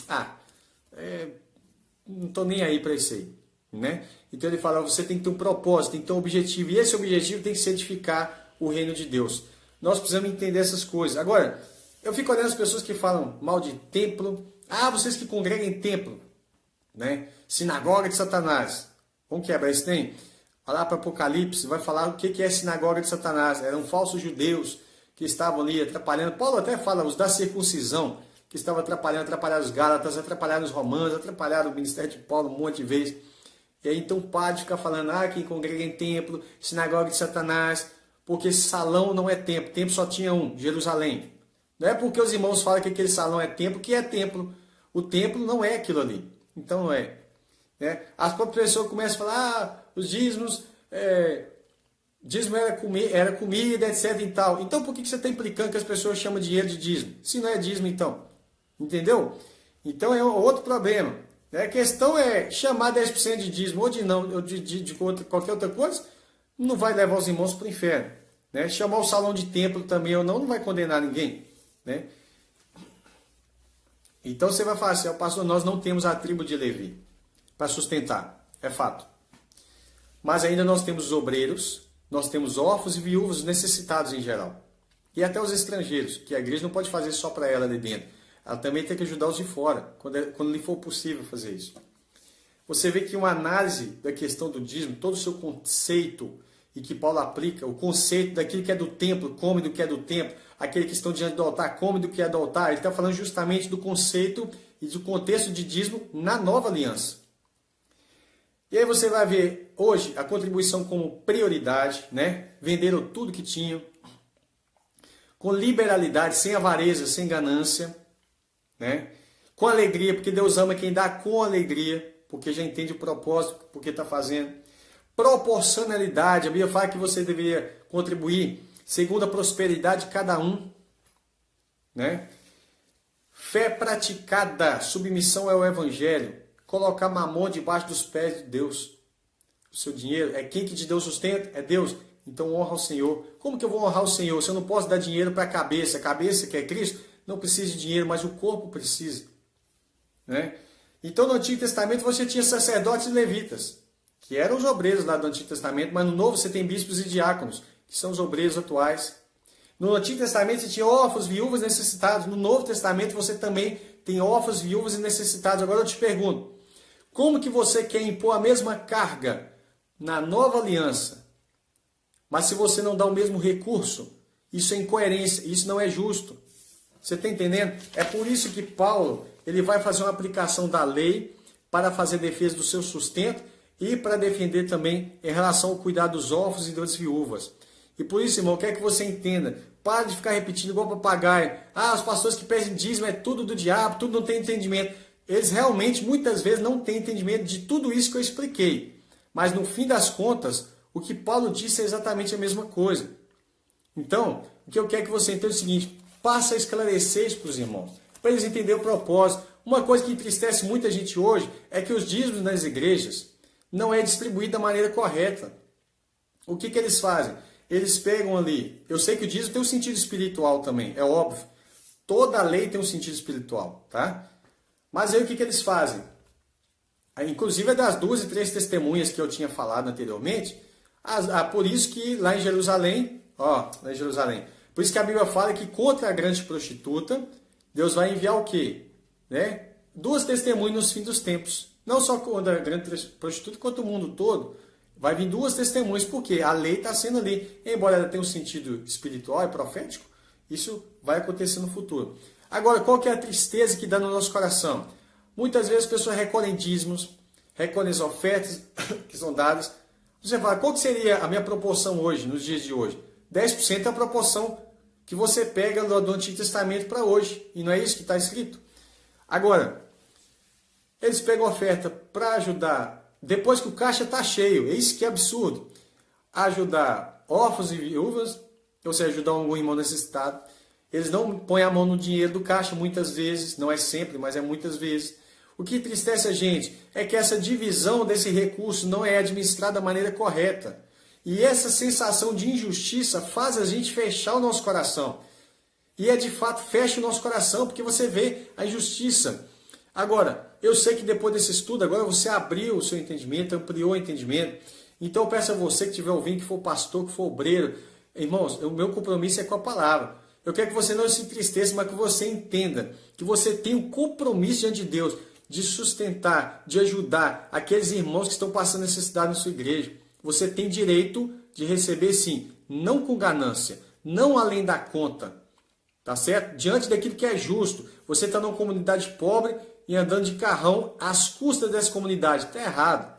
S2: não estou nem aí para isso aí, né? Então ele fala, você tem que ter um propósito, tem que ter um objetivo, e esse objetivo tem que ser edificar o reino de Deus. Nós precisamos entender essas coisas. Agora, eu fico olhando as pessoas que falam mal de templo, vocês que congregam em templo, né? Sinagoga de Satanás. Vamos quebrar isso tem? Vai lá para Apocalipse, vai falar o que é sinagoga de Satanás. Eram falsos judeus que estavam ali atrapalhando. Paulo até fala, os da circuncisão, que estavam atrapalhando os Gálatas, atrapalhando os romanos, atrapalharam o ministério de Paulo um monte de vezes. E aí então para de ficar falando, quem congrega em templo, sinagoga de Satanás, porque salão não é templo, templo só tinha um, Jerusalém. Não é porque os irmãos falam que aquele salão é templo que é templo. O templo não é aquilo ali. Então não é. Né? As próprias pessoas começam a falar, os dízimos, dízimo era comida, etc. e tal. Então por que você está implicando que as pessoas chamam dinheiro de dízimo? Se não é dízimo, então. Entendeu? Então é outro problema. Né? A questão é chamar 10% de dízimo ou de qualquer outra coisa, não vai levar os irmãos para o inferno. Né? Chamar o salão de templo também ou não vai condenar ninguém. Né? Então você vai falar assim, pastor, nós não temos a tribo de Levi para sustentar. É fato. Mas ainda nós temos os obreiros, nós temos órfãos e viúvas necessitados em geral. E até os estrangeiros, que a igreja não pode fazer só para ela ali dentro. Ela também tem que ajudar os de fora, quando lhe for possível fazer isso. Você vê que uma análise da questão do dízimo, todo o seu conceito, e que Paulo aplica, o conceito daquilo que é do templo, come do que é do templo, aquele que estão diante do altar, come do que é do altar, ele está falando justamente do conceito e do contexto de dízimo na nova aliança. E aí você vai ver hoje a contribuição como prioridade, né? Venderam tudo que tinham, com liberalidade, sem avareza, sem ganância, né? Com alegria, porque Deus ama quem dá com alegria, porque já entende o propósito, porque está fazendo. Proporcionalidade, a Bíblia fala que você deveria contribuir segundo a prosperidade de cada um, né? Fé praticada, submissão ao Evangelho, colocar mamon debaixo dos pés de Deus. O seu dinheiro é quem que te deu sustento? É Deus. Então honra o Senhor. Como que eu vou honrar o Senhor? Se eu não posso dar dinheiro para a cabeça que é Cristo, não precisa de dinheiro, mas o corpo precisa. Né? Então no Antigo Testamento você tinha sacerdotes e levitas, que eram os obreiros lá do Antigo Testamento, mas no Novo você tem bispos e diáconos, que são os obreiros atuais. No Antigo Testamento você tinha órfãos, viúvas necessitados. No Novo Testamento você também tem órfãos, viúvas e necessitados. Agora eu te pergunto, como que você quer impor a mesma carga na nova aliança, mas se você não dá o mesmo recurso? Isso é incoerência, isso não é justo. Você está entendendo? É por isso que Paulo ele vai fazer uma aplicação da lei para fazer defesa do seu sustento e para defender também em relação ao cuidado dos órfãos e das viúvas. E por isso, irmão, quer que você entenda. Para de ficar repetindo igual papagaio. Os pastores que pedem dízimo é tudo do diabo, tudo não tem entendimento. Eles realmente, muitas vezes, não têm entendimento de tudo isso que eu expliquei. Mas, no fim das contas, o que Paulo disse é exatamente a mesma coisa. Então, o que eu quero que você entenda é o seguinte, passa a esclarecer isso para os irmãos, para eles entenderem o propósito. Uma coisa que entristece muita gente hoje é que os dízimos nas igrejas não é distribuído da maneira correta. O que eles fazem? Eles pegam ali, eu sei que o dízimo tem um sentido espiritual também, é óbvio. Toda lei tem um sentido espiritual, tá? Mas aí o que eles fazem? Inclusive é das 2 e 3 testemunhas que eu tinha falado anteriormente, por isso que lá em Jerusalém, por isso que a Bíblia fala que contra a grande prostituta, Deus vai enviar o quê? Né? 2 testemunhas nos fins dos tempos. Não só contra a grande prostituta, quanto o mundo todo. Vai vir 2 testemunhas, porque a lei está sendo ali. Embora ela tenha um sentido espiritual e profético, isso vai acontecer no futuro. Agora, qual que é a tristeza que dá no nosso coração? Muitas vezes as pessoas recolhem dízimos, recolhem as ofertas que são dadas. Você fala, qual que seria a minha proporção hoje, nos dias de hoje? 10% é a proporção que você pega do Antigo Testamento para hoje. E não é isso que está escrito? Agora, eles pegam oferta para ajudar, depois que o caixa está cheio, é isso que é absurdo, ajudar órfãos e viúvas, ou seja, ajudar algum irmão necessitado. Eles não põem a mão no dinheiro do caixa muitas vezes, não é sempre, mas é muitas vezes. O que entristece a gente é que essa divisão desse recurso não é administrada da maneira correta. E essa sensação de injustiça faz a gente fechar o nosso coração. E de fato fecha o nosso coração, porque você vê a injustiça. Agora, eu sei que depois desse estudo, agora você abriu o seu entendimento, ampliou o entendimento. Então eu peço a você que estiver ouvindo, que for pastor, que for obreiro, irmãos, o meu compromisso é com a palavra. Eu quero que você não se entristeça, mas que você entenda que você tem um compromisso diante de Deus de sustentar, de ajudar aqueles irmãos que estão passando necessidade na sua igreja. Você tem direito de receber sim, não com ganância, não além da conta, tá certo? Diante daquilo que é justo. Você está numa comunidade pobre e andando de carrão às custas dessa comunidade. Está errado.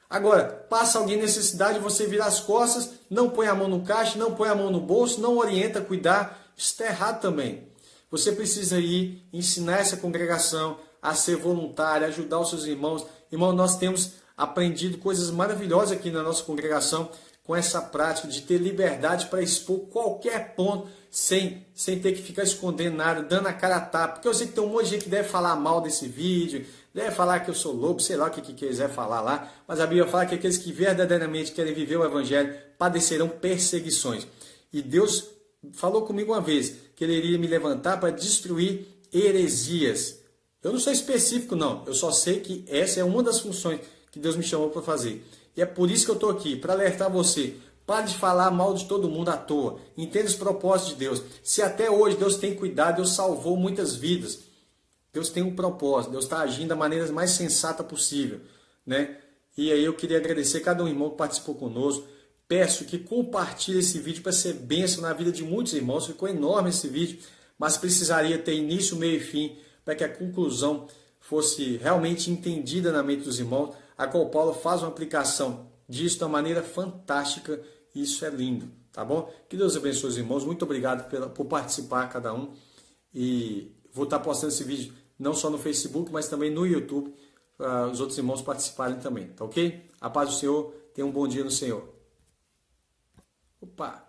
S2: Agora, passa alguém necessidade, você vira as costas, não põe a mão no caixa, não põe a mão no bolso, não orienta a cuidar. Isso está errado também. Você precisa ir ensinar essa congregação a ser voluntário, ajudar os seus irmãos. Irmão, nós temos aprendido coisas maravilhosas aqui na nossa congregação com essa prática de ter liberdade para expor qualquer ponto sem ter que ficar escondendo nada, dando a cara a tapa. Porque eu sei que tem um monte de gente que deve falar mal desse vídeo, deve falar que eu sou lobo, sei lá o que quiser falar lá. Mas a Bíblia fala que aqueles que verdadeiramente querem viver o Evangelho padecerão perseguições. E Deus falou comigo uma vez que Ele iria me levantar para destruir heresias. Eu não sou específico não, eu só sei que essa é uma das funções que Deus me chamou para fazer. E é por isso que eu estou aqui, para alertar você. Pare de falar mal de todo mundo à toa. Entenda os propósitos de Deus. Se até hoje Deus tem cuidado, Deus salvou muitas vidas. Deus tem um propósito, Deus está agindo da maneira mais sensata possível, né? E aí eu queria agradecer cada um irmão que participou conosco. Peço que compartilhe esse vídeo para ser bênção na vida de muitos irmãos. Ficou enorme esse vídeo, mas precisaria ter início, meio e fim para que a conclusão fosse realmente entendida na mente dos irmãos, a qual Paulo faz uma aplicação disso de uma maneira fantástica. E isso é lindo, tá bom? Que Deus abençoe os irmãos. Muito obrigado por participar, cada um. E vou estar postando esse vídeo não só no Facebook, mas também no YouTube, para os outros irmãos participarem também, tá ok? A paz do Senhor, tenha um bom dia no Senhor. Opa!